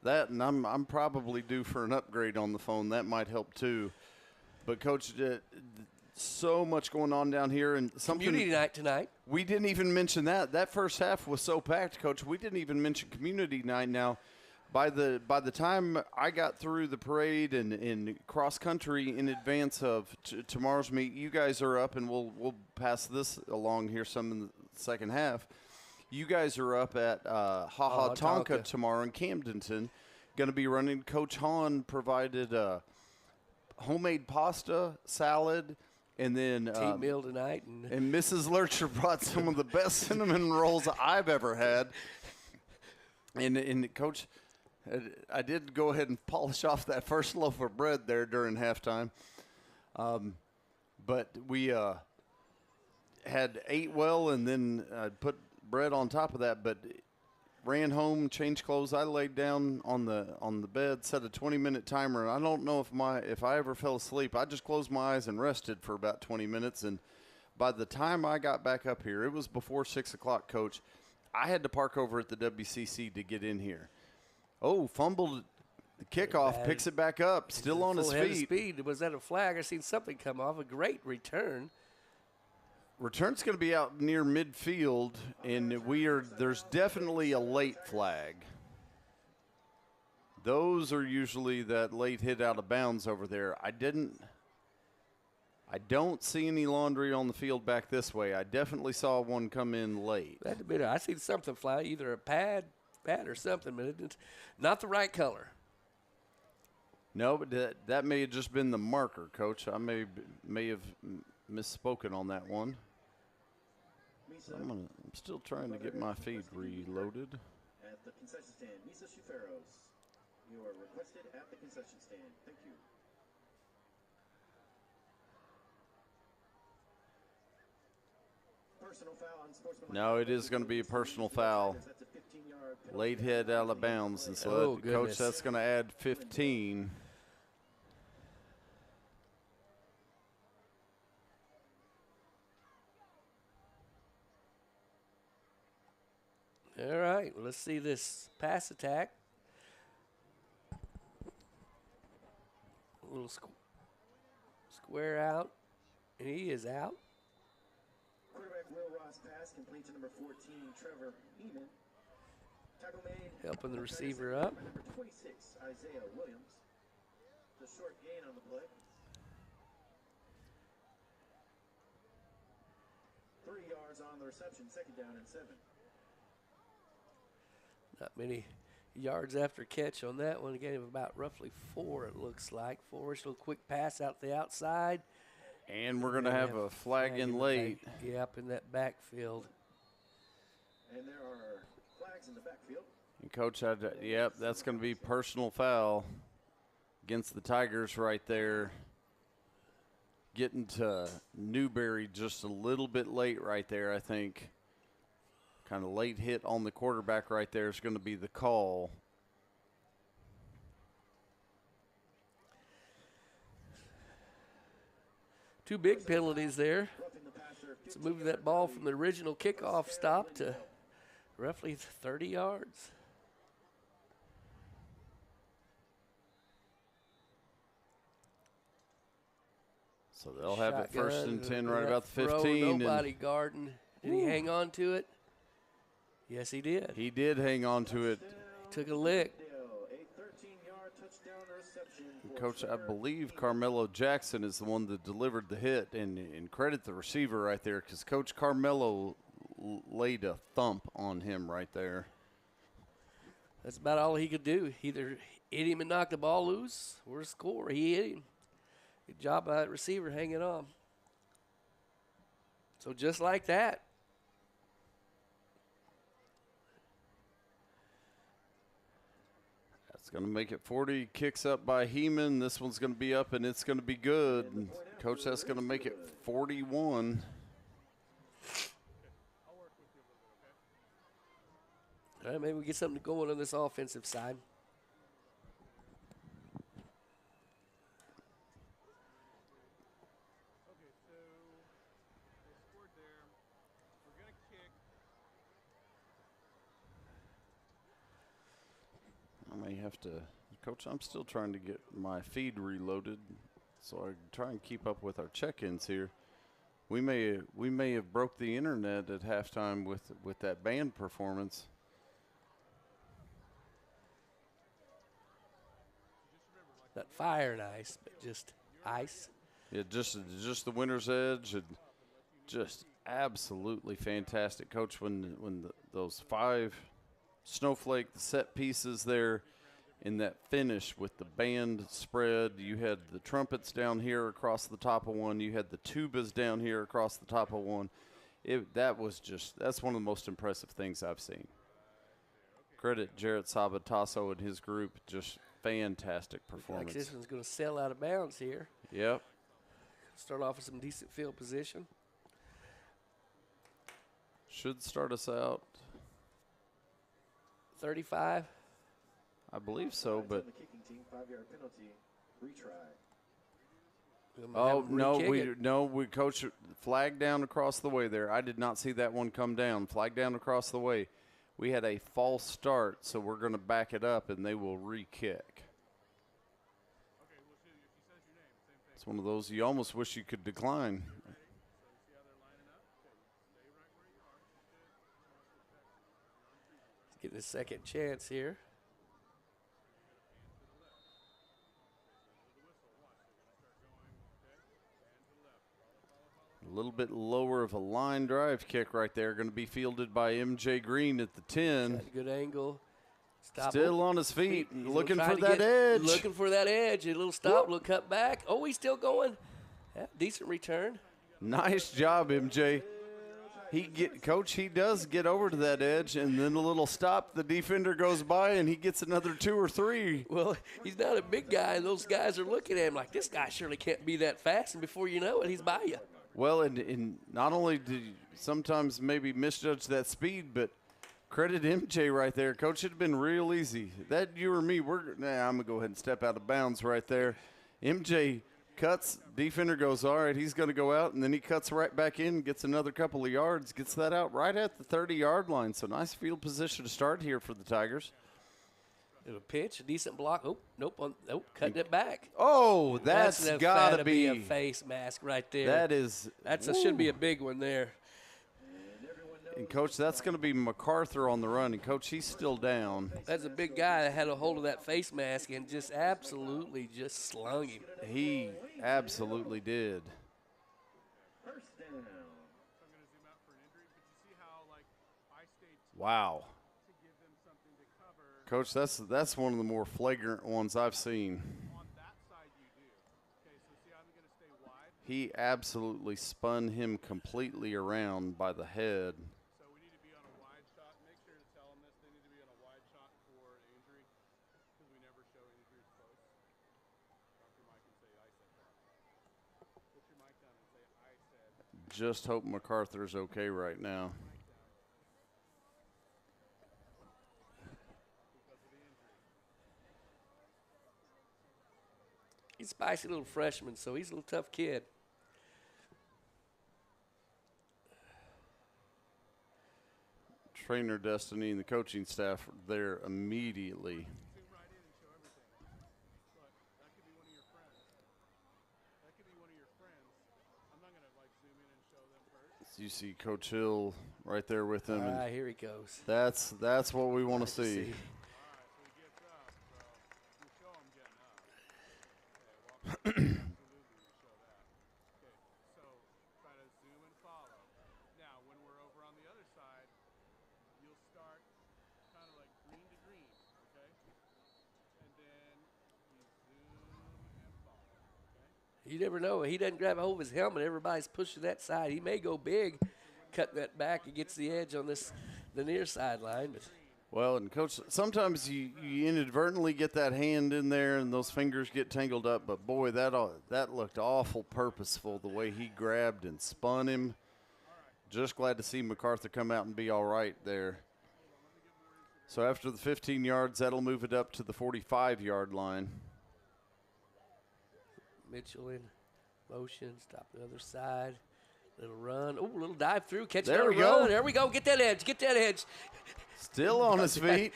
That, and I'm probably due for an upgrade on the phone. That might help too. But, Coach, so much going on down here, and community night tonight. We didn't even mention that. That first half was so packed, Coach. We didn't even mention community night. Now, by the time I got through the parade and cross country in advance of tomorrow's meet, you guys are up, and we'll pass this along here some in the second half. You guys are up at Ha Ha Tonka tomorrow in Camdenton. Going to be running. Coach Hahn provided homemade pasta, salad, and then Team meal tonight. and Mrs. Lurcher brought some of the best cinnamon rolls I've ever had. And Coach, I did go ahead and polish off that first loaf of bread there during halftime. But we had ate well, and then put bread on top of that. But ran home, changed clothes. I laid down on the bed, set a 20-minute timer. I don't know if I ever fell asleep. I just closed my eyes and rested for about 20 minutes. And by the time I got back up here, it was before 6 o'clock, Coach. I had to park over at the WCC to get in here. Oh, fumbled the kickoff, picks it back up, still on his Head of feet. speed. Was that a flag? I seen something come off. A great return. Return's going to be out near midfield, and there's definitely a late flag. Those are usually that late hit out of bounds over there. I don't see any laundry on the field back this way. I definitely saw one come in late. I seen something fly, either a pad or something, but it's not the right color. No, but that may have just been the marker, Coach. I may have misspoken on that one. I'm still trying to get my feed reloaded. At the concession stand, Misa Shuferos. You are requested at the concession stand. Thank you. Personal foul on sportsmanlike. No, it is going to be a personal foul. That's a 15-yard penalty. Late hit out of bounds, and so Coach, that's going to add 15. All right, well, let's see this pass attack. A little square out, and he is out. Quarterback Will Ross pass complete to number 14, Trevor Heeman. Tackle made. Helping the receiver up. Number 26, Isaiah Williams. The short gain on the play. 3 yards on the reception, second down and 7. Not many yards after catch on that one. Gave him about roughly 4, it looks like. 4-ish, little quick pass out the outside. And we're going to have a flag in late. Yep, in that backfield. And there are flags in the backfield. And Coach, yep, that's going to be personal foul against the Tigers right there. Getting to Newberry just a little bit late right there, I think. Kind of late hit on the quarterback right there is going to be the call. Two big penalties there. So moving that ball from the original kickoff stop to roughly 30 yards. So they'll have it first and 10 right about the Throw, 15. Nobody guarding. Did he hang on to it? Yes, he did. He did hang on to it. He took a lick. A 13-yard touchdown reception. Coach, I believe Carmelo Jackson is the one that delivered the hit, and credit the receiver right there because Coach Carmelo laid a thump on him right there. That's about all he could do. Either hit him and knock the ball loose or score. He hit him. Good job by that receiver hanging on. So just like that. That's going to make it 40. Kicks up by Heeman. This one's going to be up, and it's going to be good. And Coach, that's going to make it 41. All right, maybe we get something going on this offensive side. I may have to, Coach, I'm still trying to get my feed reloaded so I can try and keep up with our check-ins here. We may have broke the internet at halftime with that band performance. Not fire and ice, but just ice. Yeah, just the winner's edge, and just absolutely fantastic, Coach. When those 5 snowflake set pieces there, in that finish with the band spread. You had the trumpets down here across the top of one. You had the tubas down here across the top of one. That's one of the most impressive things I've seen. Credit Jarrett Sabatasso and his group, just fantastic performance. Like this one's going to sail out of bounds here. Yep. Start off with some decent field position. Should start us out. 35. I believe so, but. The kicking team, 5-yard penalty, retry. Oh, no, we coach flag down across the way there. I did not see that one come down. Flag down across the way. We had a false start, so we're going to back it up, and they will re-kick. It's one of those you almost wish you could decline. Getting a second chance here. A little bit lower of a line drive kick right there. Going to be fielded by MJ Green at the 10. Good angle. Stop Still him. on his feet, He's looking trying for to that edge. Looking for that edge. A little stop, little cut back. Oh, he's still going. Yeah, decent return. Nice job, MJ. Coach, he does get over to that edge, and then a little stop. The defender goes by, and he gets another 2 or 3. Well, he's not a big guy, and those guys are looking at him like, this guy surely can't be that fast, and before you know it, he's by you. Well, and not only do you sometimes maybe misjudge that speed, but credit MJ right there. Coach, it had been real easy. That you or me, I'm going to go ahead and step out of bounds right there. MJ cuts, defender goes, all right, he's going to go out, and then he cuts right back in, gets another couple of yards, gets that out right at the 30-yard line. So nice field position to start here for the Tigers. A pitch, a decent block. Oh, nope, cutting it back. Oh, that's got to be a face mask right there. That should be a big one there. And, Coach, that's going to be MacArthur on the run. And, Coach, he's still down. That's a big guy that had a hold of that face mask and just absolutely just slung him. He absolutely did. First down. Wow. Coach, that's one of the more flagrant ones I've seen. He absolutely spun him completely around by the head. So we need to be on a wide shot. Make sure to tell them this. They need to be on a wide shot for an injury because we never show injuries close. Drop your mic and say, I said that. Put your mic down and say, I said. Just hope MacArthur's okay right now. He's a spicy little freshman, so he's a little tough kid. Trainer Destiny and the coaching staff are there immediately. Zoom right in and show everything. Look, that could be one of your friends. That could be one of your friends. I'm not going to zoom in and show them first. You see Coach Hill right there with him. Ah, here he goes. That's what we want to see. Absolutely, we show that. Okay, so try to zoom and follow. Now, when we're over on the other side, you'll start kind of like green to green, okay? And then you zoom and follow, okay? You never know. He doesn't grab a hold of his helmet. Everybody's pushing that side. He may go big, cut that back. He gets the edge on the near sideline, but. Well, and Coach, sometimes you inadvertently get that hand in there and those fingers get tangled up. But, boy, that looked awful purposeful, the way he grabbed and spun him. Just glad to see MacArthur come out and be all right there. So after the 15 yards, that'll move it up to the 45-yard line. Mitchell in motion, stop the other side. Little run. Oh, little dive through. Catch There we run. go. There we go. Get that edge. Get that edge. Still on his feet.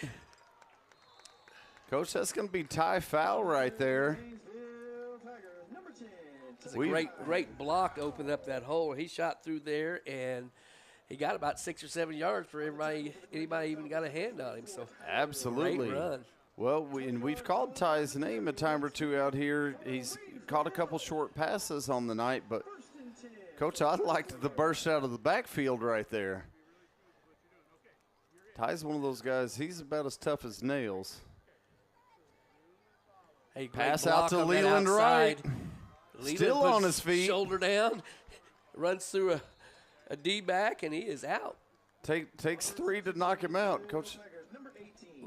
Coach, that's going to be Ty Fowl right there. Waynesville Tigers, number 10. It's a great block opened up that hole. He shot through there, and he got about 6 or 7 yards for anybody even got a hand on him. So Absolutely. Great run. Well, we've called Ty's name a time or two out here. He's caught a couple short passes on the night, but, Coach, I liked the burst out of the backfield right there. Ty's one of those guys, he's about as tough as nails. Hey, great Pass block out to on that Leland Wright. outside. Leland Still puts on his feet. Shoulder down, runs through a D-back, and he is out. Takes 3 to knock him out, Coach. Tigers, number 18,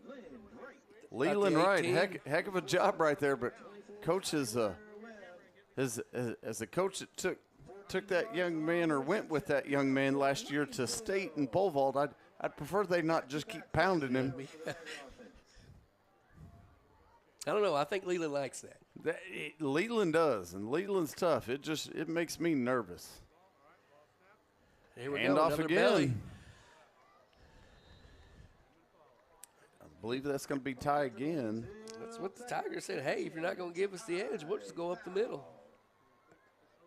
Leland Wright. Leland the Wright, 18. heck of a job right there. But Coach is as a coach that took that young man or went with that young man last year to state and pole vault, I'd prefer they not just keep pounding him. I don't know. I think Leland likes that. Leland does, and Leland's tough. It makes me nervous. Here we Hand go, off another again. belly. I believe that's going to be tie again. That's what the Tigers said. Hey, if you're not going to give us the edge, we'll just go up the middle.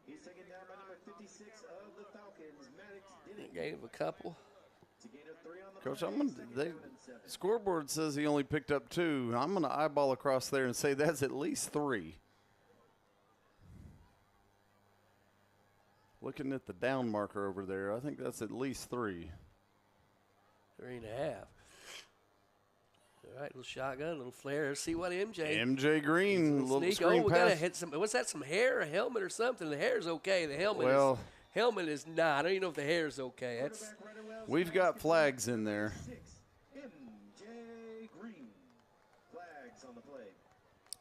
He's taken down by number 56 of the Falcons, Maddox Diddy. Gain of a couple. To gain of 3 on the Coach, play, scoreboard says he only picked up 2. I'm going to eyeball across there and say that's at least 3. Looking at the down marker over there, I think that's at least 3. 3.5. All right, little shotgun, little flare. Let's see what MJ. MJ Green, little sneak. screen We gotta pass. hit some. What's that? Some hair, a helmet, or something? The hair's okay. The helmet. Well, helmet is not. I don't even know if the hair's okay. That's we've got flags in there. 6, MJ Green. Flags on the play.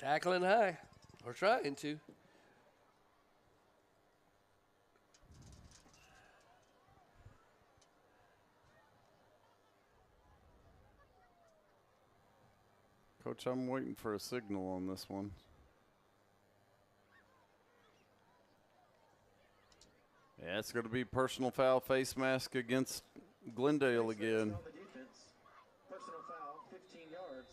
tackling high. We're trying to. Coach, I'm waiting for a signal on this one. Yeah, it's going to be personal foul face mask against Glendale again. On the defense. Personal foul, 15 yards.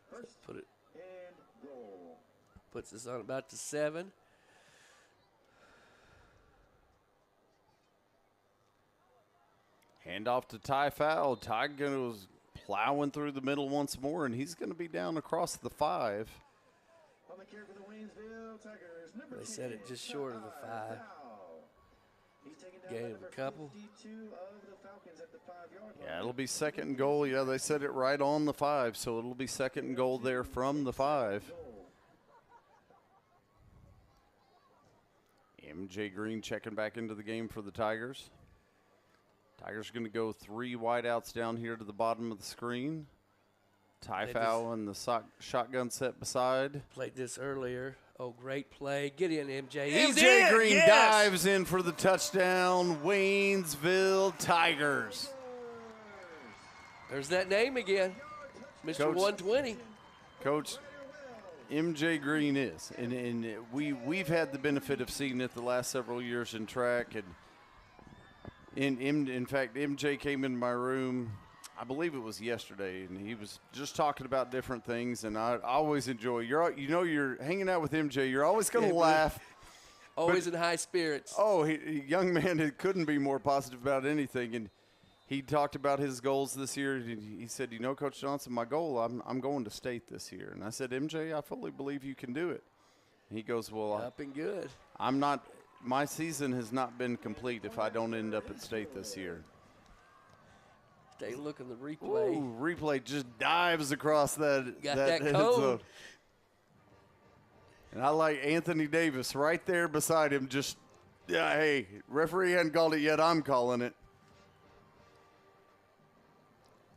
First Put it. and goal. Puts us on about to 7. Hand off to Ty Fowl. Ty goes plowing through the middle once more, and he's going to be down across the 5. On the carry for the Waynesville Tigers, number They 10, said it just short of the 5. Foul. He's taken down by Gain of number a couple. 52 of the Falcons at the 5-yard line. Yeah, it'll be second and goal. Yeah, they said it right on the 5, so it'll be second and goal there from the 5. MJ Green checking back into the game for the Tigers. Tigers going to go 3 wideouts down here to the bottom of the screen. Ty Fowl and the shotgun set beside. Played this earlier. Oh, great play. Get in, MJ. MJ Green dives in for the touchdown. Waynesville Tigers. There's that name again. Mr. Coach. 120. Coach, MJ Green is. And we've had the benefit of seeing it the last several years in track. And in fact, MJ came in my room, I believe it was yesterday, and he was just talking about different things. And I always enjoy. You're hanging out with MJ. You're always going to laugh. Always in high spirits. Oh, young man, it couldn't be more positive about anything. And he talked about his goals this year. He said, Coach Johnson, my goal, I'm going to state this year. And I said, MJ, I fully believe you can do it. And he goes, well, Up and good. I'm not. My season has not been complete if I don't end up at state this year. Take a look at the replay. Ooh, replay just dives across that. Got that head cone. zone. And I like Anthony Davis right there beside him. Just, hey, referee hadn't called it yet. I'm calling it.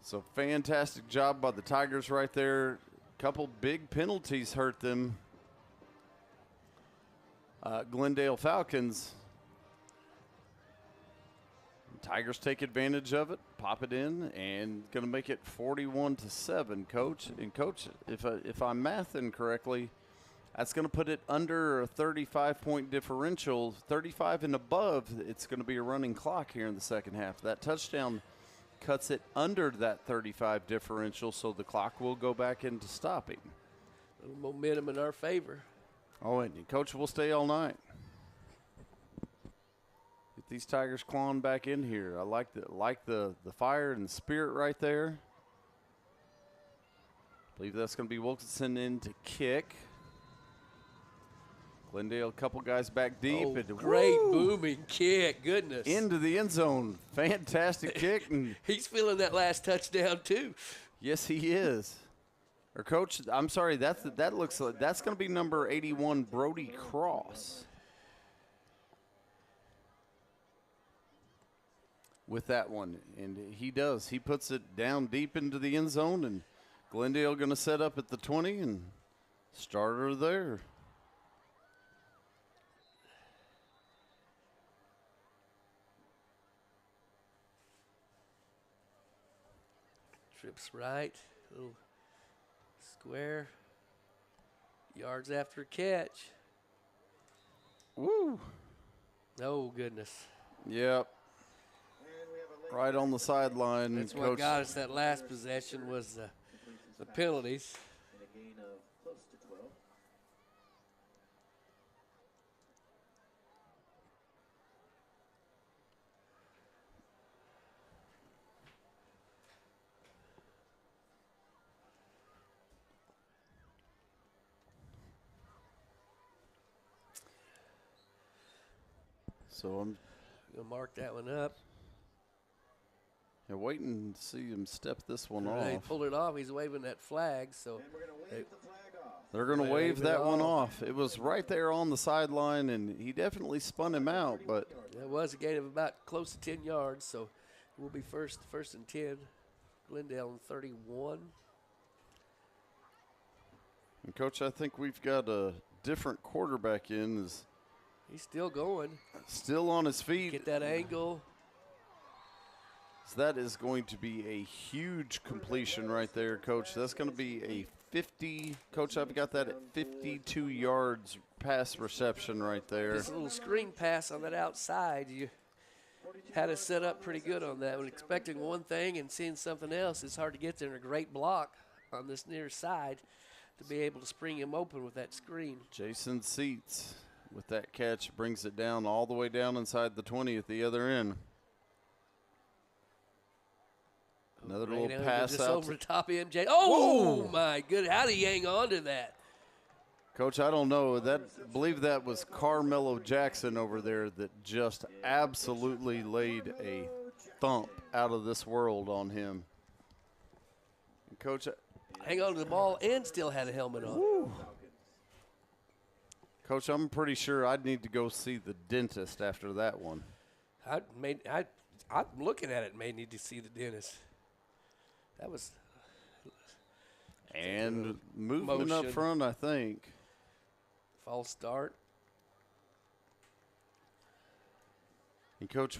So fantastic job by the Tigers right there. Couple big penalties hurt them. Glendale Falcons. Tigers take advantage of it, pop it in, and going to make it 41-7, Coach. And Coach, if I'm mathing correctly, that's going to put it under a 35-point differential. 35 and above, it's going to be a running clock here in the second half. That touchdown cuts it under that 35 differential, so the clock will go back into stopping. A little momentum in our favor. Oh, and Coach, we'll stay all night. Get these Tigers clawing back in here. I like the fire and the spirit right there. Believe that's going to be Wilkinson in to kick. Glendale, a couple guys back deep. Oh, and great woo, booming kick. Goodness. into the end zone. Fantastic kick. And He's feeling that last touchdown, too. Yes, he is. Or Coach, I'm sorry, that looks like that's going to be number 81, Brody Cross. With that one, and he does. He puts it down deep into the end zone, and Glendale going to set up at the 20 and starter there. Trips right, little square, yards after catch. Woo! Oh, goodness. Yep. Right on the sideline. That's Coach. what got us that last possession was the penalties. And a gain of close to 12. So I'm Gonna mark that one up. waiting to see him step this one He off. pulled it off. He's waving that flag, so And we're going to wave the flag off. They're going to Wave wave it that one off. off. It was right there on the sideline, and he definitely spun him out, but it was a gain of about close to 10 yards. So it will be first and 10. Glendale on 31. and Coach, I think we've got a different quarterback in. Is He's still going. still on his feet. Get that angle. So that is going to be a huge completion right there, Coach. That's going to be a 50. Coach, I've got that at 52 yards pass reception right there. This little screen pass on that outside, you had us set up pretty good on that. When expecting one thing and seeing something else, it's hard to get there. And a great block on this near side to be able to spring him open with that screen. Jason Seats with that catch brings it down all the way down inside the 20 at the other end. Another Right little now, pass just out. over the top MJ. Oh, Whoa! my goodness. How did he hang on to that? Coach, I don't know. I believe that was Carmelo Jackson over there that just absolutely laid a thump out of this world on him. And Coach, Hang on to the ball and still had a helmet on. Coach, I'm pretty sure I'd need to go see the dentist after that one. I'm looking at it, may need to see the dentist. That was And movement up motion. front, I think. false start. And Coach,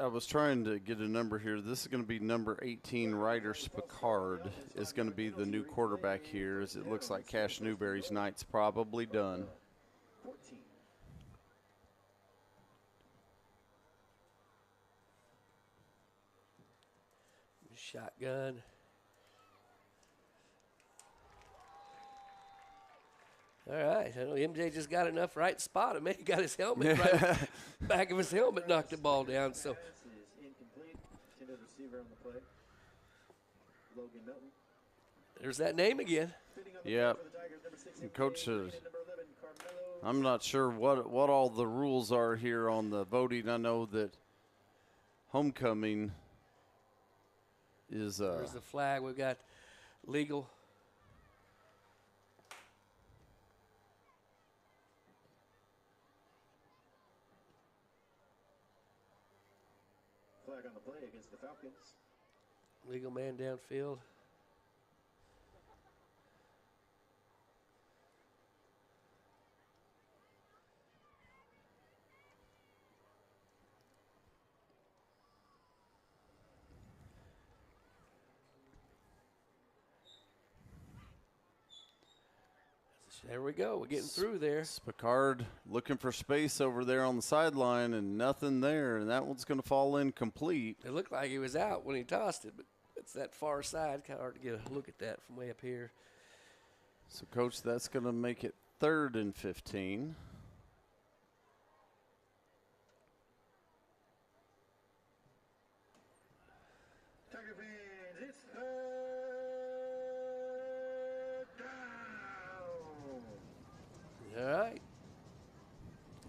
I was trying to get a number here. This is going to be number 18, Ryder Spicard is going to be the new quarterback here, as it looks like Cash Newberry's night's probably done. 14. Shotgun. All right. I know MJ just got enough right spot. I mean, he got his helmet right back of his helmet, knocked the ball down. So Pass is incomplete. Intended receiver on the play. Logan Milton. there's that name again. Fitting on the Yep. play for the Tigers, number 6 And Coach, number 11, Carmelo. I'm not sure what all the rules are here on the voting. I know that homecoming is There's the flag. We've got legal. Flag on the play against the Falcons. Legal man downfield. There we go. We're getting through there. Spicard looking for space over there on the sideline and nothing there, and that one's going to fall in complete. It looked like he was out when he tossed it, but it's that far side. Kind of hard to get a look at that from way up here. So, Coach, that's going to make it 3rd and 15. Tiger fans, it's third down. All right.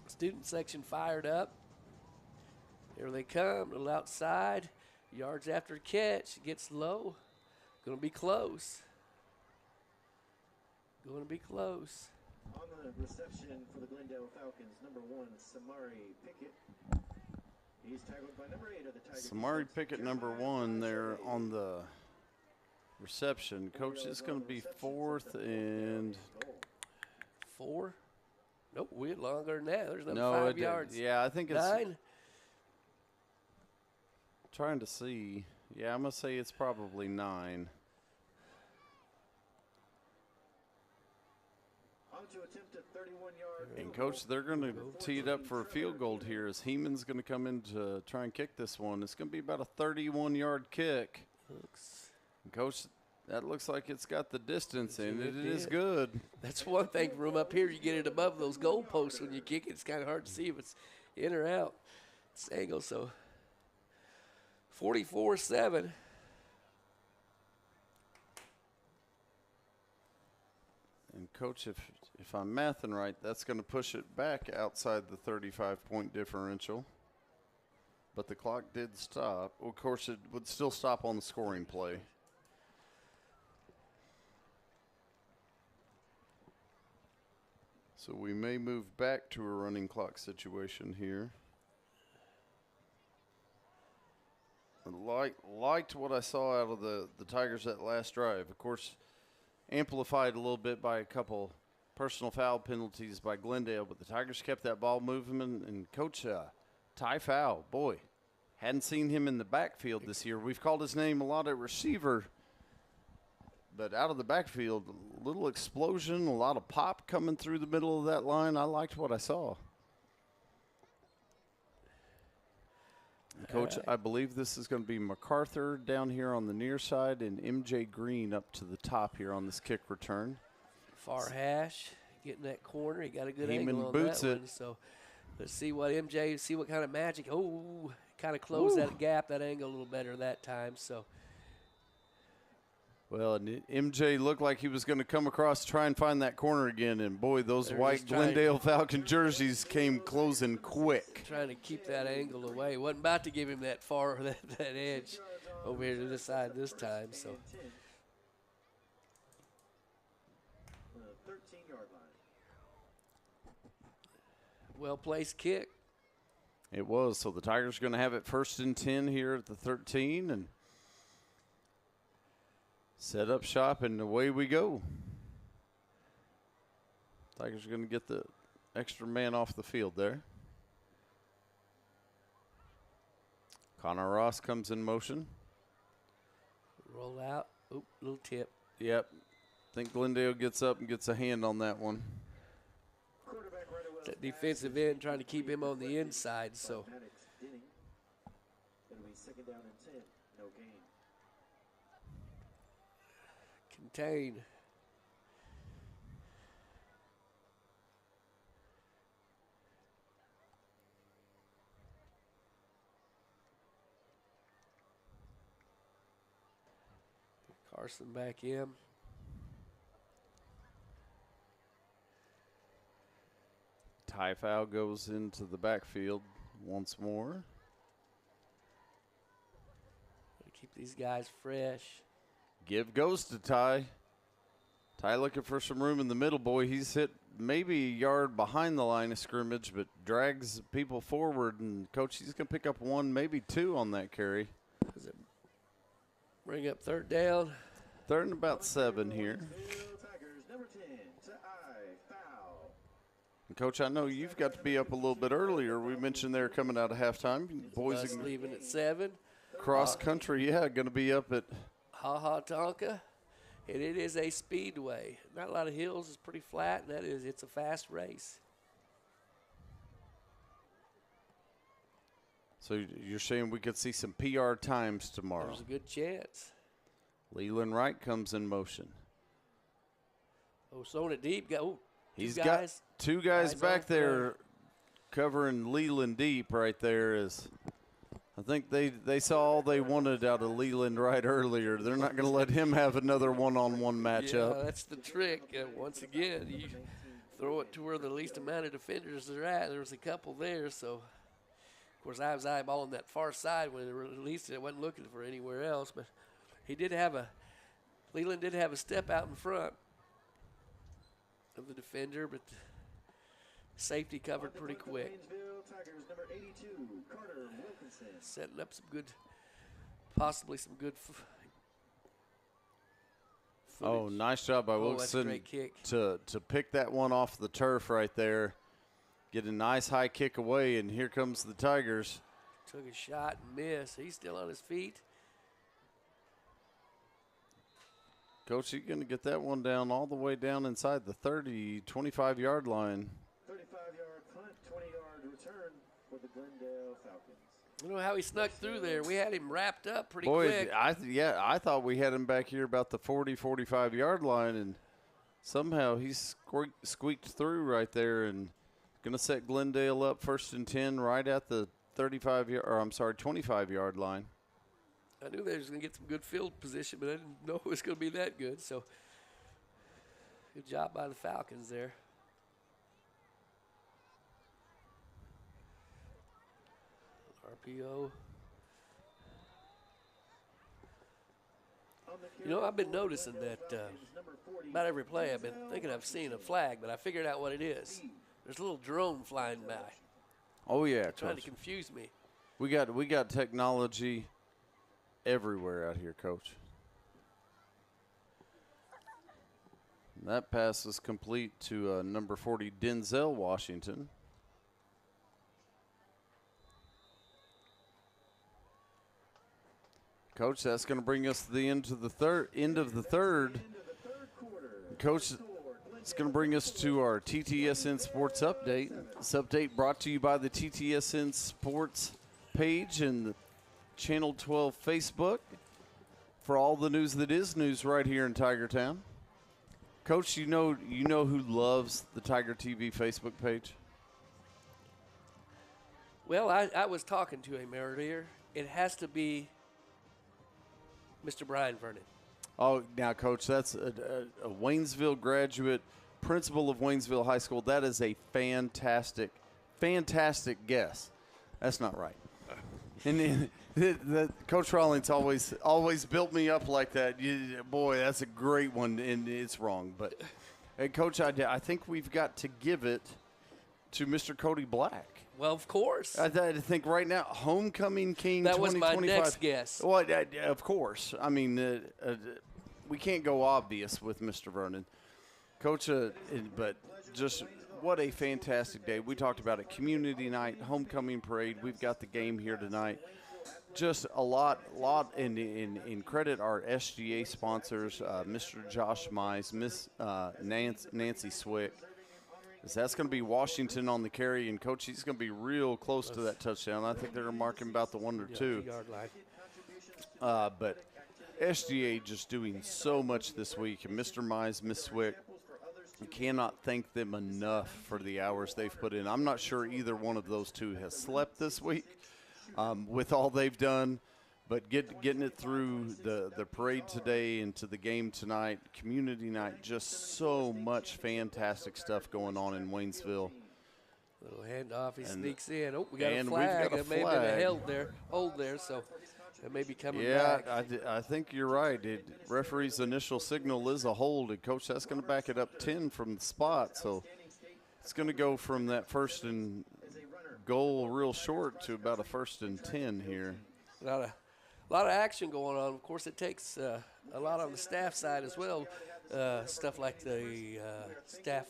Student section fired up. Here they come, a little outside. Yards after catch, gets low. Going to be close. Going to be close. On the reception for the Glendale Falcons, number 1, Samari Pickett. He's tackled by number 8 of the Tigers. Samari Pickett, number 1, there on the reception. Coach, it's going to be 4th and 4? Nope, we're longer than that. There's another no, 5 yards. Yeah, I think it's 9. Trying to see. Yeah, I'm going to say it's probably 9. On to attempt a 31-yard. And, Coach, they're going to tee it up for a field goal here as Heeman's going to come in to try and kick this one. It's going to be about a 31-yard kick. And, Coach, that looks like it's got the distance, and it is good. That's one thing from up here. You get it above those goalposts when you kick it. It's kind of hard to see if it's in or out. It's angle, so 44-7. And, Coach, if I'm mathing right, that's going to push it back outside the 35-point differential. But the clock did stop. Of course, it would still stop on the scoring play. So we may move back to a running clock situation here. I liked what I saw out of the Tigers that last drive. Of course, amplified a little bit by a couple personal foul penalties by Glendale, but the Tigers kept that ball moving. And Coach Ty Fowl, boy, hadn't seen him in the backfield this year. We've called his name a lot at receiver, but out of the backfield, a little explosion, a lot of pop coming through the middle of that line. I liked what I saw. Coach, I believe this is going to be MacArthur down here on the near side and MJ Green up to the top here on this kick return. Far hash, getting that corner. He got a good Heeman angle on boots that it. one. So let's see what MJ, see what kind of magic. Oh, kind of closed that gap, that angle a little better that time. So. Well, and MJ looked like he was going to come across to try and find that corner again, and boy, those white Glendale Falcon jerseys came closing quick. Trying to keep that angle away. Wasn't about to give him that far, that edge over here to this side this time. So 13-yard line. Well-placed kick. It was. So the Tigers are going to have it 1st and 10 here at the 13, and set up shop, and away we go. Tigers are going to get the extra man off the field there. Connor Ross comes in motion. Roll out. Oop, little tip. Yep. I think Glendale gets up and gets a hand on that one. That defensive end trying to keep him on the inside, so. It'll be 2nd down and 10. No gain. Contain. Carson back in. Ty Fowl goes into the backfield once more. Keep these guys fresh. Give goes to Ty. Ty looking for some room in the middle, boy. He's hit maybe a yard behind the line of scrimmage, but drags people forward. And, Coach, he's going to pick up 1, maybe 2 on that carry. Does it bring up 3rd down? 3rd and about 7 here. Tigers, number 10, to Fowl. And, Coach, I know you've got to be up a little bit earlier. We mentioned they're coming out of halftime. Boys Bus are leaving at 7. cross country, going to be up at Ha Tonka. And it is a speedway. Not a lot of hills. It's pretty flat, and it's a fast race. So you're saying we could see some PR times tomorrow? There's a good chance. Leland Wright comes in motion. Oh, throwing it deep. He's got 2 guys back there covering Leland deep right there. I think they saw all they wanted out of Leland right earlier. They're not going to let him have another one-on-one matchup. Yeah, that's the trick. Once again, you throw it to where the least amount of defenders are at. There was a couple there, so of course I was eyeballing that far side when it released it. I wasn't looking for anywhere else, but he did have a Leland did have a step out in front of the defender, but the safety covered pretty quick. Waynesville Tigers number 82, Carter Wilkinson. Setting up some good, possibly some good Oh, footage. nice job by Oh, that's a Wilkinson great kick. to pick that one off the turf right there. Get a nice high kick away, and here comes the Tigers. Took a shot and missed. He's still on his feet. Coach, you going to get that one down all the way down inside the 30, 25-yard line. 35-yard punt, 20-yard return for the Glendale Falcons. I don't know how he snuck through there. We had him wrapped up pretty Boy, quick. I thought we had him back here about the 40, 45-yard line, and somehow he squeaked through right there and going to set Glendale up 1st and 10 right at the 25-yard line. I knew they was going to get some good field position, but I didn't know it was going to be that good. So, good job by the Falcons there. RPO. You know, I've been noticing that about every play I've been thinking I've seen a flag, but I figured out what it is. There's a little drone flying by, Oh yeah, trying to Coach. confuse me. We got technology everywhere out here, Coach. And that pass is complete to number 40, Denzel Washington. Coach, that's going to bring us to the end of the third. Coach, it's going to bring us to our TTSN Sports Update. This update brought to you by the TTSN Sports page and the Channel 12 Facebook for all the news that is news right here in Tigertown. Coach, you know who loves the TigerTV Facebook page? Well, I was talking to him earlier. It has to be Mr. Brian Vernon. Oh, now, Coach, that's a Waynesville graduate, principal of Waynesville High School. That is a fantastic guess. That's not right. And Coach Rawlings always built me up like that. Boy, that's a great one, and it's wrong. But, hey, Coach, I think we've got to give it to Mr. Cody Black. Well, of course. I think right now, Homecoming King That was 2025. my next guess. Well, of course. I mean, we can't go obvious with Mr. Vernon. Coach, but just what a fantastic day. We talked about it, community night, homecoming parade. We've got the game here tonight. Just a lot in credit our SGA sponsors, Mr. Josh Mize, Miss Nancy Swick. That's going to be Washington on the carry, and Coach, he's going to be real close to that touchdown. I think they're going to mark him about the 1 or 2. 2-yard line. But SGA just doing so much this week, and Mr. Mize, Miss Swick, you cannot thank them enough for the hours they've put in. I'm not sure either one of those two has slept this week with all they've done. But getting it through the parade today into the game tonight, community night, just so much fantastic stuff going on in Waynesville. Little handoff, he sneaks in. Oh, we got a flag. We've got a That may have been a hold there, so it may be coming back. Yeah, I think you're right. Referee's initial signal is a hold, and Coach, that's going to back it up 10 from the spot. So it's going to go from that 1st and goal real short to about a 1st and 10 here. A lot of action going on. Of course, it takes a lot on the staff side as well. Stuff like the staff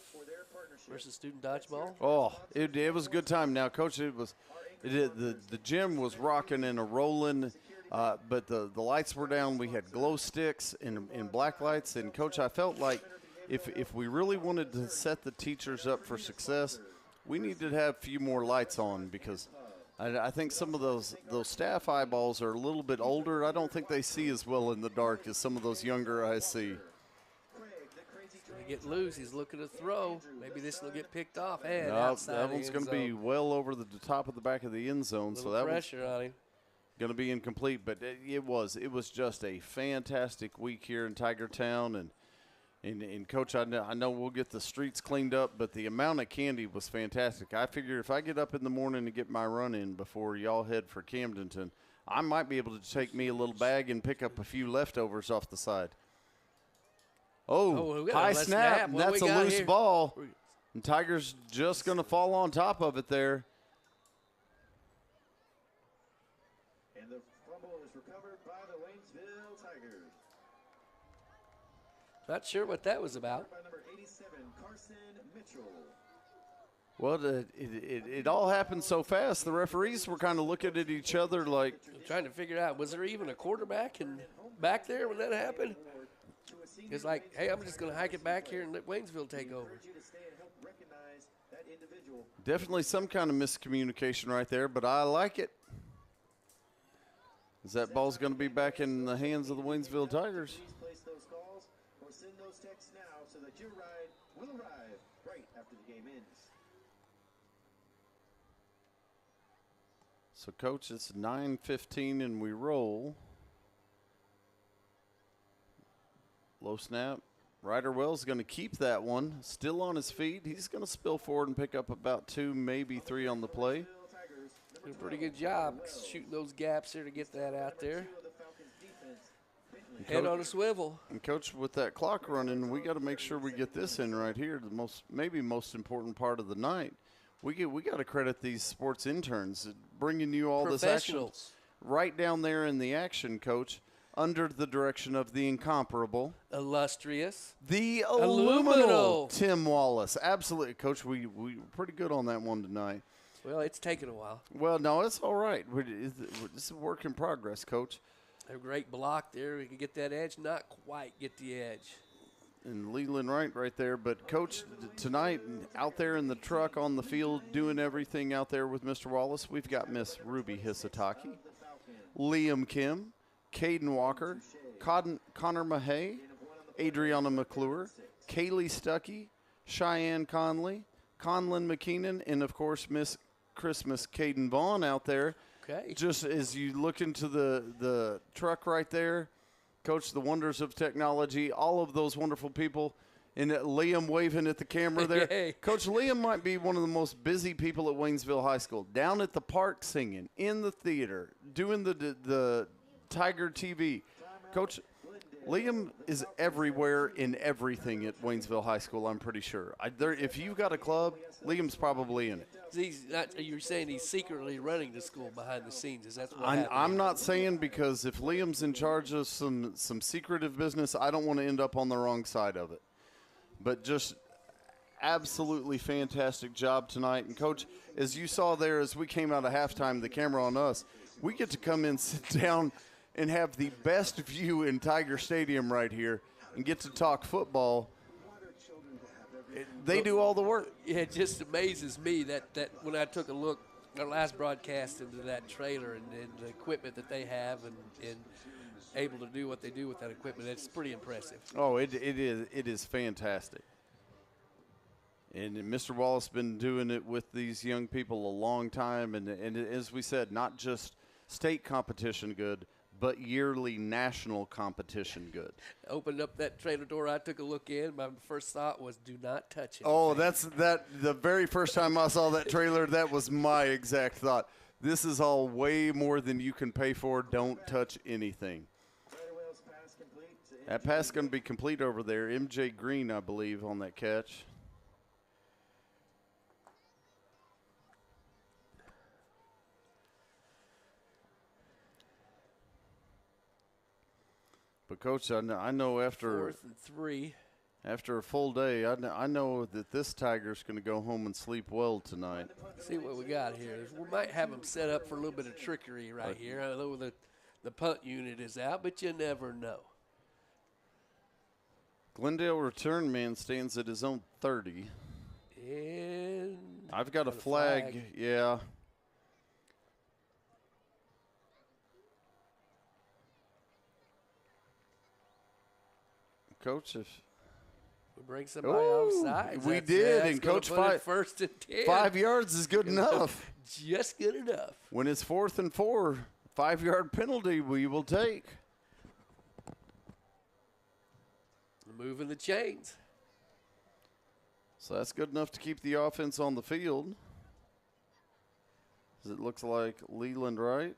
versus student dodgeball. Oh, it was a good time. Now, Coach, the gym was rocking and rolling, but the lights were down. We had glow sticks and black lights. And, Coach, I felt like if we really wanted to set the teachers up for success, we needed to have a few more lights on because I think some of those staff eyeballs are a little bit older. I don't think they see as well in the dark as some of those younger eyes see. Going to get loose. He's looking to throw. Maybe this will get picked off. And No, outside that one's going to be well over the top of the back of the end zone. So that one's pressure on him. going to be incomplete. But it was just a fantastic week here in Tigertown. And Coach, I know we'll get the streets cleaned up, but the amount of candy was fantastic. I figure if I get up in the morning to get my run in before y'all head for Camdenton, I might be able to take me a little bag and pick up a few leftovers off the side. Oh, we got a high left snap, snap. and What that's we a got loose here? ball. And Tiger's just going to fall on top of it there. And the fumble is recovered by the Waynesville Tigers. Not sure what that was about. By number 87, Carson Mitchell. Well, it all happened so fast. The referees were kind of looking at each other like, I'm trying to figure out, was there even a quarterback back there when that happened? It's like, hey, I'm just going to hike it back here and let Waynesville take over. definitely some kind of miscommunication right there, but I like it. As that ball's going to be back in the hands of the Waynesville Tigers. Place those calls or send those texts now so that your ride will arrive right after the game ends. So, Coach, it's 9:15 and we roll. Low snap. Ryder Wells going to keep that one. Still on his feet. He's going to spill forward and pick up about 2, maybe 3 on the play. Did a pretty good job shooting those gaps there to get that out there. Head on a swivel. And, Coach, with that clock running, we got to make sure we get this in right here. The maybe most important part of the night. We got to credit these sports interns bringing you all this action right down there in the action, Coach, under the direction of the incomparable, illustrious, the illuminal Tim Wallace. Absolutely, Coach. We were pretty good on that one tonight. Well, it's taken a while. Well, no, it's all right. This is a work in progress, Coach. A great block there. We could get that edge, not quite get the edge. And Leland right there. But, Coach, tonight out there in the truck on the field doing everything out there with Mr. Wallace, we've got Miss Ruby Hisataki, Liam Kim, Caden Walker, Connor Mahay, Adriana McClure, Kaylee Stuckey, Cheyenne Conley, Conlon McKeenan, and, of course, Miss Christmas Caden Vaughn out there. Okay. Just as you look into the truck right there, Coach, the wonders of technology, all of those wonderful people, and Liam waving at the camera there. Yay. Coach, Liam might be one of the most busy people at Waynesville High School, down at the park singing, in the theater, doing the TigerTV. Coach, Liam is everywhere in everything at Waynesville High School, I'm pretty sure. If you've got a club, Liam's probably in it. You're saying he's secretly running the school behind the scenes. Is that what happened? I'm not saying, because if Liam's in charge of some secretive business, I don't want to end up on the wrong side of it. But just absolutely fantastic job tonight. And, Coach, as you saw there as we came out of halftime, the camera on us, we get to come in, sit down, and have the best view in Tiger Stadium right here and get to talk football. They do all the work. Yeah, it just amazes me that when I took a look, our last broadcast, into that trailer and the equipment that they have and able to do what they do with that equipment, it's pretty impressive. Oh, it is fantastic. And Mr. Wallace has been doing it with these young people a long time. And as we said, not just state competition good, but yearly national competition good. Opened up that trailer door, I took a look in. My first thought was, do not touch it. Oh, the very first time I saw that trailer, that was my exact thought. This is all way more than you can pay for. Don't touch anything. That pass is going to be complete over there. MJ Green, I believe, on that catch. But, Coach, I know after 4th and 3. After a full day, I know that this Tiger's going to go home and sleep well tonight. See what we got here. We might have them set up for a little bit of trickery right here. I know the punt unit is out, but you never know. Glendale return man stands at his own 30. And I've got a flag. Yeah. Coach, if we bring somebody offside, we did, and Coach, 1st and 10. 5 yards is good enough. Just good enough. When it's 4th and 4, 5-yard penalty we will take. Moving the chains. So that's good enough to keep the offense on the field. As it looks like Leland Wright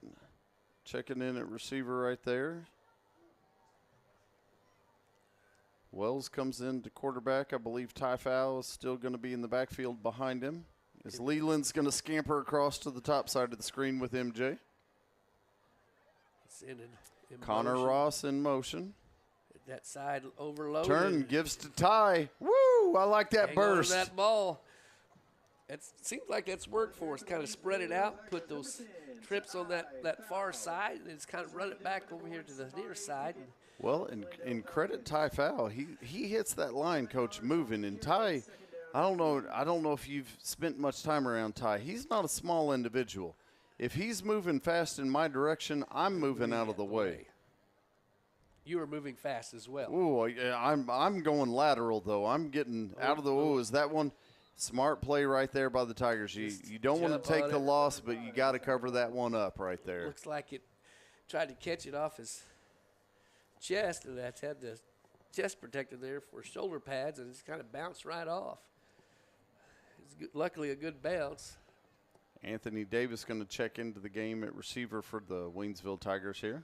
checking in at receiver right there. Wells comes in to quarterback. I believe Ty Fowl is still going to be in the backfield behind him. As Leland's going to scamper across to the top side of the screen with MJ. It's in Connor motion. Ross in motion. That side overloaded. Turn, gives to Ty. Woo! I like that Hang on to burst. that ball. It seems like that's worked for us. Kind of spread it out, put those trips on that far side, and just kind of run it back over here to the near side. Well, and credit Ty Fowl. He hits that line, Coach, moving. And Ty, I don't know if you've spent much time around Ty. He's not a small individual. If he's moving fast in my direction, I'm moving out of the way. You were moving fast as well. Ooh, I'm going lateral though. I'm getting out of the. Ooh, is that one? Smart play right there by the Tigers. You don't want to take the loss, but you got to cover that one up right there. Looks like it tried to catch it off his chest, and that's had the chest protector there for shoulder pads, and it's kind of bounced right off. It's good, luckily a good bounce. Anthony Davis going to check into the game at receiver for the Waynesville Tigers here.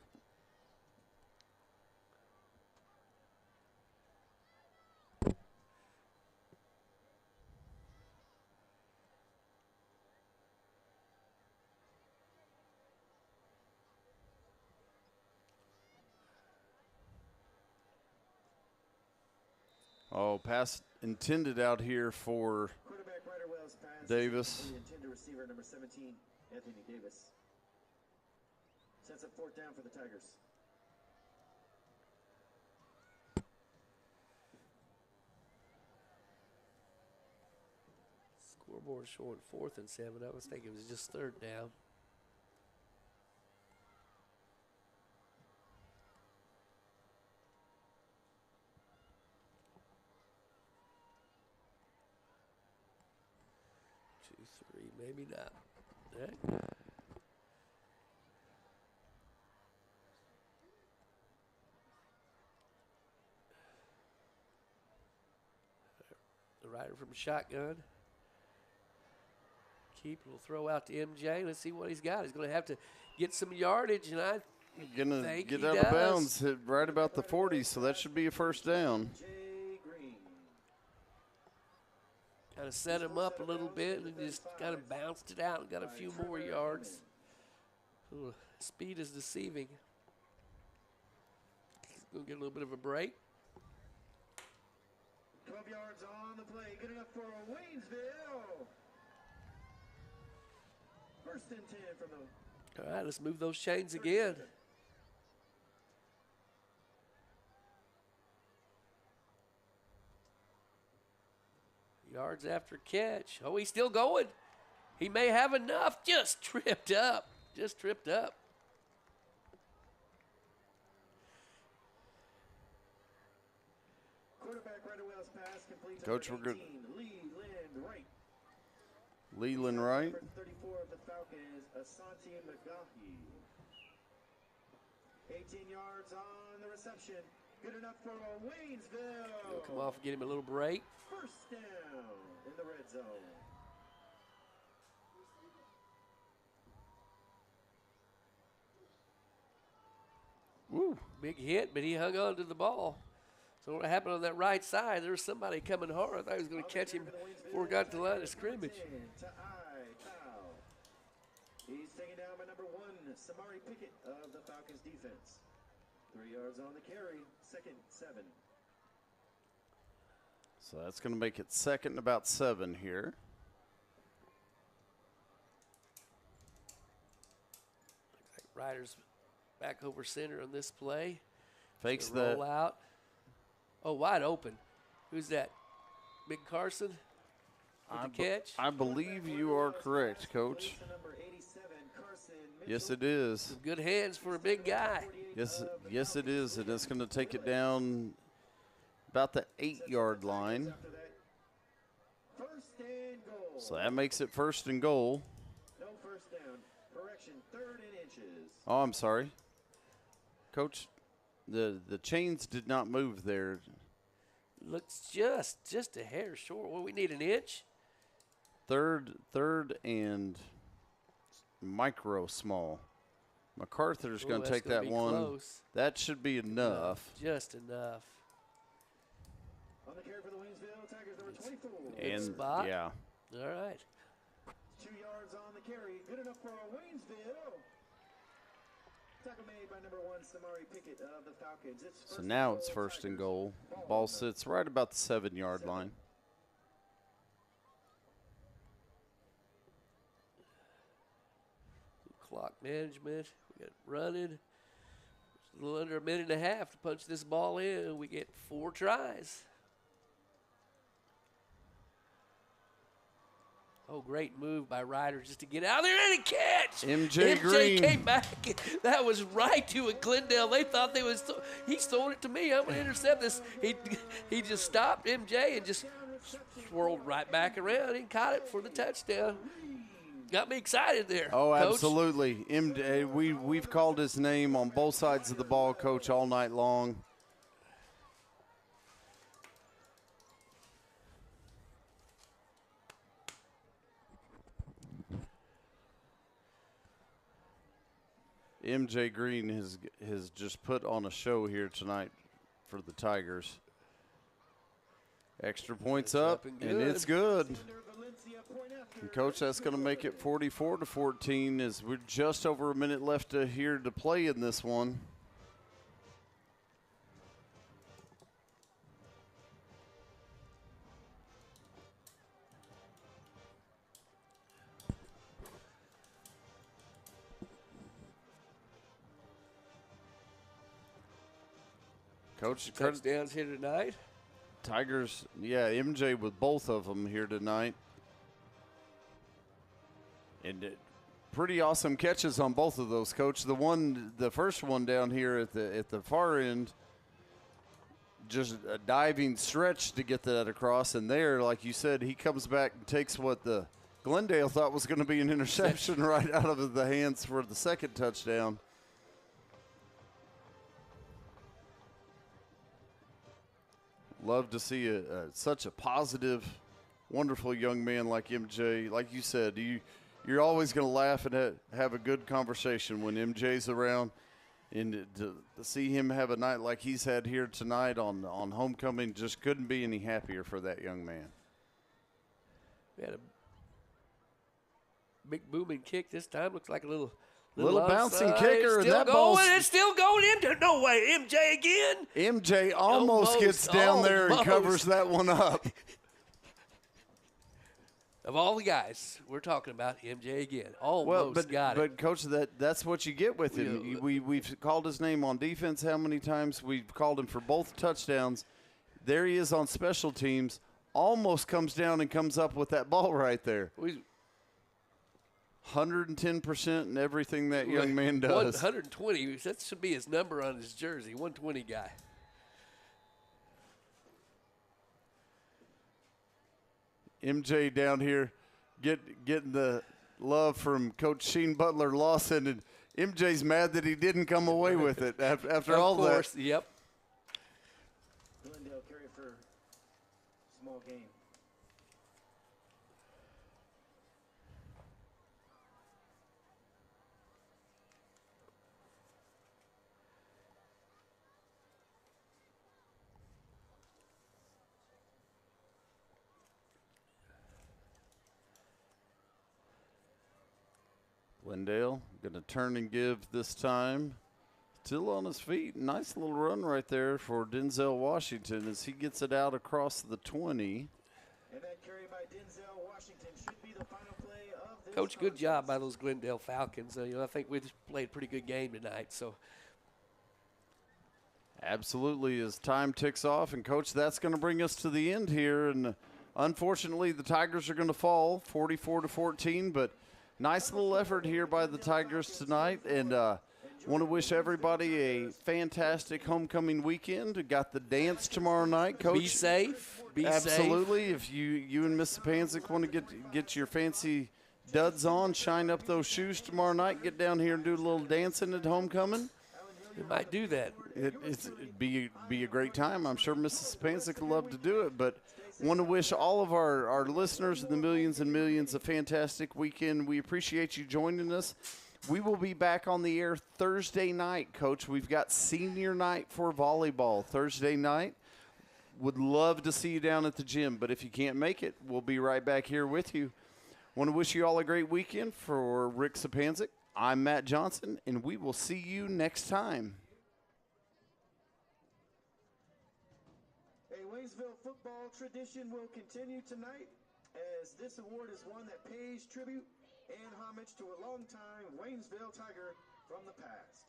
Oh, pass intended out here for Davis. Intended receiver number 17, Anthony Davis. Sets up fourth down for the Tigers. Scoreboard showing 4th and 7. I was thinking it was just 3rd down. Maybe not. Right. The rider from shotgun. Keep will throw out to MJ. Let's see what he's got. He's going to have to get some yardage, and I gonna think get he out does. of bounds, hit right about the 40, so that should be a first down. Kind of set him up a little bit and just kind of bounced it out and got a few more yards. Ooh, speed is deceiving. He's going to get a little bit of a break. 12 yards on the play. Good enough for Waynesville. First and 10 from the... All right, let's move those chains again. Yards after catch. Oh, he's still going. He may have enough. Just tripped up. Just tripped up. Quarterback right away pass complete. Coach, we're good. Leland Wright. Leland Wright. Number 34 of the Falcons, Asante McGaughy. 18 yards on the reception. Good enough for Waynesville. He'll come off and get him a little break. First down in the red zone. Woo. Big hit, but he hung on to the ball. So what happened on that right side, there was somebody coming hard. I thought he was going to catch him before he got to the line of scrimmage. He's taken down by number 1, Samari Pickett of the Falcons defense. 3 yards on the carry, 2nd, 7. So that's going to make it 2nd and about 7 here. Riders back over center on this play. Fakes Gonna that. roll out. Oh, wide open. Who's that? Big Carson with the catch? I believe you are correct, Coach. Yes, it is. Some good hands for a big guy. Yes, it is. And it's going to take it down about the 8-yard line. So that makes it 1st and goal. No first down. Correction, 3rd and inches. Oh, I'm sorry. Coach, the chains did not move there. Looks just a hair short. Well, we need an inch. Third and micro small. MacArthur's going to take that one. Close. That should be enough. Just enough. the carry for the Waynesville Tigers, number 24. And spot. yeah, All right. 2 yards on the carry. Good enough for Waynesville. Tackle made by number 1, Samari Pickett of the Falcons. so now it's first and goal. Ball sits right about the 7-yard line. Clock management. We got it running. A little under a minute and a half to punch this ball in. We get 4 tries. Oh, great move by Ryder just to get out there and a catch. MJ Green came back. That was right to a Glendale. They thought he's throwing it to me. I'm going to intercept this. He just stopped MJ and just swirled right back around and caught it for the touchdown. Got me excited there. Oh, Coach. absolutely. We've called his name on both sides of the ball, Coach, all night long. MJ Green has just put on a show here tonight for the Tigers. Extra points up, and it's good. And Coach, that's going to make it 44-14 as we're just over a minute left here to play in this one. Coach, Touchdowns here tonight. Tigers, yeah, MJ with both of them here tonight. And pretty awesome catches on both of those, Coach. The first one down here at the far end, just a diving stretch to get that across. And there, like you said, he comes back and takes what the Glendale thought was going to be an interception right out of the hands for the second touchdown. Love to see such a positive, wonderful young man like MJ. Like you said, you're always going to laugh and have a good conversation when MJ's around. And to see him have a night like he's had here tonight on homecoming, just couldn't be any happier for that young man. We had a big booming kick this time. Looks like a little bouncing outside. kicker. Still That going. ball's It's still going into. No way. MJ again. MJ almost gets down there and covers that one up. Of all the guys, we're talking about MJ again. Almost got it. But Coach, that's what you get with him. We've called his name on defense how many times? We've called him for both touchdowns. There he is on special teams. Almost comes down and comes up with that ball right there. 110% in everything that young man does. 120. That should be his number on his jersey. 120 guy. MJ down here getting the love from Coach Sheen Butler Lawson, and MJ's mad that he didn't come away with it after all that. Of course, yep. Glendale carry for small gain. Glendale going to turn and give this time. Still on his feet. Nice little run right there for Denzel Washington as he gets it out across the 20. And that carry by Denzel Washington should be the final play of this Coach, good contest. job by those Glendale Falcons. I think we just played a pretty good game tonight. So Absolutely, as time ticks off. And, Coach, that's going to bring us to the end here. And, unfortunately, the Tigers are going to fall 44-14. But nice little effort here by the Tigers tonight. And want to wish everybody a fantastic homecoming weekend. We got the dance tomorrow night, Coach. be safe. Absolutely. If you and Miss Panzik want to get your fancy duds on, shine up those shoes tomorrow night, get down here and do a little dancing at homecoming. We might do that. It'd be a great time. I'm sure Mrs. Panzik would love to do it, but want to wish all of our listeners and the millions and millions a fantastic weekend. We appreciate you joining us. We will be back on the air Thursday night, Coach. We've got senior night for volleyball Thursday night. would love to see you down at the gym, but if you can't make it, we'll be right back here with you. Want to wish you all a great weekend. For Rick Sapanzik, I'm Matt Johnson, and we will see you next time. A Waynesville football tradition will continue tonight, as this award is one that pays tribute and homage to a longtime Waynesville Tiger from the past.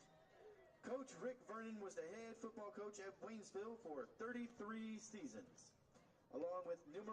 Coach Rick Vernon was the head football coach at Waynesville for 33 seasons, along with numerous